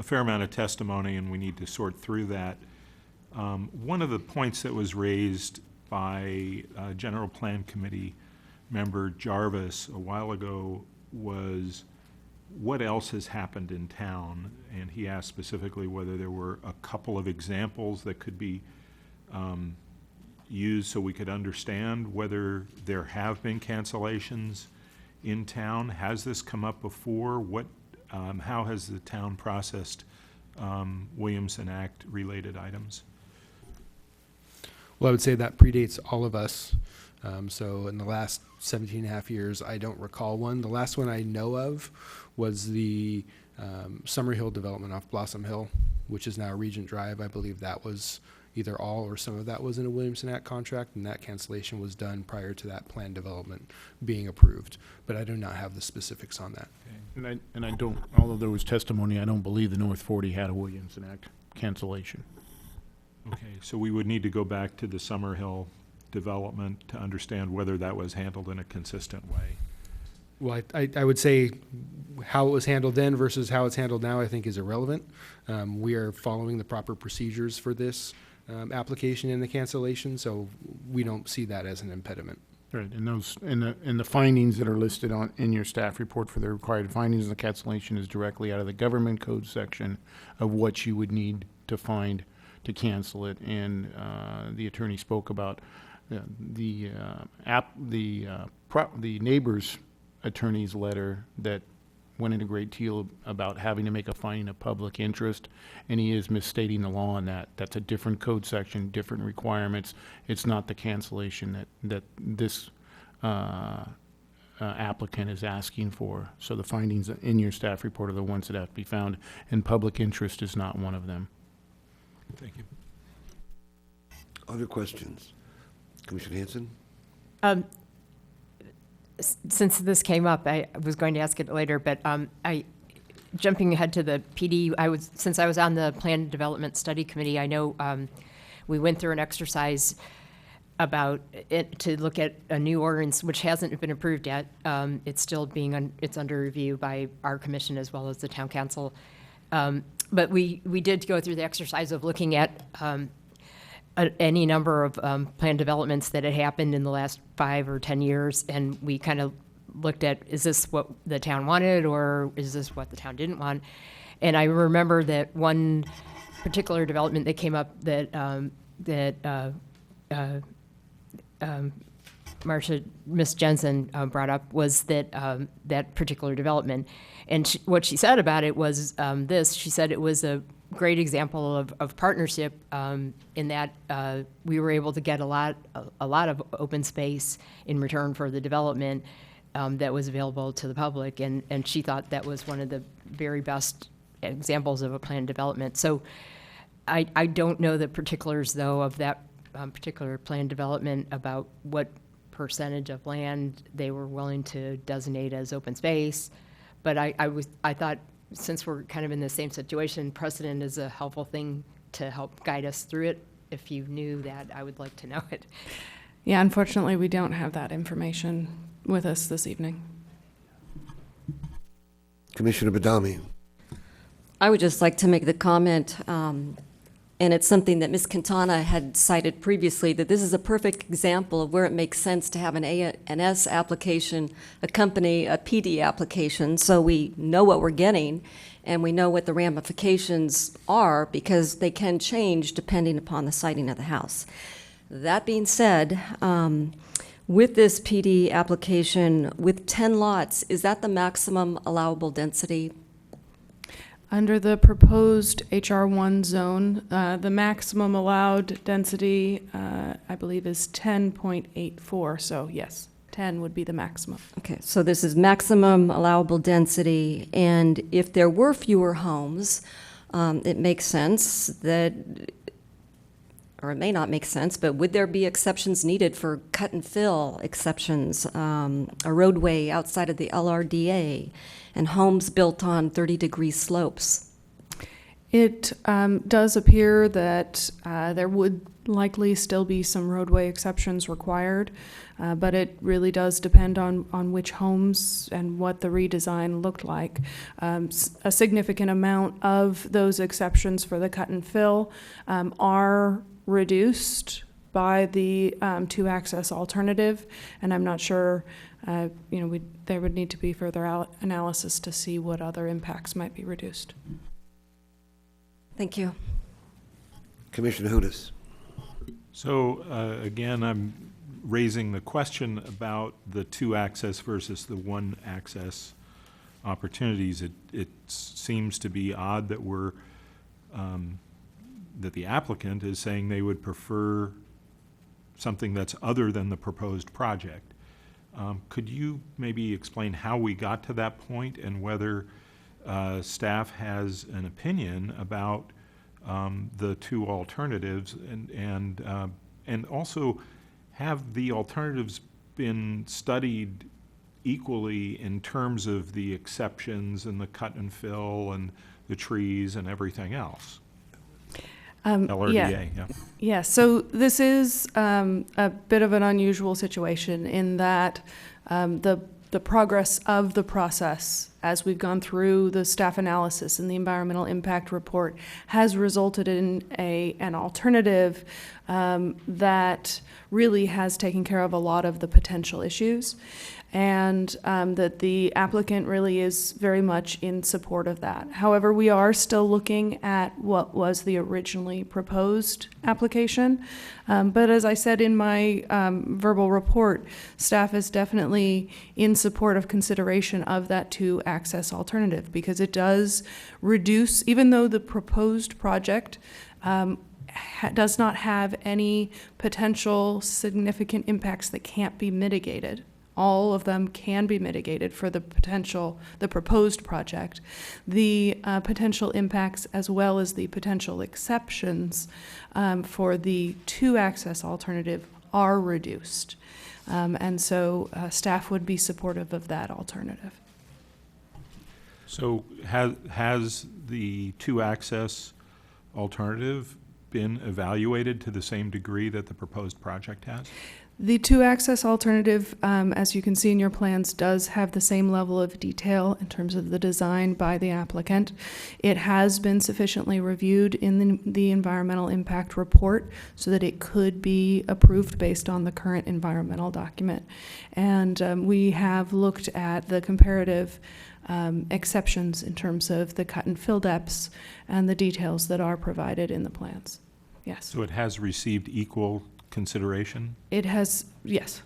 fair amount of testimony, and we need to sort through that. One of the points that was raised by General Plan Committee member Jarvis a while ago was what else has happened in town, and he asked specifically whether there were a couple of examples that could be used so we could understand whether there have been cancellations in town. Has this come up before? How has the town processed Williamson Act related items? Well, I would say that predates all of us. So in the last 17 and a half years, I don't recall one. The last one I know of was the Summerhill development off Blossom Hill, which is now Regent Drive. I believe that was either all or some of that was in a Williamson Act contract, and that cancellation was done prior to that plan development being approved. But I do not have the specifics on that. And I don't, although there was testimony, I don't believe the North 40 had a Williamson Act cancellation. Okay, so we would need to go back to the Summerhill development to understand whether that was handled in a consistent way. Well, I would say how it was handled then versus how it's handled now, I think, is irrelevant. We are following the proper procedures for this application and the cancellation, so we don't see that as an impediment. Right, and those, and the findings that are listed in your staff report for the required findings of the cancellation is directly out of the government code section of what you would need to find to cancel it. And the attorney spoke about the neighbor's attorney's letter that went into a great deal about having to make a finding of public interest, and he is misstating the law on that. That's a different code section, different requirements. It's not the cancellation that this applicant is asking for. So the findings in your staff report are the ones that have to be found, and public interest is not one of them. Thank you. Other questions? Commissioner Hanson? Since this came up, I was going to ask it later, but jumping ahead to the PD, since I was on the Plan Development Study Committee, I know we went through an exercise about it to look at a new ordinance, which hasn't been approved yet. It's still it's under review by our commission as well as the town council. But we did go through the exercise of looking at any number of planned developments that had happened in the last 5 or 10 years, and we kind of looked at, is this what the town wanted, or is this what the town didn't want? And I remember that one particular development that came up that Miss Jensen brought up was that that particular development, and what she said about it was this. She said it was a great example of partnership in that we were able to get a lot of open space in return for the development that was available to the public, and she thought that was one of the very best examples of a planned development. So I don't know the particulars, though, of that particular planned development about what percentage of land they were willing to designate as open space, but I thought, since we're kind of in the same situation, precedent is a helpful thing to help guide us through it. If you knew that, I would like to know it. Yeah, unfortunately, we don't have that information with us this evening. Commissioner Badami. I would just like to make the comment, and it's something that Ms. Quintana had cited previously, that this is a perfect example of where it makes sense to have an A&S application accompany a PD application, so we know what we're getting and we know what the ramifications are, because they can change depending upon the siting of the house. That being said, with this PD application, with 10 lots, is that the maximum allowable density? Under the proposed HR1 zone, the maximum allowed density, I believe, is 10.84. So yes, 10 would be the maximum. Okay, so this is maximum allowable density, and if there were fewer homes, it makes sense that, or it may not make sense, but would there be exceptions needed for cut and fill exceptions, a roadway outside of the LRDA, and homes built on 30-degree slopes? It does appear that there would likely still be some roadway exceptions required, but it really does depend on which homes and what the redesign looked like. A significant amount of those exceptions for the cut and fill are reduced by the two-access alternative, and I'm not sure, there would need to be further analysis to see what other impacts might be reduced. Thank you. Commissioner Hudas. So again, I'm raising the question about the two-access versus the one-access opportunities. It seems to be odd that that the applicant is saying they would prefer something that's other than the proposed project. Could you maybe explain how we got to that point and whether staff has an opinion about the two alternatives, and also have the alternatives been studied equally in terms of the exceptions and the cut and fill and the trees and everything else? LRDA, yeah. Yeah, so this is a bit of an unusual situation in that the progress of the process as we've gone through the staff analysis and the environmental impact report has resulted in an alternative that really has taken care of a lot of the potential issues, and that the applicant really is very much in support of that. However, we are still looking at what was the originally proposed application. But as I said in my verbal report, staff is definitely in support of consideration of that two-access alternative, because it does reduce, even though the proposed project does not have any potential significant impacts that can't be mitigated. All of them can be mitigated for the proposed project. The potential impacts as well as the potential exceptions for the two-access alternative are reduced. And so staff would be supportive of that alternative. So has the two-access alternative been evaluated to the same degree that the proposed project has? The two-access alternative, as you can see in your plans, does have the same level of detail in terms of the design by the applicant. It has been sufficiently reviewed in the environmental impact report so that it could be approved based on the current environmental document. And we have looked at the comparative exceptions in terms of the cut and fill depths and the details that are provided in the plans. Yes. So it has received equal consideration? It has, yes.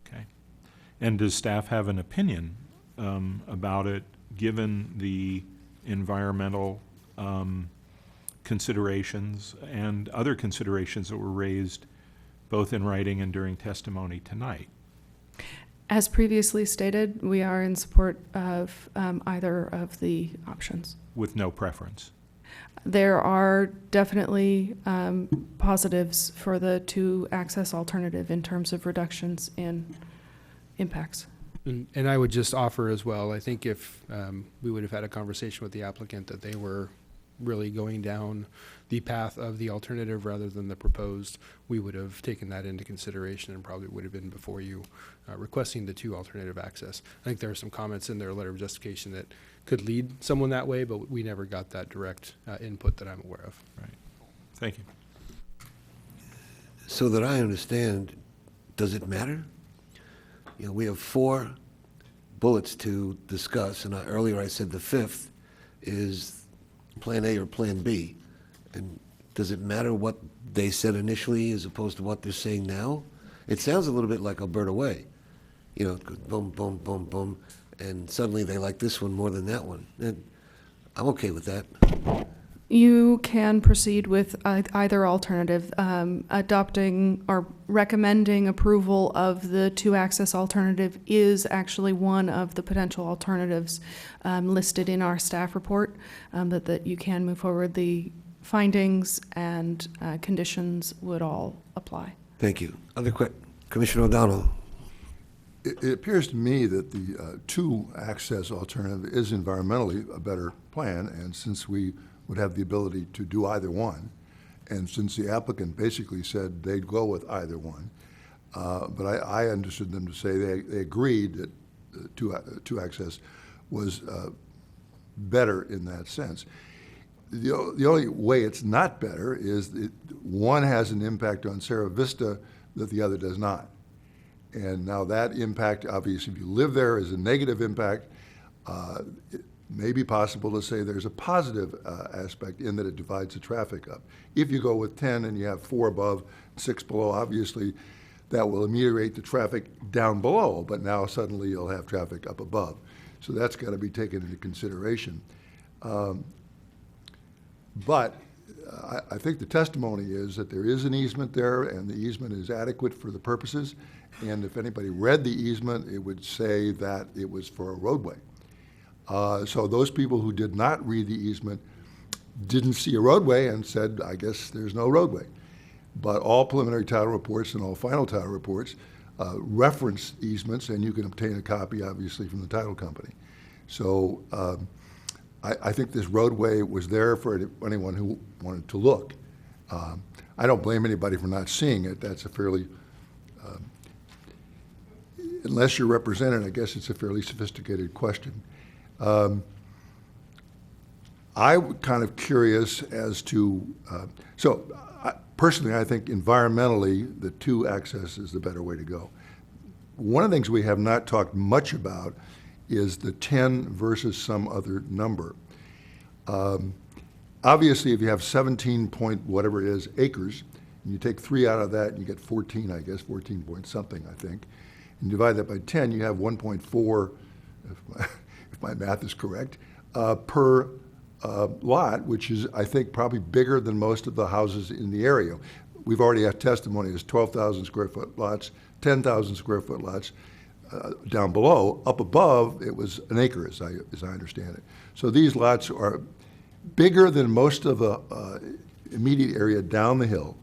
Okay. And does staff have an opinion about it, given the environmental considerations and other considerations that were raised both in writing and during testimony tonight? As previously stated, we are in support of either of the options. With no preference? There are definitely positives for the two-access alternative in terms of reductions in impacts. And I would just offer as well, I think if we would have had a conversation with the applicant that they were really going down the path of the alternative rather than the proposed, we would have taken that into consideration and probably would have been before you requesting the two alternative access. I think there are some comments in their letter of justification that could lead someone that way, but we never got that direct input that I'm aware of. Right. Thank you. So that I understand, does it matter? You know, we have 4 bullets to discuss, and earlier I said the 5th is Plan A or Plan B. And does it matter what they said initially as opposed to what they're saying now? It sounds a little bit like Alberta Way. You know, it goes boom, boom, boom, boom, and suddenly they like this one more than that one. And I'm okay with that. You can proceed with either alternative. Adopting or recommending approval of the two-access alternative is actually one of the potential alternatives listed in our staff report, that you can move forward. The findings and conditions would all apply. Thank you. Commissioner O'Donnell. It appears to me that the two-access alternative is environmentally a better plan, and since we would have the ability to do either one, and since the applicant basically said they'd go with either one, but I understood them to say they agreed that two-access was better in that sense. The only way it's not better is that one has an impact on Sierra Vista that the other does not. And now that impact, obviously, if you live there, is a negative impact. It may be possible to say there's a positive aspect in that it divides the traffic up. If you go with 10 and you have 4 above, 6 below, obviously, that will ameliorate the traffic down below, but now suddenly you'll have traffic up above. So that's got to be taken into consideration. But I think the testimony is that there is an easement there, and the easement is adequate for the purposes. And if anybody read the easement, it would say that it was for a roadway. So those people who did not read the easement didn't see a roadway and said, I guess there's no roadway. But all preliminary title reports and all final title reports reference easements, and you can obtain a copy, obviously, from the title company. So I think this roadway was there for anyone who wanted to look. I don't blame anybody for not seeing it. That's a fairly, unless you're represented, I guess it's a fairly sophisticated question. I'm kind of curious as to, personally, I think environmentally, the two-access is the better way to go. One of the things we have not talked much about is the 10 versus some other number. Obviously, if you have 17 point whatever it is acres, and you take 3 out of that, and you get 14, I guess, 14 point something, I think, and divide that by 10, you have 1.4, if my math is correct, per lot, which is, I think, probably bigger than most of the houses in the area. We've already had testimony as 12,000 square foot lots, 10,000 square foot lots down below. Up above, it was an acre, as I understand it. So these lots are bigger than most of the immediate area down the hill,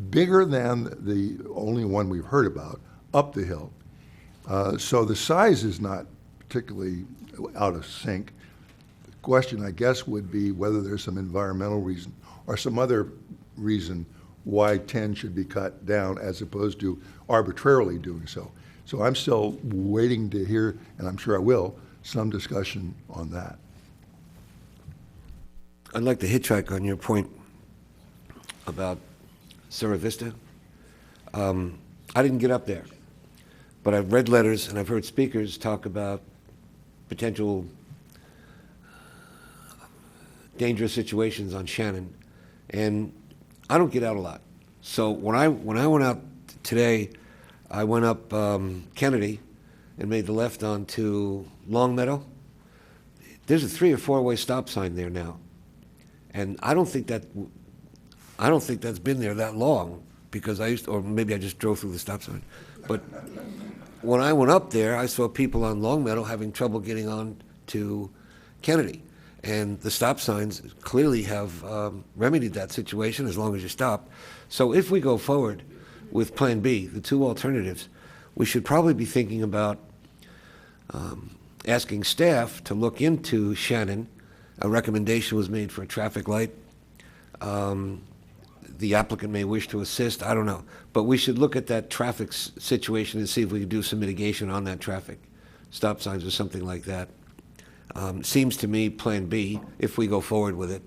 bigger than the only one we've heard about up the hill. So the size is not particularly out of sync. The question, I guess, would be whether there's some environmental reason or some other reason why 10 should be cut down as opposed to arbitrarily doing so. So I'm still waiting to hear, and I'm sure I will, some discussion on that. I'd like to hitchhike on your point about Sierra Vista. I didn't get up there, but I've read letters and I've heard speakers talk about potential dangerous situations on Shannon, and I don't get out a lot. So when I went out today, I went up Kennedy and made the left onto Longmeadow. There's a 3 or 4-way stop sign there now, and I don't think that's been there that long, because or maybe I just drove through the stop sign. But when I went up there, I saw people on Longmeadow having trouble getting on to Kennedy. And the stop signs clearly have remedied that situation as long as you stop. So if we go forward with Plan B, the two alternatives, we should probably be thinking about asking staff to look into Shannon. A recommendation was made for a traffic light. The applicant may wish to assist, I don't know. But we should look at that traffic situation and see if we can do some mitigation on that traffic. Stop signs or something like that. Seems to me Plan B, if we go forward with it,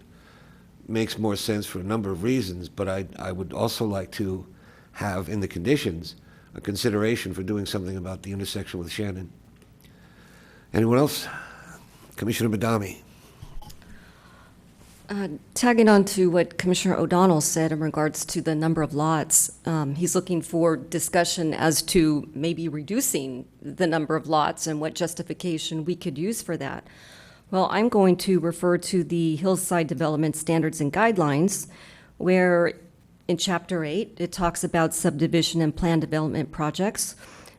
makes more sense for a number of reasons, but I would also like to have in the conditions a consideration for doing something about the intersection with Shannon. Anyone else? Commissioner Badami. Tagging on to what Commissioner O'Donnell said in regards to the number of lots, he's looking for discussion as to maybe reducing the number of lots and what justification we could use for that. Well, I'm going to refer to the Hillside Development Standards and Guidelines, where in Chapter 8, it talks about subdivision and plan development projects,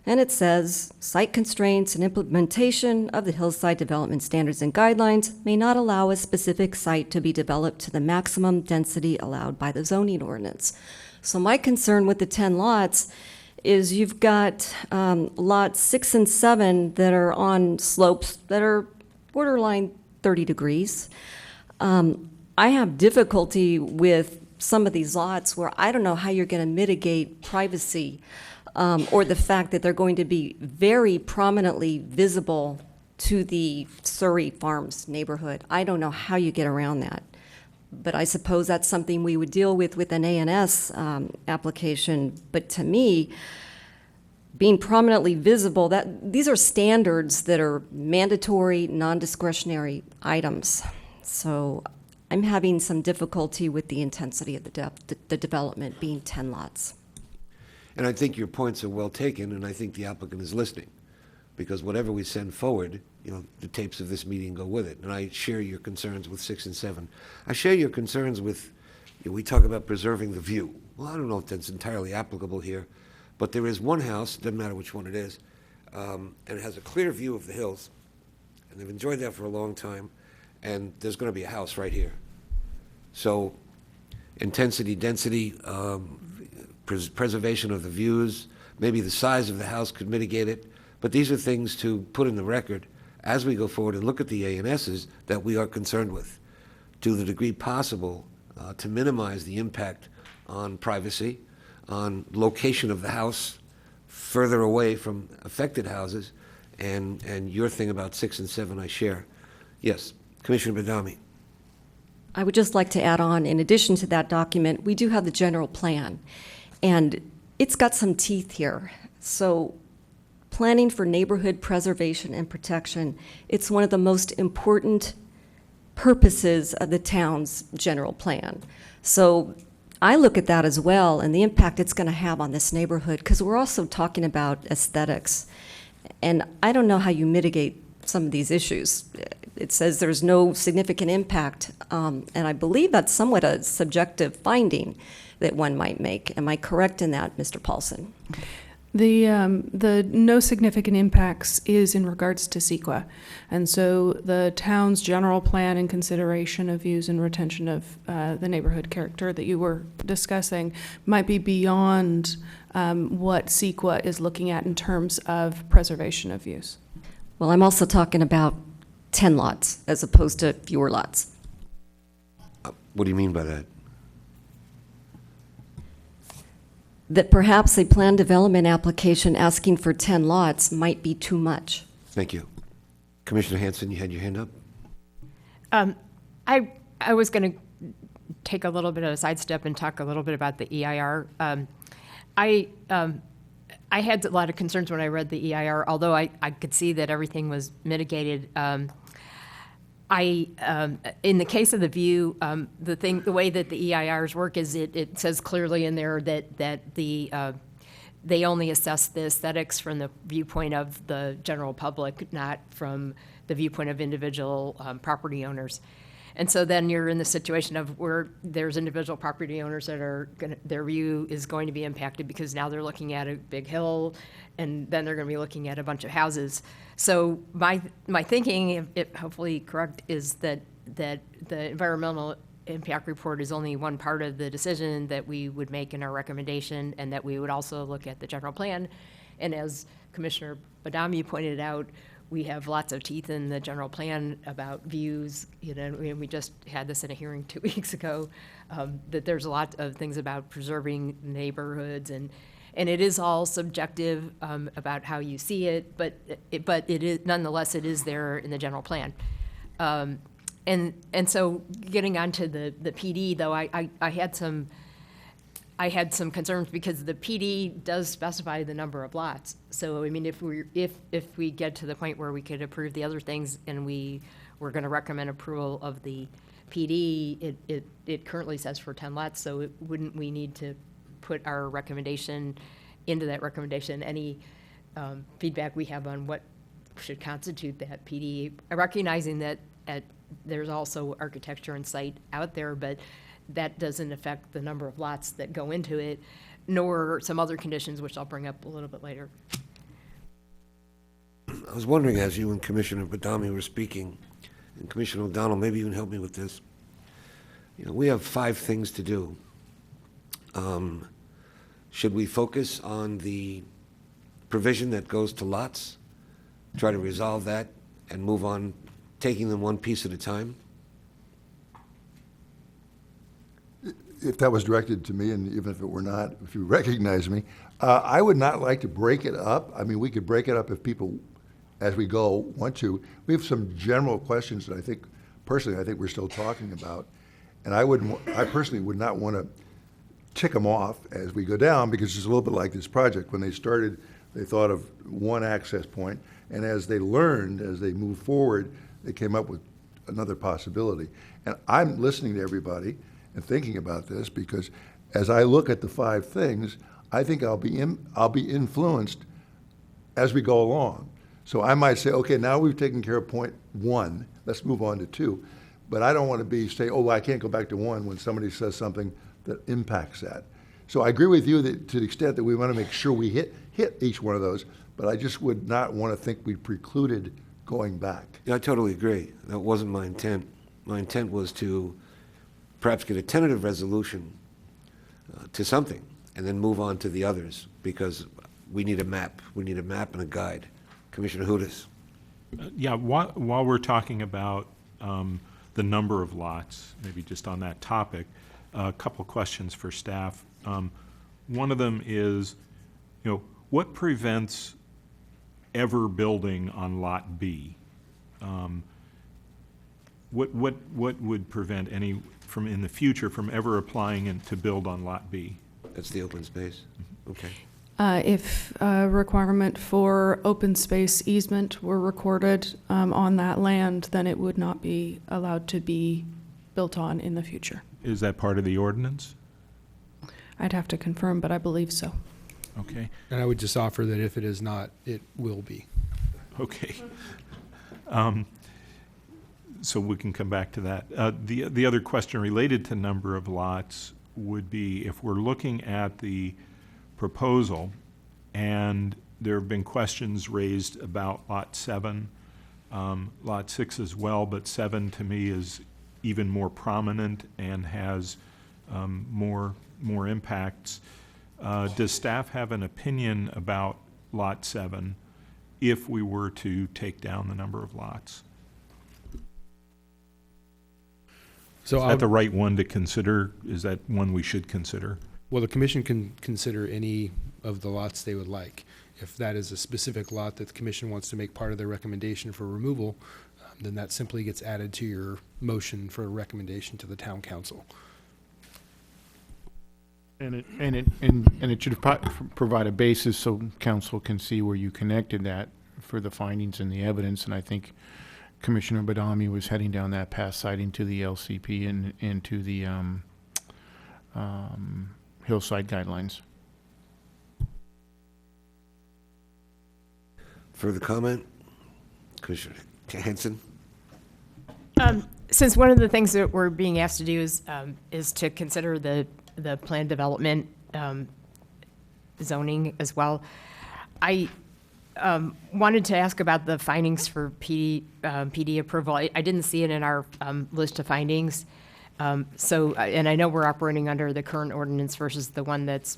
and it says, site constraints and implementation of the Hillside Development Standards and Guidelines may not allow a specific site to be developed to the maximum density allowed by the zoning ordinance. So my concern with the 10 lots is you've got lots 6 and 7 that are on slopes that are borderline 30 degrees. I have difficulty with some of these lots where I don't know how you're going to mitigate privacy or the fact that they're going to be very prominently visible to the Surrey Farms neighborhood. I don't know how you get around that. But I suppose that's something we would deal with an A&S application. But to me, being prominently visible, these are standards that are mandatory, non-discretionary items. So I'm having some difficulty with the intensity of the development being 10 lots. And I think your points are well taken, and I think the applicant is listening, because whatever we send forward, the tapes of this meeting go with it. And I share your concerns with 6 and 7. I share your concerns with, we talk about preserving the view. Well, I don't know if that's entirely applicable here, but there is one house, doesn't matter which one it is, and it has a clear view of the hills, and they've enjoyed that for a long time, and there's going to be a house right here. So intensity, density, preservation of the views, maybe the size of the house could mitigate it, but these are things to put in the record as we go forward and look at the A&Ss that we are concerned with, to the degree possible, to minimize the impact on privacy, on location of the house further away from affected houses, and your thing about 6 and 7 I share. Yes, Commissioner Badami. I would just like to add on, in addition to that document, we do have the general plan, and it's got some teeth here. So planning for neighborhood preservation and protection, it's one of the most important purposes of the town's general plan. So I look at that as well and the impact it's going to have on this neighborhood, because we're also talking about aesthetics. And I don't know how you mitigate some of these issues. It says there's no significant impact, and I believe that's somewhat a subjective finding that one might make. Am I correct in that, Mr. Paulson? The no significant impacts is in regards to CEQA. And so the town's general plan and consideration of views and retention of the neighborhood character that you were discussing might be beyond what CEQA is looking at in terms of preservation of views. Well, I'm also talking about 10 lots as opposed to fewer lots. What do you mean by that? That perhaps a plan development application asking for 10 lots might be too much. Thank you. Commissioner Hanson, you had your hand up? I was going to take a little bit of a sidestep and talk a little bit about the EIR. I had a lot of concerns when I read the EIR, although I could see that everything was mitigated. In the case of the view, the way that the EIRs work is it says clearly in there that they only assess the aesthetics from the viewpoint of the general public, not from the viewpoint of individual property owners. And so then you're in the situation of where there's individual property owners that are their view is going to be impacted because now they're looking at a big hill, and then they're going to be looking at a bunch of houses. So my thinking, if hopefully correct, is that the environmental impact report is only one part of the decision that we would make in our recommendation, and that we would also look at the general plan. And as Commissioner Badami pointed out, we have lots of teeth in the general plan about views. We just had this in a hearing 2 weeks ago, that there's a lot of things about preserving neighborhoods, and it is all subjective about how you see it, but it is nonetheless it is there in the general plan. And so getting onto the PD though, I had some concerns because the PD does specify the number of lots. So I mean, if we get to the point where we could approve the other things and we're going to recommend approval of the PD, it currently says for 10 lots. So wouldn't we need to put our recommendation into that recommendation? Any feedback we have on what should constitute that PD, recognizing that there's also architecture and site out there, but that doesn't affect the number of lots that go into it, nor some other conditions, which I'll bring up a little bit later. I was wondering, as you and Commissioner Badami were speaking, and Commissioner O'Donnell, maybe you can help me with this. You know, we have 5 things to do. Should we focus on the provision that goes to lots, try to resolve that, and move on, taking them one piece at a time? If that was directed to me, and even if it were not, if you recognize me, I would not like to break it up. I mean, we could break it up if people, as we go, want to. We have some general questions that I think, personally, I think we're still talking about. And I personally would not want to tick them off as we go down, because it's a little bit like this project. When they started, they thought of one access point, and as they learned, as they moved forward, they came up with another possibility. And I'm listening to everybody and thinking about this, because as I look at the 5 things, I think I'll be influenced as we go along. So I might say, okay, now we've taken care of point 1, let's move on to 2. But I don't want to say, oh, well, I can't go back to 1 when somebody says something that impacts that. So I agree with you that to the extent that we want to make sure we hit each one of those, but I just would not want to think we precluded going back. Yeah, I totally agree. That wasn't my intent. My intent was to perhaps get a tentative resolution to something, and then move on to the others, because we need a map. We need a map and a guide. Commissioner Hudas. Yeah, while we're talking about the number of lots, maybe just on that topic, a couple questions for staff. One of them is, what prevents ever building on Lot B? What would prevent any in the future from ever applying to build on Lot B? That's the open space. Okay. If a requirement for open space easement were recorded on that land, then it would not be allowed to be built on in the future. Is that part of the ordinance? I'd have to confirm, but I believe so. Okay. And I would just offer that if it is not, it will be. Okay. So we can come back to that. The other question related to number of lots would be, if we're looking at the proposal, and there have been questions raised about Lot 7, Lot 6 as well, but 7 to me is even more prominent and has more impacts. Does staff have an opinion about Lot 7 if we were to take down the number of lots? So is that the right one to consider? Is that one we should consider? Well, the commission can consider any of the lots they would like. If that is a specific lot that the commission wants to make part of their recommendation for removal, then that simply gets added to your motion for a recommendation to the town council. And it should provide a basis so council can see where you connected that for the findings and the evidence. And I think Commissioner Badami was heading down that path, citing to the LCP and to the hillside guidelines. Further comment? Commissioner Hanson? Since one of the things that we're being asked to do is to consider the plan development zoning as well, I wanted to ask about the findings for PD approval. I didn't see it in our list of findings. And I know we're operating under the current ordinance versus the one that's,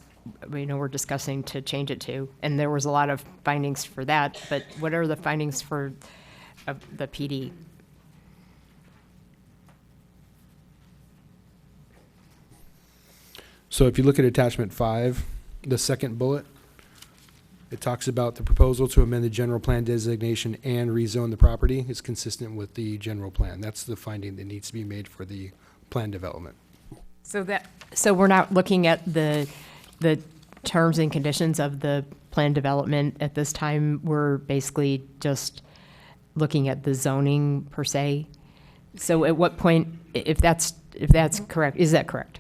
we're discussing to change it to. And there was a lot of findings for that, but what are the findings for the PD? So if you look at attachment 5, the second bullet, it talks about the proposal to amend the general plan designation and rezone the property is consistent with the general plan. That's the finding that needs to be made for the plan development. So we're not looking at the terms and conditions of the plan development at this time. We're basically just looking at the zoning per se. So at what point, if that's correct, is that correct?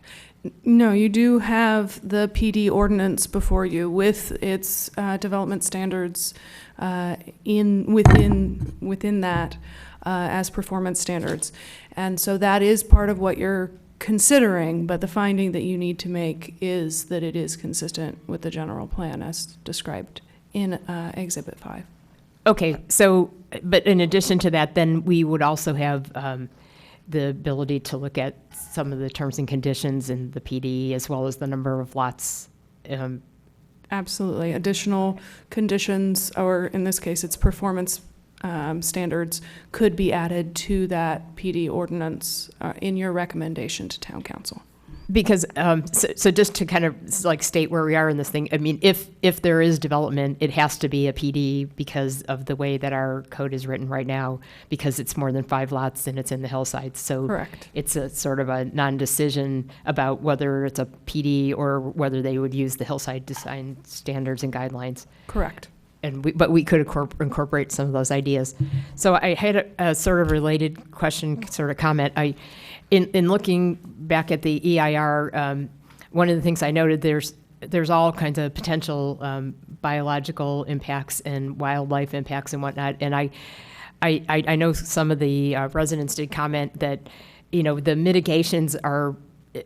No, you do have the PD ordinance before you with its development standards within that. as performance standards. And so that is part of what you're considering, but the finding that you need to make is that it is consistent with the general plan as described in Exhibit 5. Okay, so, but in addition to that, then we would also have the ability to look at some of the terms and conditions in the PD, as well as the number of lots. Absolutely. Additional conditions, or in this case, it's performance standards, could be added to that PD ordinance in your recommendation to Town Council. Because, so just to kind of like state where we are in this thing, I mean, if there is development, it has to be a PD because of the way that our code is written right now, because it's more than 5 lots and it's in the hillside. So correct. It's a sort of a non-decision about whether it's a PD or whether they would use the hillside design standards and guidelines. Correct. But we could incorporate some of those ideas. So I had a sort of related question, sort of comment. In looking back at the EIR, one of the things I noted, there's all kinds of potential biological impacts and wildlife impacts and whatnot. And I know some of the residents did comment that, the mitigations are,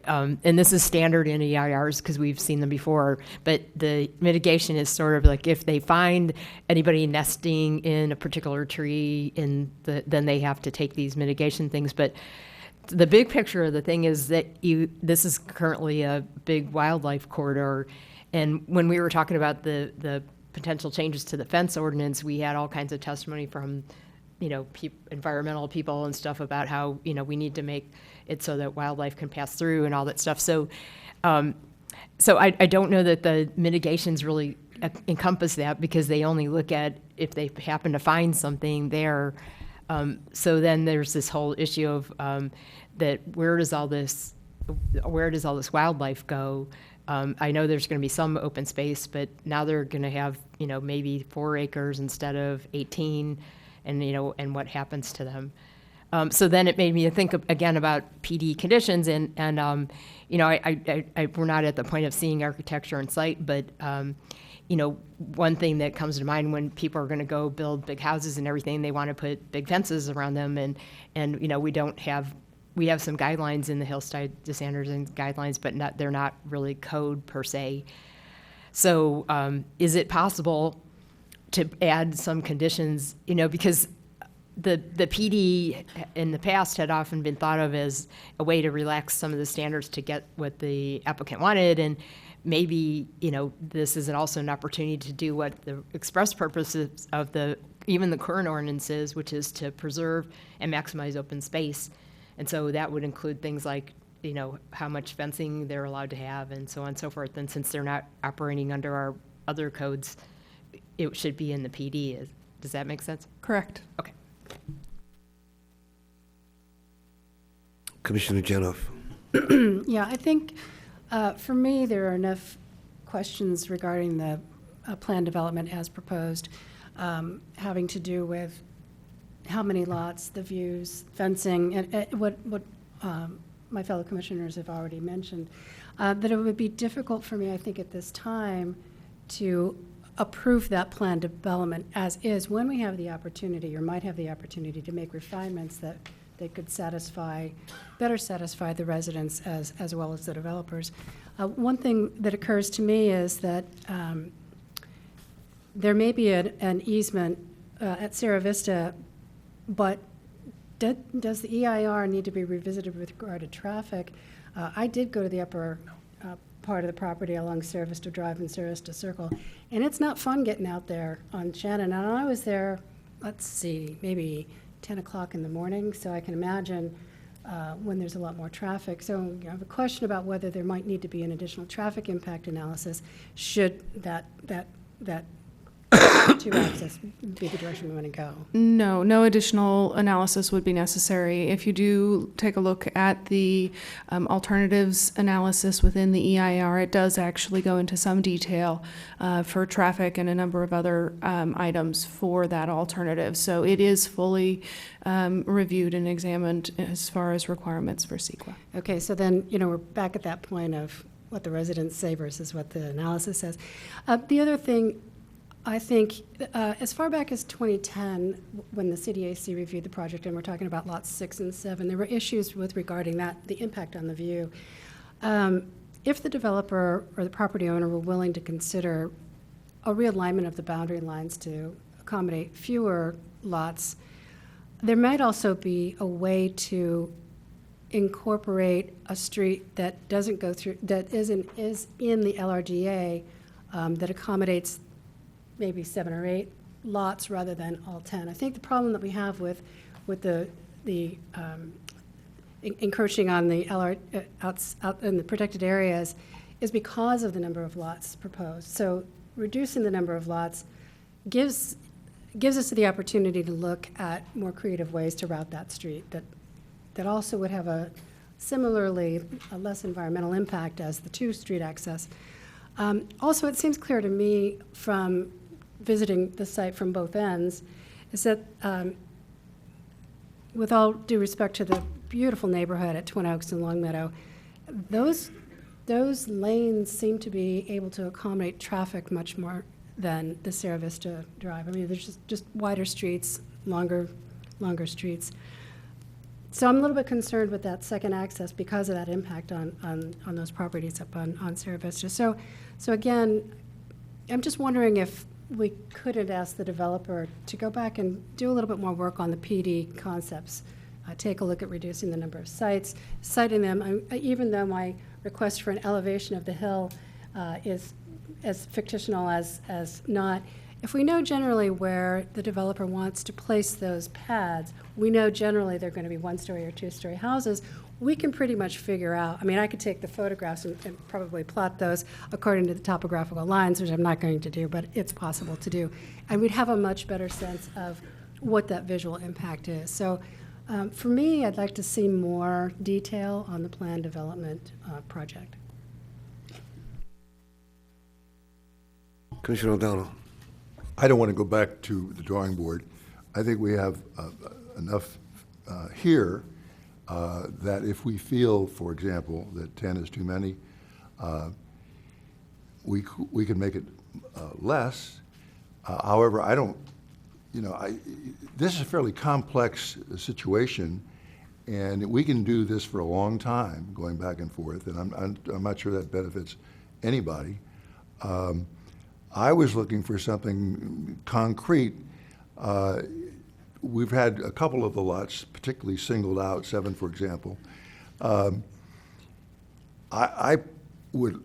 and this is standard in EIRs because we've seen them before, but the mitigation is sort of like if they find anybody nesting in a particular tree, then they have to take these mitigation things. But the big picture of the thing is that this is currently a big wildlife corridor, and when we were talking about the potential changes to the fence ordinance, we had all kinds of testimony from environmental people and stuff about how we need to make it so that wildlife can pass through and all that stuff. So I don't know that the mitigations really encompass that, because they only look at if they happen to find something there. So then there's this whole issue of that where does all this wildlife go? I know there's going to be some open space, but now they're going to have maybe 4 acres instead of 18, and what happens to them. So then it made me think again about PD conditions, and we're not at the point of seeing architecture on site, but one thing that comes to mind when people are going to go build big houses and everything, they want to put big fences around them, and we have some guidelines in the hillside standards and guidelines, but they're not really code per se. So is it possible to add some conditions, because the PD in the past had often been thought of as a way to relax some of the standards to get what the applicant wanted, and maybe this is also an opportunity to do what the express purposes of even the current ordinances, which is to preserve and maximize open space. And so that would include things like how much fencing they're allowed to have and so on and so forth. And since they're not operating under our other codes, it should be in the PD. Does that make sense? Correct. Okay. Commissioner Janoff. Yeah, I think for me, there are enough questions regarding the plan development as proposed, having to do with how many lots, the views, fencing, and what my fellow commissioners have already mentioned, that it would be difficult for me, I think, at this time to approve that plan development as is when we have the opportunity, or might have the opportunity, to make refinements that they could better satisfy the residents as well as the developers. One thing that occurs to me is that there may be an easement at Sierra Vista, but does the EIR need to be revisited with regard to traffic? I did go to the upper part of the property along Sierra Vista Drive and Sierra Vista Circle, and it's not fun getting out there on Shannon. And I was there, let's see, maybe 10 o'clock in the morning, so I can imagine when there's a lot more traffic. So I have a question about whether there might need to be an additional traffic impact analysis should that to access be the direction we want to go. No additional analysis would be necessary. If you do take a look at the alternatives analysis within the EIR, it does actually go into some detail for traffic and a number of other items for that alternative. So it is fully reviewed and examined as far as requirements for CEQA. Okay, so then, we're back at that point of what the residents say versus what the analysis says. The other thing, I think as far back as 2010, when the CDAC reviewed the project, and we're talking about lots 6 and 7, there were issues with regarding that, the impact on the view. If the developer or the property owner were willing to consider a realignment of the boundary lines to accommodate fewer lots, there might also be a way to incorporate a street that doesn't go through, that is in the LRDA, that accommodates maybe 7 or 8 lots rather than all 10. I think the problem that we have with the encroaching on the out in the protected areas is because of the number of lots proposed. So reducing the number of lots gives us the opportunity to look at more creative ways to route that street that also would have a less environmental impact as the 2 street access. Also, it seems clear to me from visiting the site from both ends is that with all due respect to the beautiful neighborhood at Twin Oaks and Longmeadow, those lanes seem to be able to accommodate traffic much more than the Sierra Vista Drive. I mean, there's just wider streets, longer streets. So I'm a little bit concerned with that second access because of that impact on those properties up on Sierra Vista. So again, I'm just wondering if we couldn't ask the developer to go back and do a little bit more work on the PD concepts. Take a look at reducing the number of sites, citing them, even though my request for an elevation of the hill is as fictional as not. If we know generally where the developer wants to place those pads, we know generally they're going to be 1-story or 2-story houses, we can pretty much figure out, I mean, I could take the photographs and probably plot those according to the topographical lines, which I'm not going to do, but it's possible to do. And we'd have a much better sense of what that visual impact is. So for me, I'd like to see more detail on the planned development project. Commissioner O'Donnell. I don't want to go back to the drawing board. I think we have enough here that if we feel, for example, that 10 is too many, we can make it less. However, I don't, this is a fairly complex situation, and we can do this for a long time, going back and forth, and I'm not sure that benefits anybody. I was looking for something concrete. We've had a couple of the lots particularly singled out, 7, for example. I would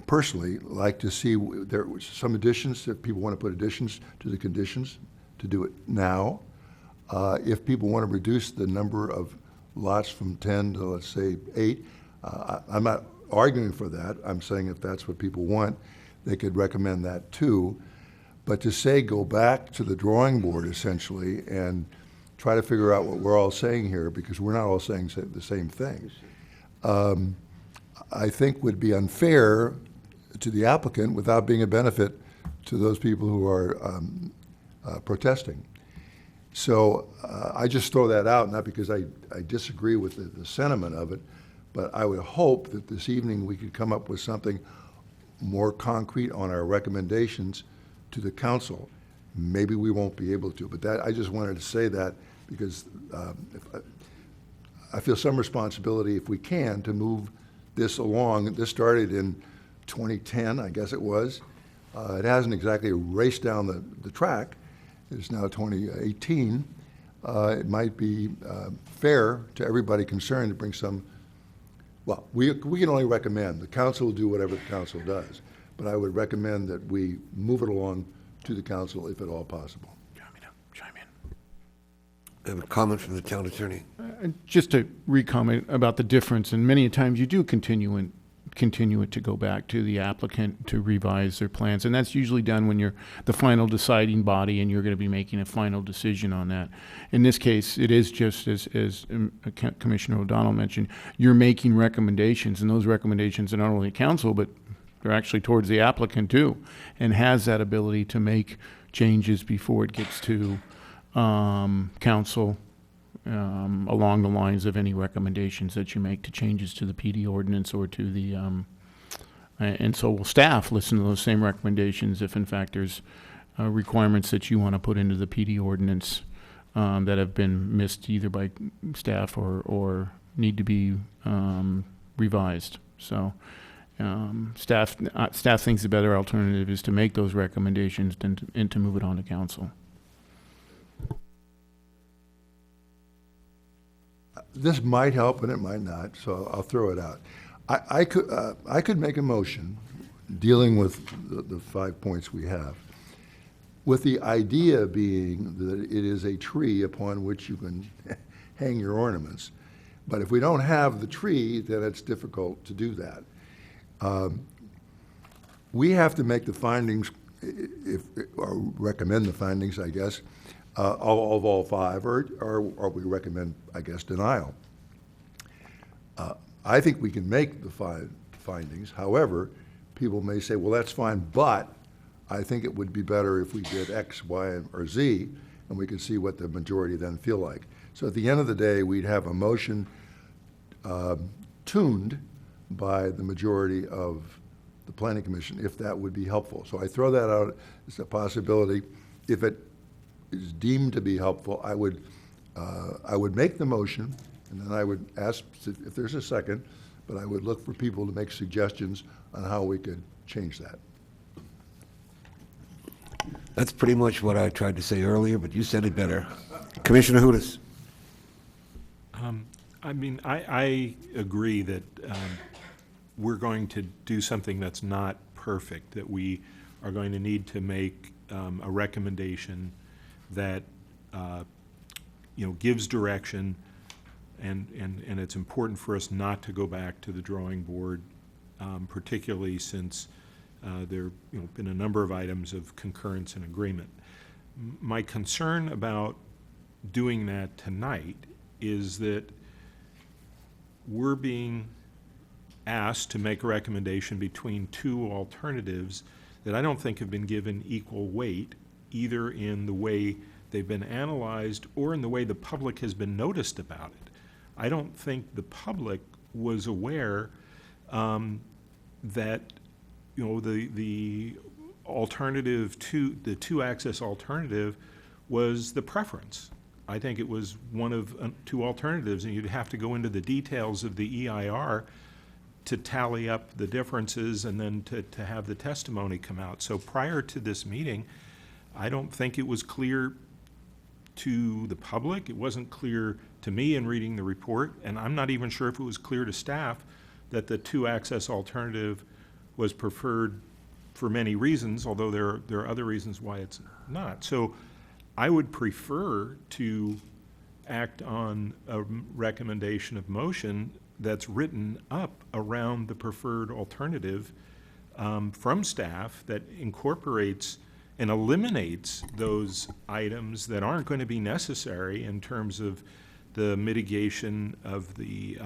personally like to see there was some additions, if people want to put additions to the conditions, to do it now. If people want to reduce the number of lots from 10 to, let's say, 8, I'm not arguing for that. I'm saying if that's what people want, they could recommend that too. But to say go back to the drawing board essentially and try to figure out what we're all saying here, because we're not all saying the same thing, I think would be unfair to the applicant without being a benefit to those people who are protesting. So I just throw that out, not because I disagree with the sentiment of it, but I would hope that this evening we could come up with something more concrete on our recommendations to the council. Maybe we won't be able to, but I just wanted to say that because I feel some responsibility, if we can, to move this along. This started in 2010, I guess it was. It hasn't exactly raced down the track. It's now 2018. It might be fair to everybody concerned to bring some. Well, we can only recommend. The council will do whatever the council does. But I would recommend that we move it along to the council if at all possible. I have a comment from the town attorney. Just to re-comment about the difference, and many times you do continue it to go back to the applicant to revise their plans, and that's usually done when you're the final deciding body and you're going to be making a final decision on that. In this case, it is just as Commissioner O'Donnell mentioned, you're making recommendations, and those recommendations are not only council, but they're actually towards the applicant too, and has that ability to make changes before it gets to council along the lines of any recommendations that you make to changes to the PD ordinance or to the And so will staff listen to those same recommendations if in fact there's requirements that you want to put into the PD ordinance that have been missed either by staff or need to be revised. So staff thinks the better alternative is to make those recommendations and to move it on to council. This might help and it might not, so I'll throw it out. I could make a motion dealing with the 5 points we have, with the idea being that it is a tree upon which you can hang your ornaments. But if we don't have the tree, then it's difficult to do that. We have to make the findings, or recommend the findings, I guess, of all 5, or we recommend, I guess, denial. I think we can make the 5 findings. However, people may say, well, that's fine, but I think it would be better if we did X, Y, or Z, and we could see what the majority then feel like. So at the end of the day, we'd have a motion tuned by the majority of the Planning Commission, if that would be helpful. So I throw that out as a possibility. If it is deemed to be helpful, I would make the motion, and then I would ask if there's a second, but I would look for people to make suggestions on how we could change that. That's pretty much what I tried to say earlier, but you said it better. Commissioner Hootis. I mean, I agree that we're going to do something that's not perfect, that we are going to need to make a recommendation that gives direction, and it's important for us not to go back to the drawing board, particularly since there have been a number of items of concurrence and agreement. My concern about doing that tonight is that we're being asked to make a recommendation between 2 alternatives that I don't think have been given equal weight, either in the way they've been analyzed or in the way the public has been noticed about it. I don't think the public was aware that the alternative to the 2-access alternative was the preference. I think it was one of 2 alternatives, and you'd have to go into the details of the EIR to tally up the differences and then to have the testimony come out. So prior to this meeting, I don't think it was clear to the public. It wasn't clear to me in reading the report, and I'm not even sure if it was clear to staff that the 2-access alternative was preferred for many reasons, although there are other reasons why it's not. So I would prefer to act on a recommendation of motion that's written up around the preferred alternative from staff that incorporates and eliminates those items that aren't going to be necessary in terms of the mitigation of the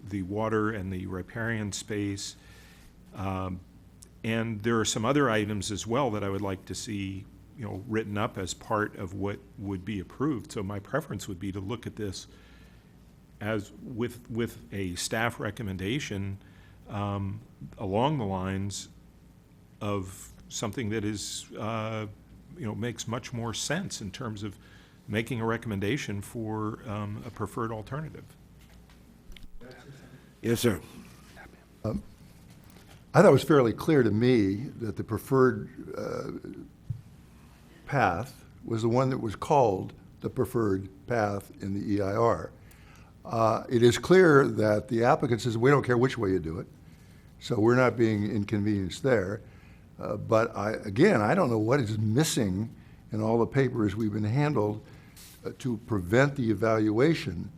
the water and the riparian space. And there are some other items as well that I would like to see written up as part of what would be approved. So my preference would be to look at this as with a staff recommendation along the lines of something that is makes much more sense in terms of making a recommendation for a preferred alternative. Yes, sir. I thought it was fairly clear to me that the preferred path was the one that was called the preferred path in the EIR. It is clear that the applicant says, we don't care which way you do it, so we're not being inconvenienced there. But again, I don't know what is missing in all the papers we've been handled to prevent the evaluation.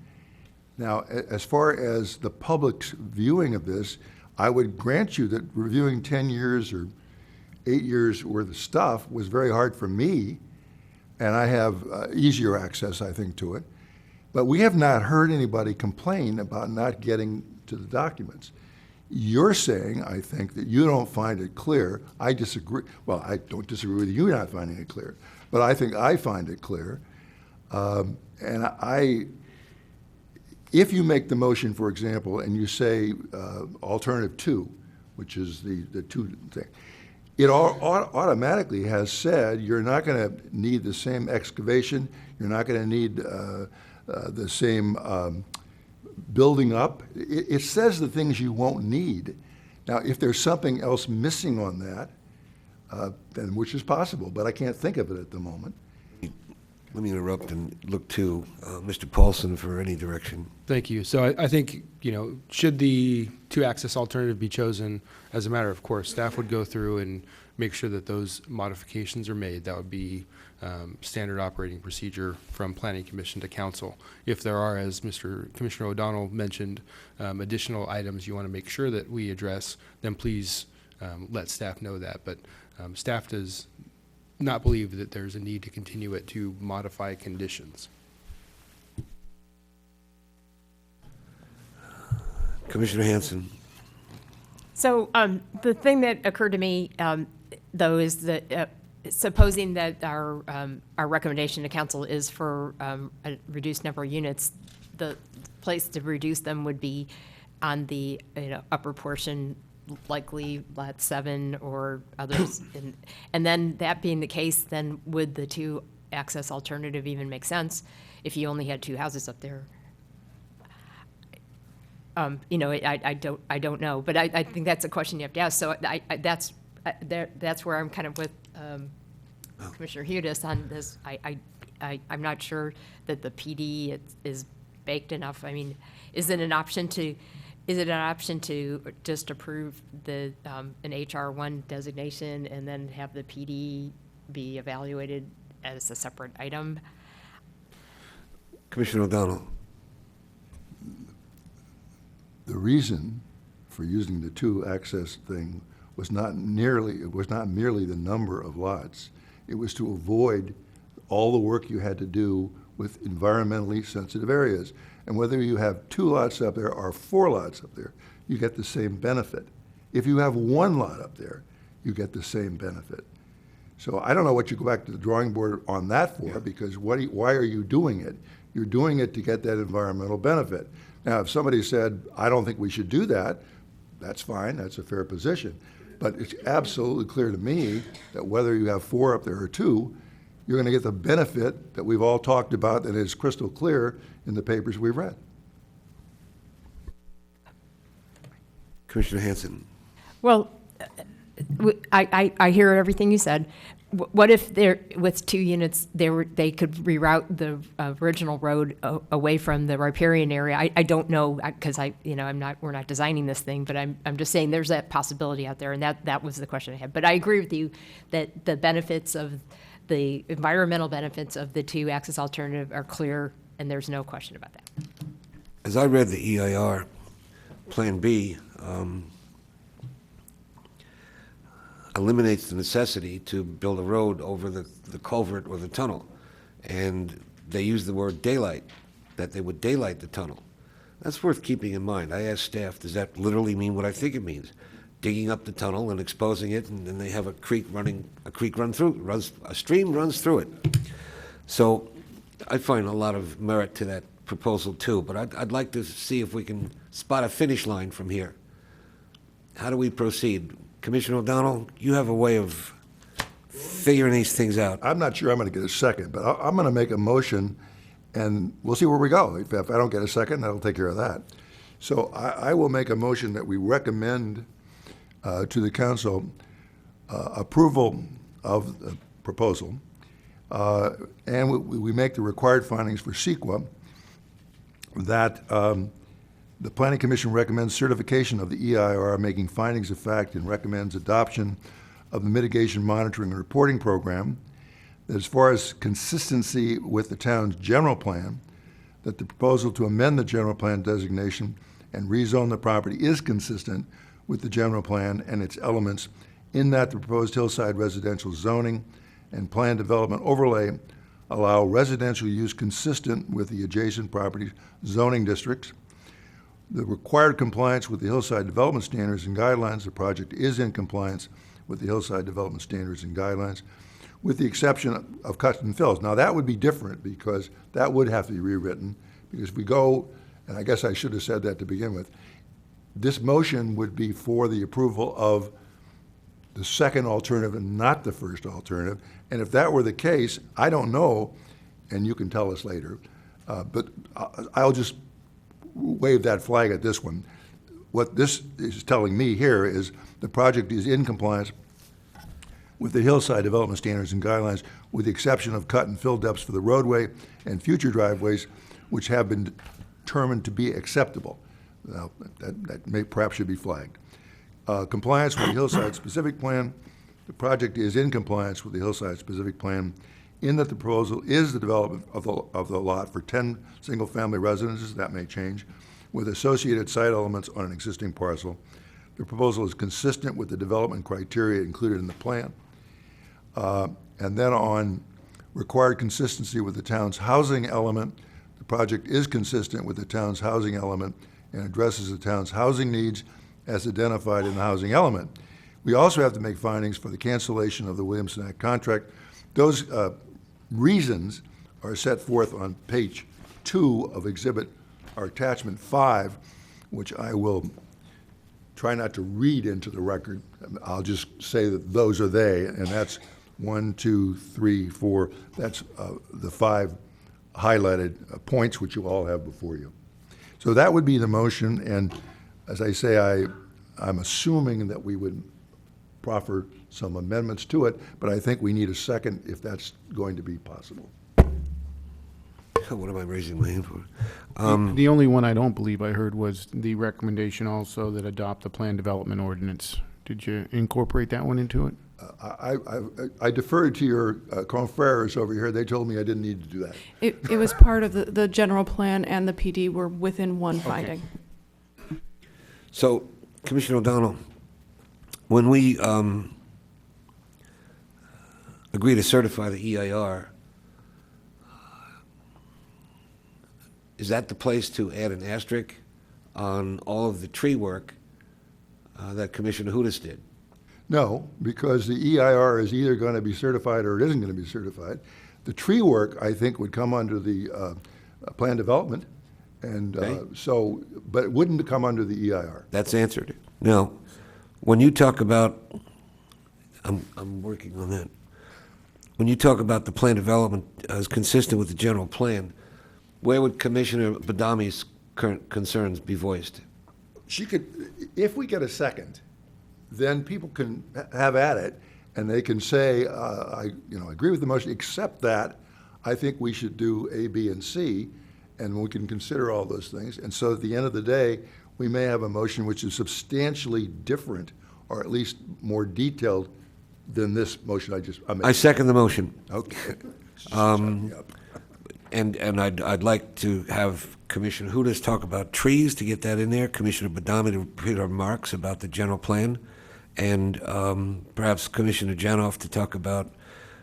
Now, as far as the public's viewing of this, I would grant you that reviewing 10 years or 8 years worth of stuff was very hard for me, and I have easier access, I think, to it. But we have not heard anybody complain about not getting to the documents. You're saying, I think, that you don't find it clear. I disagree. Well, I don't disagree with you not finding it clear, but I think I find it clear. And If you make the motion, for example, and you say alternative 2, which is the 2 thing, it automatically has said you're not going to need the same excavation, you're not going to need the same building up. It says the things you won't need. Now, if there's something else missing on that, then which is possible, but I can't think of it at the moment. Let me interrupt and look to Mr. Paulson for any direction. Thank you. So I think, should the 2-access alternative be chosen, as a matter of course, staff would go through and make sure that those modifications are made. That would be standard operating procedure from Planning Commission to Council. If there are, as Commissioner O'Donnell mentioned, additional items you want to make sure that we address, then please let staff know that. But staff does not believe that there's a need to continue it to modify conditions. Commissioner Hanson. So the thing that occurred to me, though, is that supposing that our recommendation to council is for a reduced number of units, the place to reduce them would be on the upper portion, likely lot 7 or others. And then that being the case, then would the 2-access alternative even make sense if you only had 2 houses up there? I don't know, but I think that's a question you have to ask. So that's where I'm kind of with Commissioner Hudes on this. I'm not sure that the PD is baked enough. I mean, is it an option to just approve an HR1 designation and then have the PD be evaluated as a separate item? Commissioner O'Donnell. The reason for using the 2-access thing was not merely the number of lots. It was to avoid all the work you had to do with environmentally sensitive areas. And whether you have 2 lots up there or 4 lots up there, you get the same benefit. If you have 1 lot up there, you get the same benefit. So I don't know what you go back to the drawing board on that for, because why are you doing it? You're doing it to get that environmental benefit. Now, if somebody said, I don't think we should do that, that's fine, that's a fair position. But it's absolutely clear to me that whether you have 4 up there or 2, you're going to get the benefit that we've all talked about that is crystal clear in the papers we've read. Commissioner Hanson. Well, I hear everything you said. What if with 2 units, they could reroute the original road away from the riparian area? I don't know, because we're not designing this thing, but I'm just saying there's that possibility out there, and that was the question I had. But I agree with you that the environmental benefits of the 2-access alternative are clear, and there's no question about that. As I read the EIR Plan B, eliminates the necessity to build a road over the culvert or the tunnel. And they use the word daylight, that they would daylight the tunnel. That's worth keeping in mind. I asked staff, does that literally mean what I think it means? Digging up the tunnel and exposing it, and then they have a stream runs through it. So I find a lot of merit to that proposal too, but I'd like to see if we can spot a finish line from here. How do we proceed? Commissioner O'Donnell, you have a way of figuring these things out. I'm not sure I'm going to get a second, but I'm going to make a motion, and we'll see where we go. If I don't get a second, that'll take care of that. So I will make a motion that we recommend to the council approval of the proposal, and we make the required findings for CEQA that the Planning Commission recommends certification of the EIR, making findings of fact, and recommends adoption of the mitigation monitoring and reporting program. That as far as consistency with the town's general plan, that the proposal to amend the general plan designation and rezone the property is consistent with the general plan and its elements, in that the proposed hillside residential zoning and plan development overlay allow residential use consistent with the adjacent property zoning districts. The required compliance with the hillside development standards and guidelines, the project is in compliance with the hillside development standards and guidelines, with the exception of cuts and fills. Now that would be different, because that would have to be rewritten, because if we go and I guess I should have said that to begin with, this motion would be for the approval of the second alternative and not the first alternative. And if that were the case, I don't know, and you can tell us later, but I'll just wave that flag at this one. What this is telling me here is the project is in compliance with the hillside development standards and guidelines, with the exception of cut and fill depths for the roadway and future driveways, which have been determined to be acceptable. Now, that may perhaps should be flagged. Compliance with the hillside specific plan. The project is in compliance with the hillside specific plan in that the proposal is the development of the lot for 10 single-family residences, that may change, with associated site elements on an existing parcel. The proposal is consistent with the development criteria included in the plan. And then on required consistency with the town's housing element, the project is consistent with the town's housing element and addresses the town's housing needs as identified in the housing element. We also have to make findings for the cancellation of the Williamson Act contract. Those reasons are set forth on page 2 of exhibit, or attachment 5, which I will try not to read into the record. I'll just say that those are they, and that's 1, 2, 3, 4. That's the 5 highlighted points which you all have before you. So that would be the motion, and as I say, I'm assuming that we would proffer some amendments to it, but I think we need a second if that's going to be possible. What am I raising my hand for? The only one I don't believe I heard was the recommendation also that adopt the plan development ordinance. Did you incorporate that one into it? I deferred to your confreres over here. They told me I didn't need to do that. It was part of the general plan, and the PD were within one finding. So, Commissioner O'Donnell, when we agree to certify the EIR, is that the place to add an asterisk on all of the tree work that Commissioner Hudas did? No, because the EIR is either going to be certified or it isn't going to be certified. The tree work, I think, would come under the plan development, and so, but it wouldn't come under the EIR. That's answered. Now, when you talk about, I'm working on that. When you talk about the plan development as consistent with the general plan, where would Commissioner Badami's current concerns be voiced? She could, if we get a second, then people can have at it, and they can say, I agree with the motion, except that I think we should do A, B, and C, and we can consider all those things. And so at the end of the day, we may have a motion which is substantially different, or at least more detailed than this motion I made. I second the motion. Okay. And I'd like to have Commissioner Hudas talk about trees, to get that in there, Commissioner Badami to repeat our remarks about the general plan, and perhaps Commissioner Janoff to talk about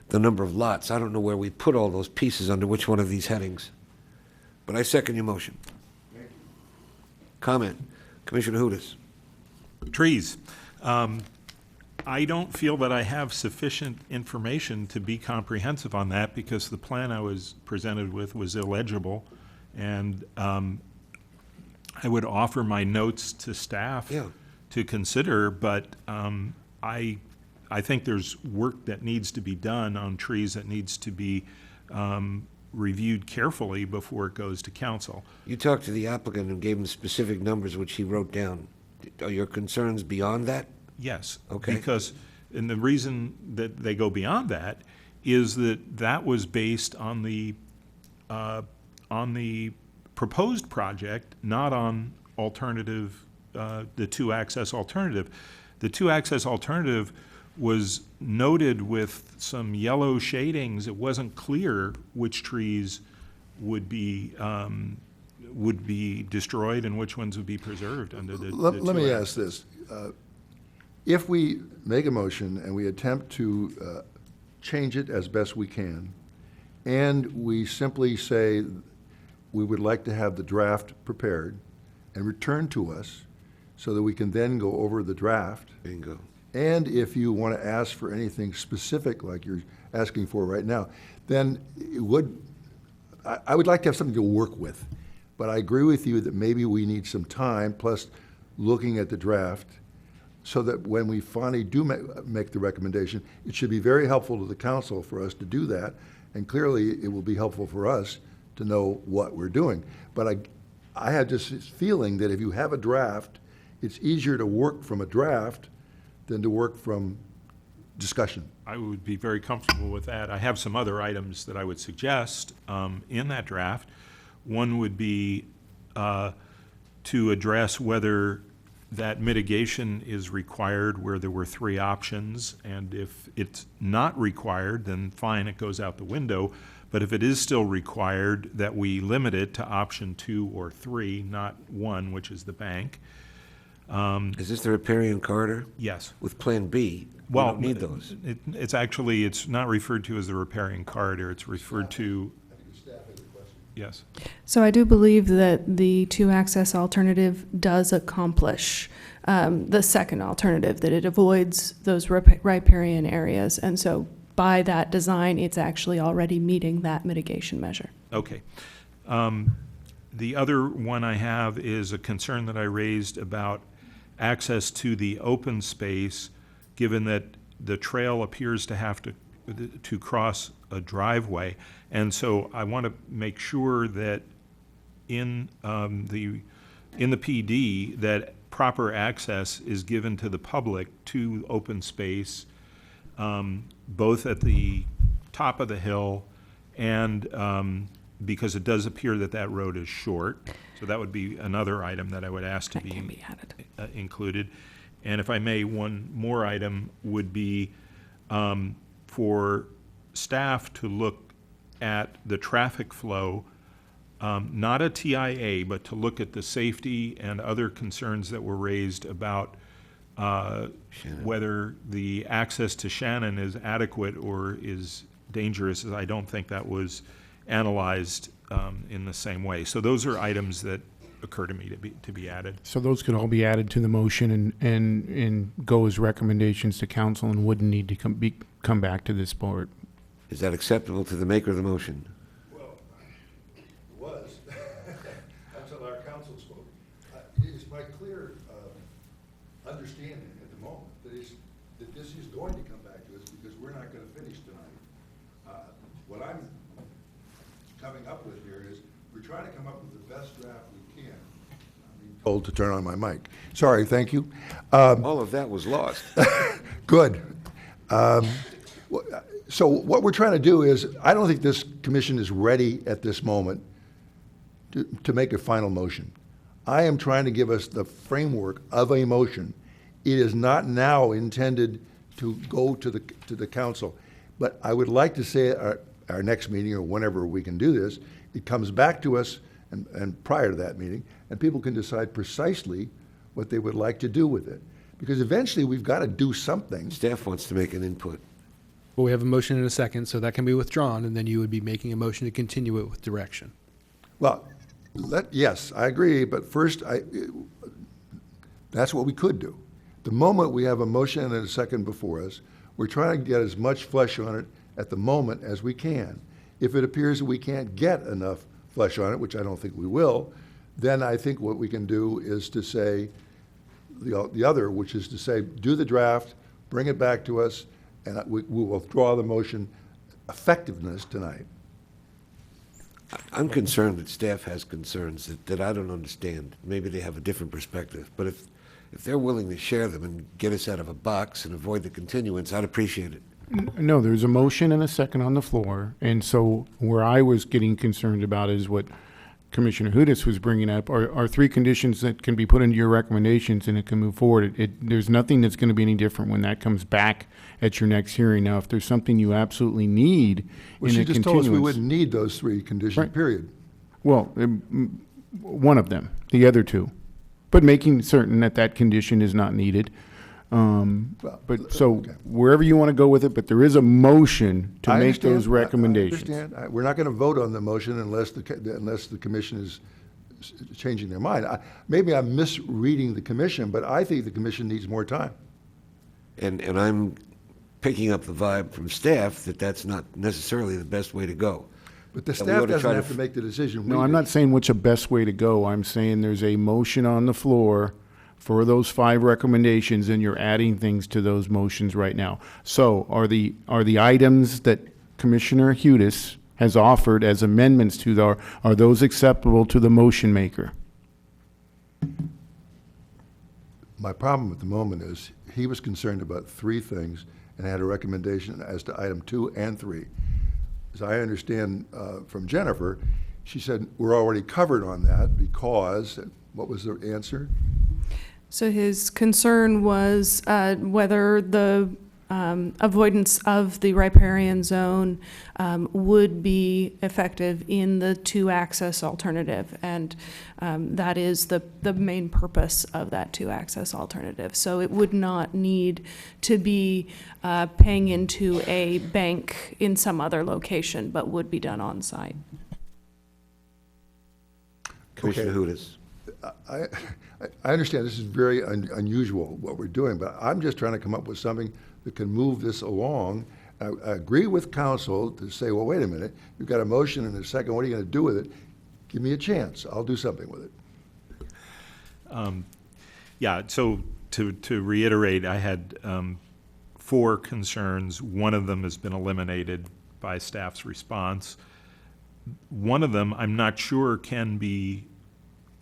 the number of lots. I don't know where we put all those pieces under which one of these headings, but I second your motion. Comment, Commissioner Hudas. Trees. I don't feel that I have sufficient information to be comprehensive on that, because the plan I was presented with was illegible, and I would offer my notes to staff to consider, but I think there's work that needs to be done on trees that needs to be reviewed carefully before it goes to council. You talked to the applicant and gave him specific numbers which he wrote down. Are your concerns beyond that? Yes. Okay. Because, and the reason that they go beyond that is that that was based on the proposed project, not on alternative, the two-access alternative. The two-access alternative was noted with some yellow shadings. It wasn't clear which trees would be destroyed and which ones would be preserved under the Let me ask this. If we make a motion and we attempt to change it as best we can, and we simply say we would like to have the draft prepared and returned to us so that we can then go over the draft. Bingo. And if you want to ask for anything specific like you're asking for right now, then it would, I would like to have something to work with. But I agree with you that maybe we need some time, plus looking at the draft, so that when we finally do make the recommendation, it should be very helpful to the council for us to do that. And clearly, it will be helpful for us to know what we're doing. But I have this feeling that if you have a draft, it's easier to work from a draft than to work from discussion. I would be very comfortable with that. I have some other items that I would suggest in that draft. One would be to address whether that mitigation is required where there were 3 options, and if it's not required, then fine, it goes out the window. But if it is still required, that we limit it to option 2 or 3, not 1, which is the bank. Is this the riparian corridor? Yes. With Plan B, we Well, don't need those. It's not referred to as the riparian corridor, it's referred to, yes. So I do believe that the two-access alternative does accomplish the second alternative, that it avoids those riparian areas. And so by that design, it's actually already meeting that mitigation measure. Okay. The other one I have is a concern that I raised about access to the open space, given that the trail appears to have to cross a driveway. And so I want to make sure that in the PD, that proper access is given to the public to open space, both at the top of the hill and because it does appear that that road is short. So that would be another item that I would ask to be added. Included. And if I may, one more item would be for staff to look at the traffic flow, not a TIA, but to look at the safety and other concerns that were raised about whether the access to Shannon is adequate or is dangerous. I don't think that was analyzed in the same way. So those are items that occur to me to be added. So those could all be added to the motion and go as recommendations to council and wouldn't need to come back to this board. Is that acceptable to the maker of the motion? Well, it was, until our council spoke. It's my clear understanding at the moment that this is going to come back to us because we're not going to finish tonight. What I'm coming up with here is we're trying to come up with the best draft we can. I'm being told to turn on my mic. Sorry, thank you. All of that was lost. Good. So what we're trying to do is, I don't think this commission is ready at this moment to make a final motion. I am trying to give us the framework of a motion. It is not now intended to go to the council. But I would like to say at our next meeting, or whenever we can do this, it comes back to us and prior to that meeting, and people can decide precisely what they would like to do with it. Because eventually, we've got to do something. Staff wants to make an input. Well, we have a motion and a second, so that can be withdrawn, and then you would be making a motion to continue it with direction. Well, yes, I agree, but first, that's what we could do. The moment we have a motion and a second before us, we're trying to get as much flesh on it at the moment as we can. If it appears that we can't get enough flesh on it, which I don't think we will, then I think what we can do is to say the other, which is to say, do the draft, bring it back to us, and we will withdraw the motion effectiveness tonight. I'm concerned that staff has concerns that I don't understand. Maybe they have a different perspective. But if they're willing to share them and get us out of a box and avoid the continuance, I'd appreciate it. No, there's a motion and a second on the floor. And so where I was getting concerned about is what Commissioner Hudas was bringing up are 3 conditions that can be put into your recommendations and it can move forward. There's nothing that's going to be any different when that comes back at your next hearing. Now, if there's something you absolutely need Well, in she a just told us we continuance- wouldn't need those 3 conditions, Right. period. Well, one of them, the other 2. But making certain that that condition is not needed. But so wherever you want to go with it, but there is a motion to I make understand. those recommendations. I understand. We're not going to vote on the motion unless the commission is changing their mind. Maybe I'm misreading the commission, but I think the commission needs more time. And I'm picking up the vibe from staff that that's not necessarily the best way to go. But the that we staff ought to doesn't try to have to make the decision. No, We I'm do. not saying what's the best way to go. I'm saying there's a motion on the floor for those 5 recommendations, and you're adding things to those motions right now. So are the items that Commissioner Hudis has offered as amendments to are those acceptable to the motion maker? My problem at the moment is, he was concerned about 3 things and had a recommendation as to item 2 and 3. As I understand from Jennifer, she said, we're already covered on that because, what was the answer? So his concern was whether the avoidance of the riparian zone would be effective in the 2-access alternative. And that is the main purpose of that 2-access alternative. So it would not need to be paying into a bank in some other location, but would be done on site. Commissioner Okay. Hudis. I understand this is very unusual what we're doing, but I'm just trying to come up with something that can move this along. I agree with council to say, well, wait a minute, you've got a motion and a second, what are you going to do with it? Give me a chance, I'll do something with it. Yeah, so to reiterate, I had 4 concerns. One of them has been eliminated by staff's response. One of them, I'm not sure can be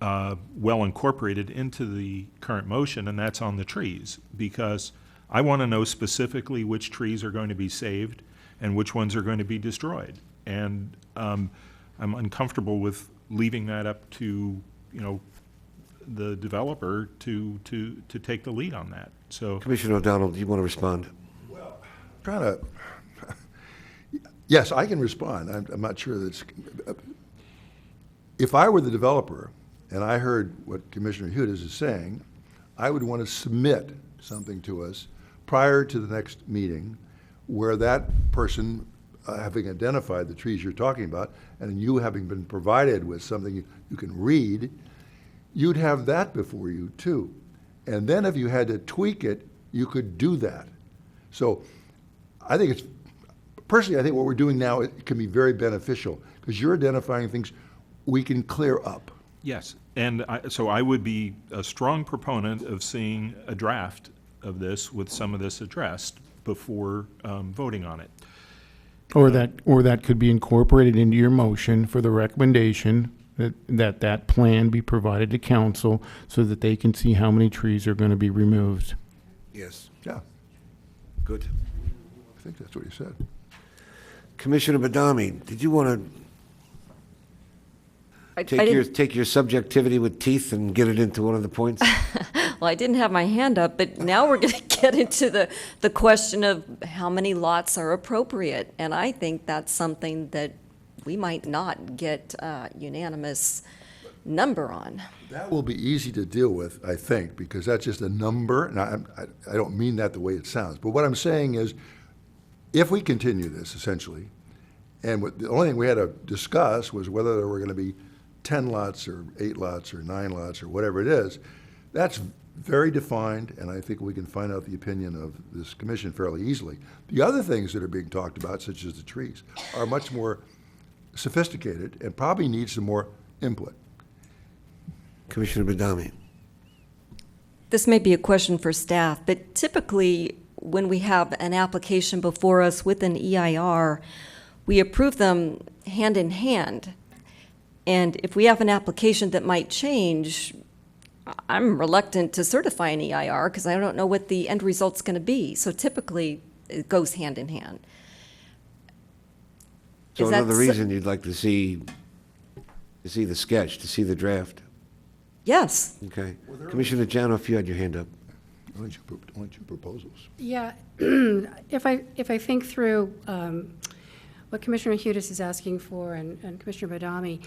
well incorporated into the current motion, and that's on the trees, because I want to know specifically which trees are going to be saved and which ones are going to be destroyed. And I'm uncomfortable with leaving that up to, the developer to take the lead on that. So, Commissioner O'Donnell, do you want to respond? Trying to, yes, I can respond. I'm not sure that's, if I were the developer and I heard what Commissioner Hudis is saying, I would want to submit something to us prior to the next meeting where that person, having identified the trees you're talking about, and you having been provided with something you can read, you'd have that before you too. And then if you had to tweak it, you could do that. So I think personally, I think what we're doing now, it can be very beneficial because you're identifying things we can clear up. yes, and so I would be a strong proponent of seeing a draft of this with some of this addressed before voting on it. Or that could be incorporated into your motion for the recommendation that plan be provided to council so that they can see how many trees are going to be removed. Yes. Yeah, Good. I think that's what he said. Commissioner Badami, did you want to take your subjectivity with teeth and get it into one of the points? Well, I didn't have my hand up, but now we're going to get into the question of how many lots are appropriate. And I think that's something that we might not get a unanimous number on. That will be easy to deal with, I think, because that's just a number, and I don't mean that the way it sounds. But what I'm saying is, if we continue this, essentially, and the only thing we had to discuss was whether there were going to be 10 lots or 8 lots or 9 lots or whatever it is, that's very defined, and I think we can find out the opinion of this commission fairly easily. The other things that are being talked about, such as the trees, are much more sophisticated and probably need some more input. Commissioner Badami. This may be a question for staff, but typically, when we have an application before us with an EIR, we approve them hand in hand. And if we have an application that might change, I'm reluctant to certify an EIR because I don't know what the end result's going to be. So typically, it goes hand in hand. So Is that another reason you'd like to see the sketch, to see the draft? Yes. Okay. Commissioner Jano, if you had your hand up. Only two proposals. Yeah, if I think through what Commissioner Hudis is asking for and Commissioner Badami,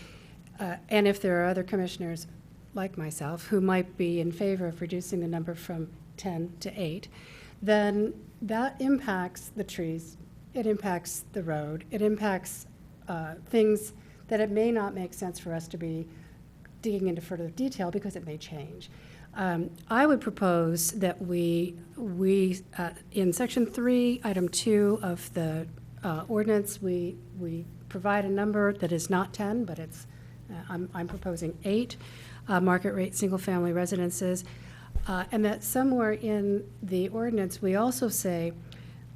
and if there are other commissioners like myself who might be in favor of reducing the number from 10 to 8, then that impacts the trees, it impacts the road, it impacts things that it may not make sense for us to be digging into further detail because it may change. I would propose that we in Section 3, Item 2 of the ordinance, we provide a number that is not 10, but it's, I'm proposing 8 market rate single-family residences. And that somewhere in the ordinance, we also say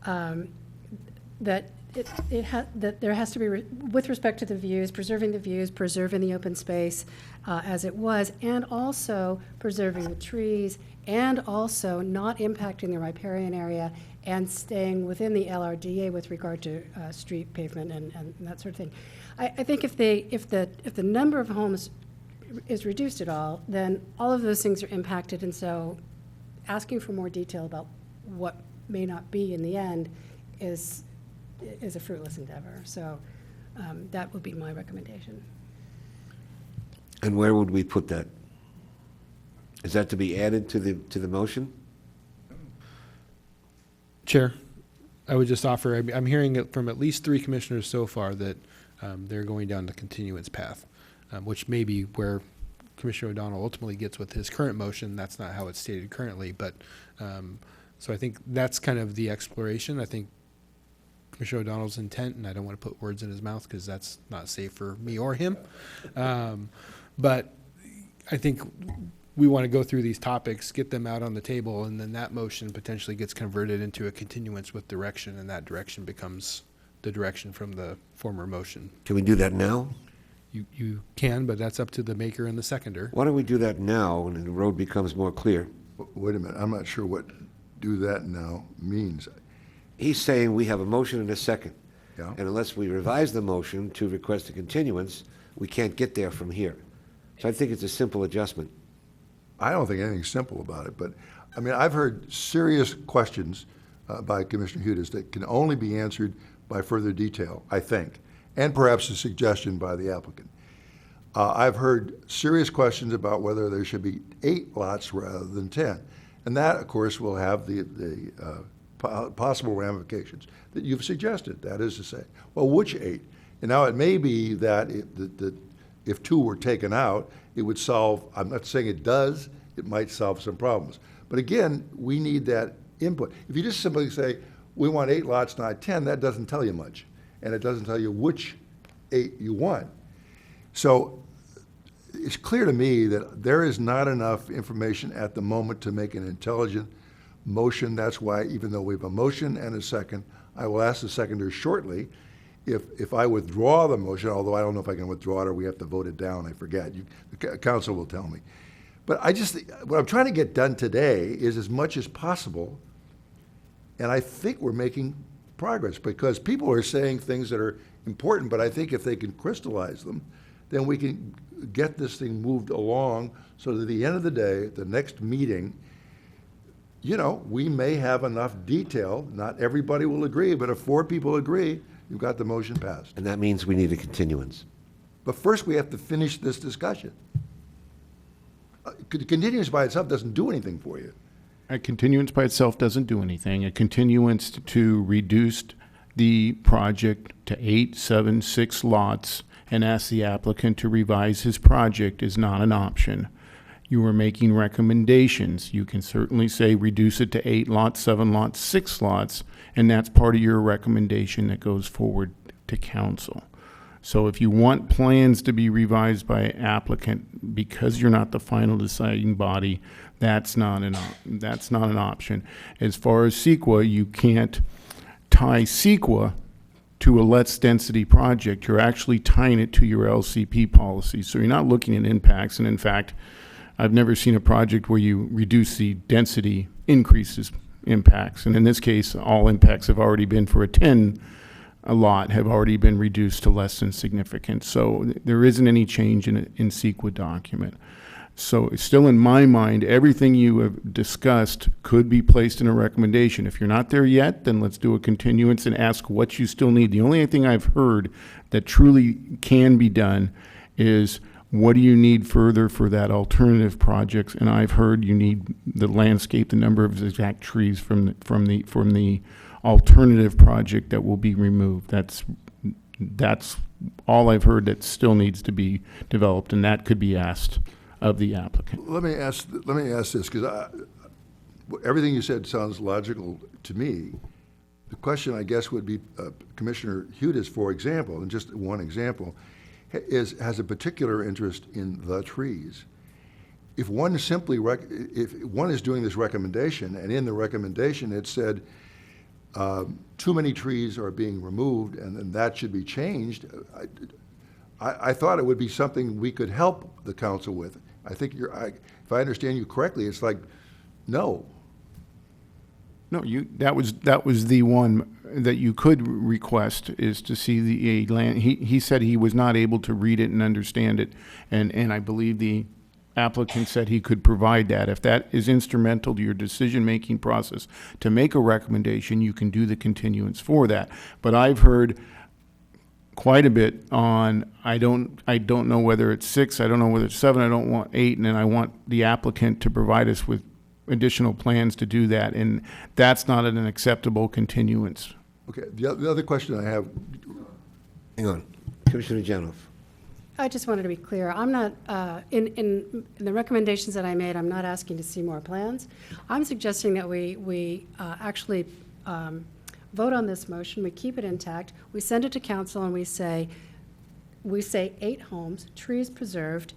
that that there has to be, with respect to the views, preserving the open space as it was, and also preserving the trees, and also not impacting the riparian area, and staying within the LRDA with regard to street pavement and that sort of thing. I think if the number of homes is reduced at all, then all of those things are impacted, and so asking for more detail about what may not be in the end is a fruitless endeavor. So that would be my recommendation. And where would we put that? Is that to be added to the motion? Chair, I would just offer, I'm hearing it from at least 3 commissioners so far that they're going down the continuance path, which may be where Commissioner O'Donnell ultimately gets with his current motion. That's not how it's stated currently, but so I think that's kind of the exploration. I think Commissioner O'Donnell's intent, and I don't want to put words in his mouth because that's not safe for me or him, but I think we want to go through these topics, get them out on the table, and then that motion potentially gets converted into a continuance with direction, and that direction becomes the direction from the former motion. Can we do that now? You can, but that's up to the maker and the seconder. Why don't we do that now, and the road becomes more clear? Wait a minute, I'm not sure what do that now means. He's saying we have a motion and a second. Yeah. And unless we revise the motion to request a continuance, we can't get there from here. So I think it's a simple adjustment. I don't think anything's simple about it, but, I mean, I've heard serious questions by Commissioner Hudas that can only be answered by further detail, I think, and perhaps a suggestion by the applicant. I've heard serious questions about whether there should be 8 lots rather than 10. And that, of course, will have the possible ramifications that you've suggested. That is to say, well, which 8? And now it may be that if 2 were taken out, it would solve, I'm not saying it does, it might solve some problems. But again, we need that input. If you just simply say, we want 8 lots, not 10, that doesn't tell you much. And it doesn't tell you which 8 you want. So it's clear to me that there is not enough information at the moment to make an intelligent motion. That's why, even though we have a motion and a second, I will ask the seconder shortly if I withdraw the motion, although I don't know if I can withdraw it or we have to vote it down, I forget. The council will tell me. But what I'm trying to get done today is as much as possible, and I think we're making progress because people are saying things that are important, but I think if they can crystallize them, then we can get this thing moved along so that at the end of the day, the next meeting, you know, we may have enough detail. Not everybody will agree, but if 4 people agree, you've got the motion passed. And that means we need a continuance. But first, we have to finish this discussion. Continuance by itself doesn't do anything for you. A continuance by itself doesn't do anything. A continuance to reduce the project to 8, 7, 6 lots and ask the applicant to revise his project is not an option. You are making recommendations. You can certainly say reduce it to 8 lots, 7 lots, 6 lots, and that's part of your recommendation that goes forward to council. So if you want plans to be revised by applicant because you're not the final deciding body, that's not an option. As far as CEQA, you can't tie CEQA to a less density project. You're actually tying it to your LCP policy. So you're not looking at impacts. And in fact, I've never seen a project where you reduce the density increases impacts. And in this case, all impacts have already been for a lot have already been reduced to less than significant. So there isn't any change in CEQA document. So still in my mind, everything you have discussed could be placed in a recommendation. If you're not there yet, then let's do a continuance and ask what you still need. The only thing I've heard that truly can be done is what do you need further for that alternative project? And I've heard you need the landscape, the number of exact trees from the alternative project that will be removed. That's all I've heard that still needs to be developed, and that could be asked of the applicant. Let me ask this, because everything you said sounds logical to me, The question, I guess, would be, Commissioner Hudas, for example, and just one example, has a particular interest in the trees. If one simply, if one is doing this recommendation, and in the recommendation it said, too many trees are being removed, and that should be changed, I thought it would be something we could help the council with. I think if I understand you correctly, it's like, no. No, that was the one that you could request, is to see the land. He said he was not able to read it and understand it, and I believe the applicant said he could provide that. If that is instrumental to your decision-making process to make a recommendation, you can do the continuance for that. But I've heard quite a bit on, I don't know whether it's 6, I don't know whether it's 7, I don't want 8, and then I want the applicant to provide us with additional plans to do that, and that's not an acceptable continuance. Okay, the other question I have. Hang on. Commissioner Janoff. I just wanted to be clear. I'm not, in the recommendations that I made, I'm not asking to see more plans. I'm suggesting that we actually vote on this motion, we keep it intact, we send it to council, and we say 8 homes, trees preserved,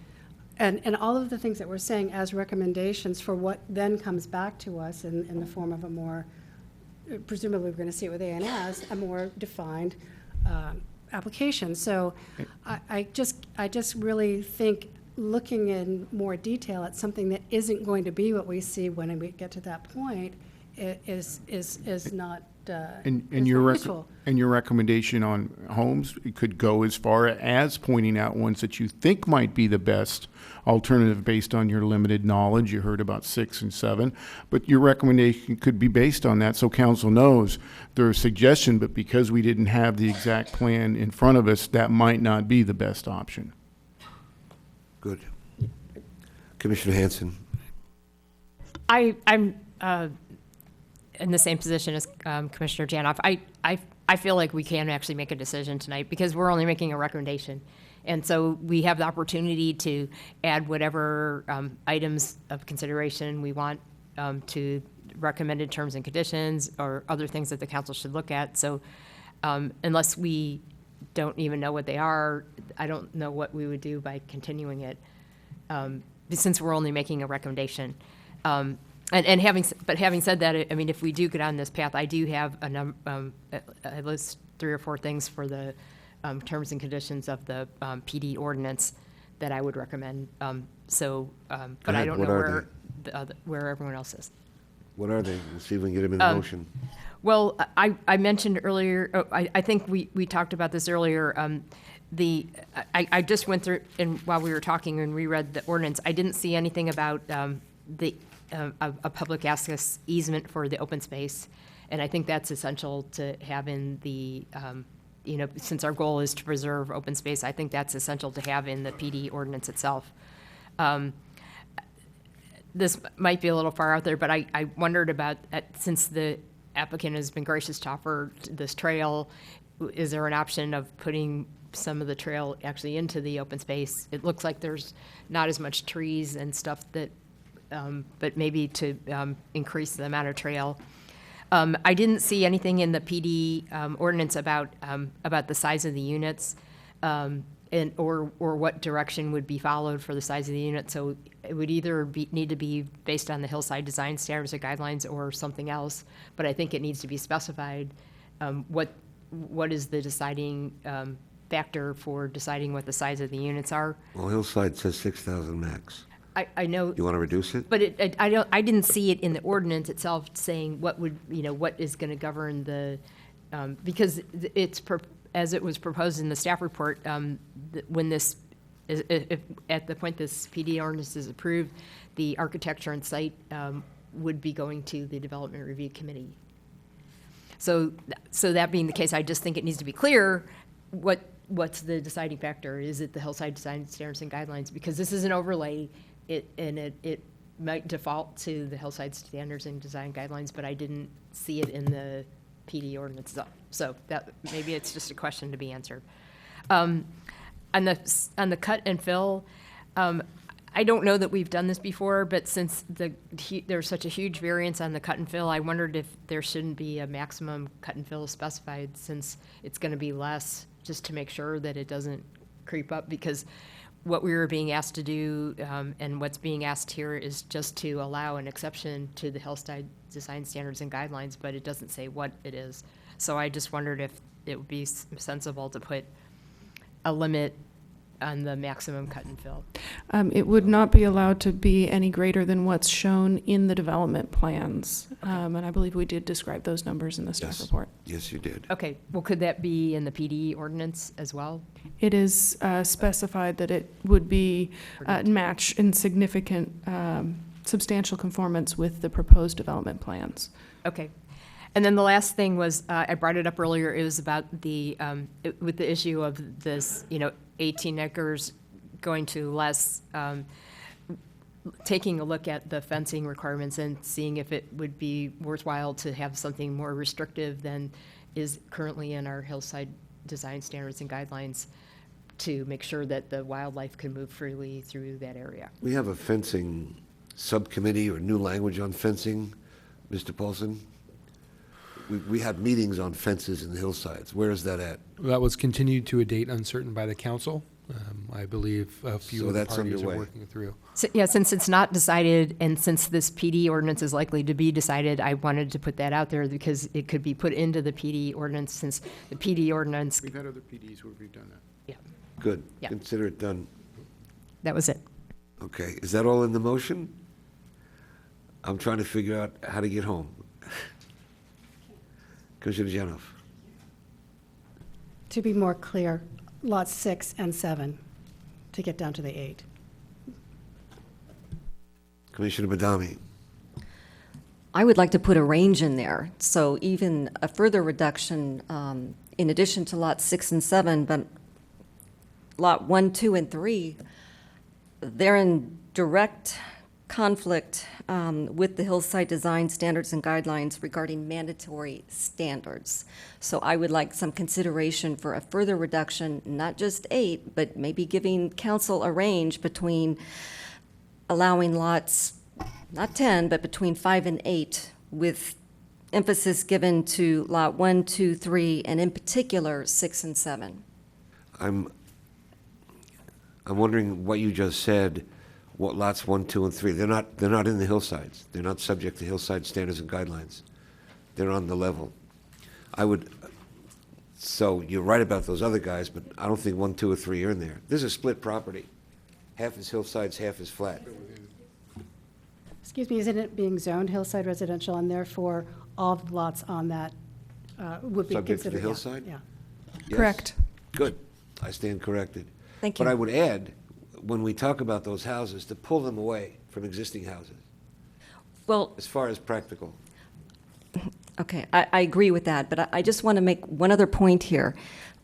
and all of the things that we're saying as recommendations for what then comes back to us in the form of a more, presumably we're going to see it with A&S, a more defined application. So I just really think looking in more detail at something that isn't going to be what we see when we get to that point is not And your recommendation on homes, it could go as far as pointing out ones that you think might be the best alternative based on your limited knowledge. You heard about 6 and 7, but your recommendation could be based on that, so council knows there's a suggestion, but because we didn't have the exact plan in front of us, that might not be the best option. Good. Commissioner Hanson. I'm in the same position as Commissioner Janoff. I feel like we can actually make a decision tonight because we're only making a recommendation. And so we have the opportunity to add whatever items of consideration we want to recommended terms and conditions or other things that the council should look at. So unless we don't even know what they are, I don't know what we would do by continuing it since we're only making a recommendation. And having said that, I mean, if we do get on this path, I do have I list 3 or 4 things for the terms and conditions of the PD ordinance that I would recommend. But I don't know where everyone else is. What are they? We'll see if we can get them in the motion. Well, I mentioned earlier, I think we talked about this earlier. I just went through, and while we were talking and reread the ordinance, I didn't see anything about a public access easement for the open space. And I think that's essential to have in the, since our goal is to preserve open space, I think that's essential to have in the PD ordinance itself. This might be a little far out there, but I wondered about, since the applicant has been gracious to offer this trail, is there an option of putting some of the trail actually into the open space? It looks like there's not as much trees and stuff that, but maybe to increase the amount of trail. I didn't see anything in the PD ordinance about the size of the units or what direction would be followed for the size of the unit. So it would either need to be based on the hillside design standards or guidelines or something else. But I think it needs to be specified what is the deciding factor for deciding what the size of the units are. Well, Hillside says 6,000 max. I know. You want to reduce it? But I didn't see it in the ordinance itself saying what is going to govern the, because it's, as it was proposed in the staff report, when this, if at the point this PD ordinance is approved, the architecture and site would be going to the Development Review Committee. So that being the case, I just think it needs to be clear what's the deciding factor. Is it the hillside design standards and guidelines? Because this is an overlay. It might default to the hillside standards and design guidelines, but I didn't see it in the PD ordinance. So that maybe it's just a question to be answered. On the cut and fill, I don't know that we've done this before, but since there's such a huge variance on the cut and fill, I wondered if there shouldn't be a maximum cut and fill specified, since it's going to be less, just to make sure that it doesn't creep up, because what we were being asked to do, and what's being asked here, is just to allow an exception to the hillside design standards and guidelines, but it doesn't say what it is. So I just wondered if it would be sensible to put a limit on the maximum cut and fill. It would not be allowed to be any greater than what's shown in the development plans. And I believe we did describe those numbers in the staff report. Yes, you did. Okay, well, could that be in the PD ordinance as well? It is specified that it would be match in significant, substantial conformance with the proposed development plans. Okay. And then the last thing was, I brought it up earlier, it was about with the issue of this, 18 acres going to less, taking a look at the fencing requirements and seeing if it would be worthwhile to have something more restrictive than is currently in our hillside design standards and guidelines, to make sure that the wildlife can move freely through that area. We have a fencing subcommittee or new language on fencing, Mr. Paulson. We had meetings on fences in the hillsides. Where is that at? That was continued to a date uncertain by the council. I believe a few So of the that's parties underway. are working through. So, yeah, since it's not decided, and since this PD ordinance is likely to be decided, I wanted to put that out there because it could be put into the PD ordinance, since the PD ordinance. We've had other PDs where we've done that. Yeah, Good. Yeah. Consider it done. that was it. Okay, is that all in the motion? I'm trying to figure out how to get home. Commissioner Janoff. To be more clear, lots 6 and 7, to get down to the 8. Commissioner Badami. I would like to put a range in there, so even a further reduction, in addition to lot 6 and 7, but lot 1, 2, and 3, they're in direct conflict with the hillside design standards and guidelines regarding mandatory standards. So I would like some consideration for a further reduction, not just 8, but maybe giving council a range between allowing lots, not 10, but between 5 and 8, with emphasis given to lot 1, 2, 3, and in particular, 6 and 7. I'm wondering what you just said, what lots 1, 2, and 3, they're not in the hillsides. They're not subject to hillside standards and guidelines. They're on the level. So you're right about those other guys, but I don't think 1, 2, or 3 are in there. This is a split property. Half is hillsides, half is flat. Excuse me, isn't it being zoned hillside residential, and therefore all the lots on that would be Subject to considered? the hillside? Yeah. Yes. Correct. Good. I stand corrected. Thank you. But I would add, when we talk about those houses, to pull them away from existing houses, Well, as far as practical. okay, I agree with that, but I just want to make one other point here.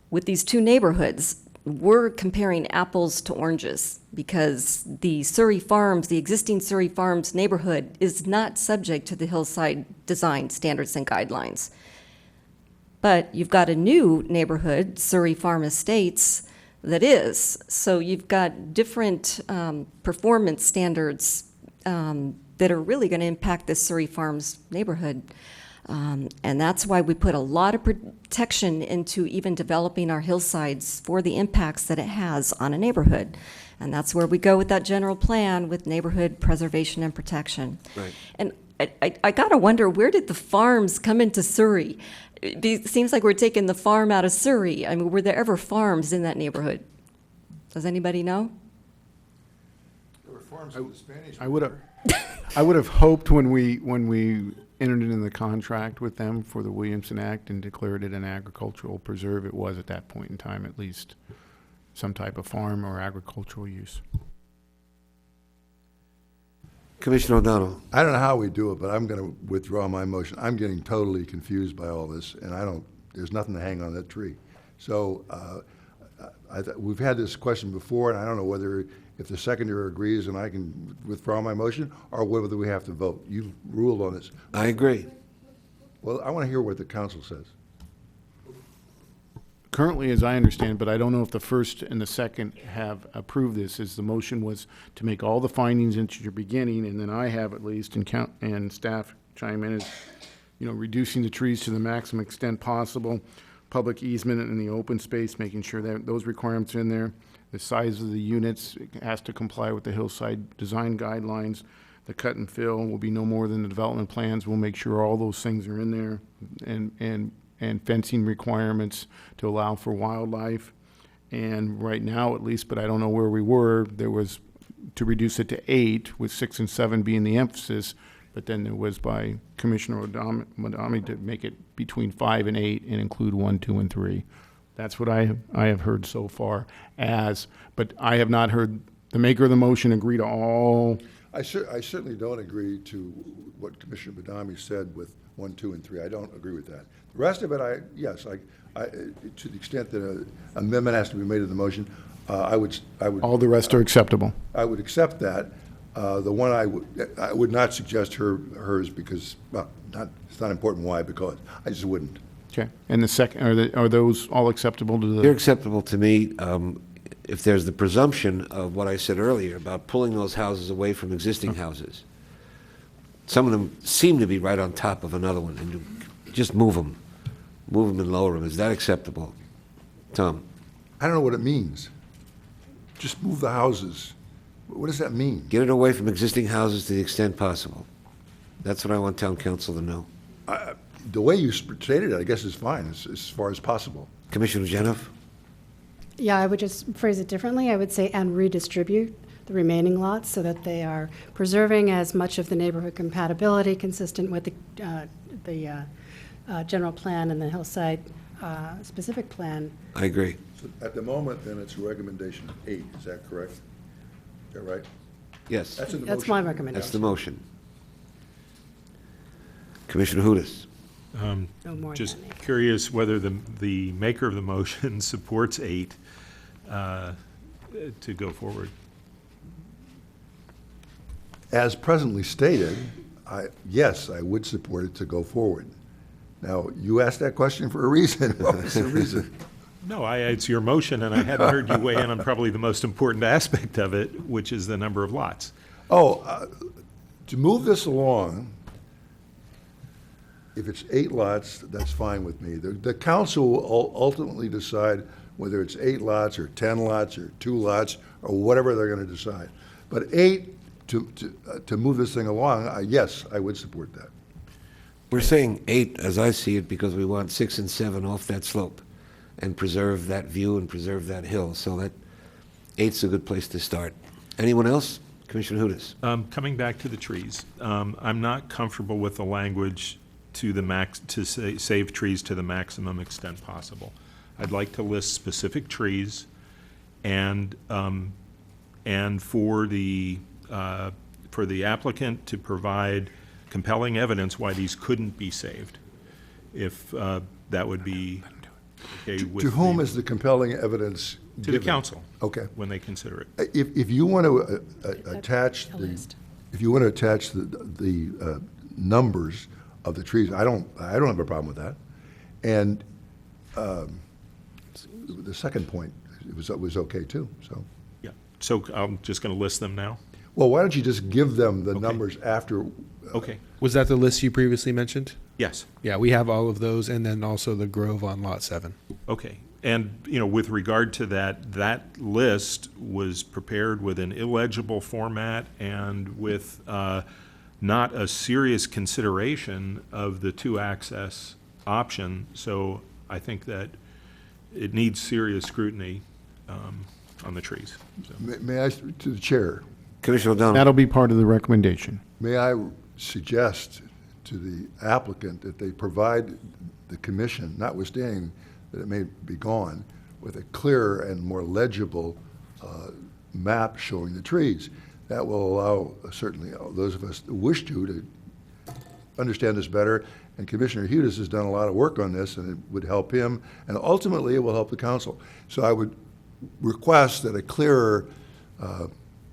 With these two neighborhoods, we're comparing apples to oranges, because the Surrey Farms, the existing Surrey Farms neighborhood is not subject to the hillside design standards and guidelines. But you've got a new neighborhood, Surrey Farm Estates, that is. So you've got different performance standards that are really going to impact the Surrey Farms neighborhood. And that's why we put a lot of protection into even developing our hillsides for the impacts that it has on a neighborhood. And that's where we go with that general plan with neighborhood preservation and protection. Right. And I gotta wonder, where did the farms come into Surrey? It seems like we're taking the farm out of Surrey. I mean, were there ever farms in that neighborhood? Does anybody know? There were farms in the Spanish. I would have hoped when we entered into the contract with them for the Williamson Act and declared it an agricultural preserve, it was at that point in time at least some type of farm or agricultural use. Commissioner O'Donnell. I don't know how we do it, but I'm going to withdraw my motion. I'm getting totally confused by all this, and there's nothing to hang on that tree. So we've had this question before, and I don't know whether, if the seconder agrees and I can withdraw my motion, or whether we have to vote. You've ruled on this. I agree. Well, I want to hear what the council says. currently, as I understand, but I don't know if the first and the second have approved this, is the motion was to make all the findings into your beginning, and then I have at least, and staff chime in, is, reducing the trees to the maximum extent possible, public easement in the open space, making sure that those requirements are in there. The size of the units has to comply with the hillside design guidelines. The cut and fill will be no more than the development plans. We'll make sure all those things are in there, and fencing requirements to allow for wildlife. And right now, at least, but I don't know where we were, there was to reduce it to 8, with 6 and 7 being the emphasis, but then there was by Commissioner Madami to make it between 5 and 8 and include 1, 2, and 3. That's what I have heard so far but I have not heard the maker of the motion agree to all. I certainly don't agree to what Commissioner Badami said with 1, 2, and 3. I don't agree with that. The rest of it, yes, to the extent that an amendment has to be made to the motion, I would. All the rest are acceptable. I would accept that. The one I would not suggest hers because, well, it's not important why, because I just wouldn't. Okay. And the second, are those all acceptable to the? They're acceptable to me. If there's the presumption of what I said earlier about pulling those houses away from existing houses. Some of them seem to be right on top of another one, and you just move them and lower them. Is that acceptable? Tom? I don't know what it means. Just move the houses. What does that mean? Get it away from existing houses to the extent possible. That's what I want town council to know. The way you stated it, I guess, is fine, as far as possible. Commissioner Jenoff? Yeah, I would just phrase it differently. I would say, and redistribute the remaining lots so that they are preserving as much of the neighborhood compatibility consistent with the general plan and the hillside specific plan. I agree. So at the moment, then, it's a recommendation of 8, is that correct? Is that right? Yes. That's in the That's motion. my recommendation. That's the motion. Commissioner Hudis? No more Just than 8. curious whether the maker of the motion supports 8 to go forward. As presently stated, yes, I would support it to go forward. Now, you asked that question for a reason. What was the reason? No, it's your motion, and I hadn't heard you weigh in on probably the most important aspect of it, which is the number of lots. To move this along, if it's 8 lots, that's fine with me. The council will ultimately decide whether it's 8 lots or 10 lots or 2 lots or whatever they're going to decide. But 8, to move this thing along, yes, I would support that. We're saying 8, as I see it, because we want 6 and 7 off that slope and preserve that view and preserve that hill. So that 8's a good place to start. Anyone else? Commissioner Hudis? Coming back to the trees, I'm not comfortable with the language to save trees to the maximum extent possible. I'd like to list specific trees and for the applicant to provide compelling evidence why these couldn't be saved, if that would be okay with. To whom is the compelling evidence To given? the council. Okay. When they consider it. If you want to attach the numbers of the trees, I don't have a problem with that. And the second point was okay too. So. Yeah. So I'm just going to list them now. Well, why don't you just give them the numbers after? Okay. Was that the list you previously mentioned? Yes. Yeah, we have all of those, and then also the Grove on Lot 7. Okay. And, with regard to that list was prepared with an illegible format and with not a serious consideration of the 2-access option. So I think that it needs serious scrutiny on the trees. So. May I, to the chair? Commissioner O'Donnell. That'll be part of the recommendation. May I suggest to the applicant that they provide the commission, notwithstanding that it may be gone, with a clearer and more legible map showing the trees. That will allow certainly those of us who wish to understand this better. And Commissioner Hudis has done a lot of work on this, and it would help him, and ultimately it will help the council. So I would request that a clearer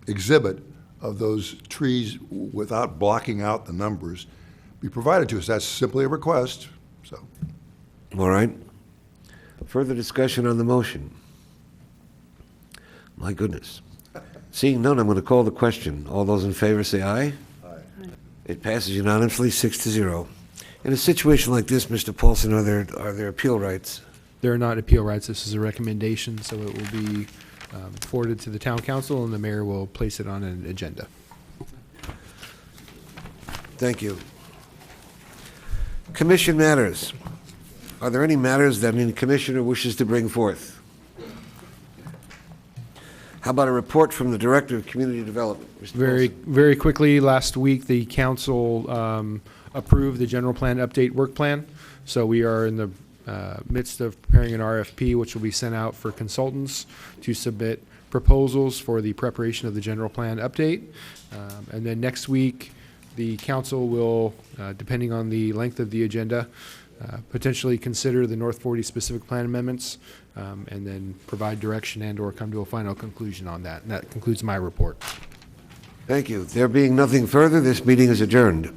exhibit of those trees without blocking out the numbers be provided to us. That's simply a request. So. All right. Further discussion on the motion? My goodness. Seeing none, I'm going to call the question. All those in favor say aye. Aye. It passes unanimously, 6-0. In a situation like this, Mr. Paulson, are there appeal rights? There are not appeal rights. This is a recommendation, so it will be forwarded to the town council, and the mayor will place it on an agenda. Thank you. Commission matters. Are there any matters that any commissioner wishes to bring forth? How about a report from the Director of Community Development? Mr. Very quickly, last week, the council approved the general plan update work plan. So we are in the midst of preparing an RFP, which will be sent out for consultants to submit proposals for the preparation of the general plan update. And then next week, the council will, depending on the length of the agenda, potentially consider the North 40 specific plan amendments, and then provide direction and/or come to a final conclusion on that. And that concludes my report. Thank you. There being nothing further, this meeting is adjourned.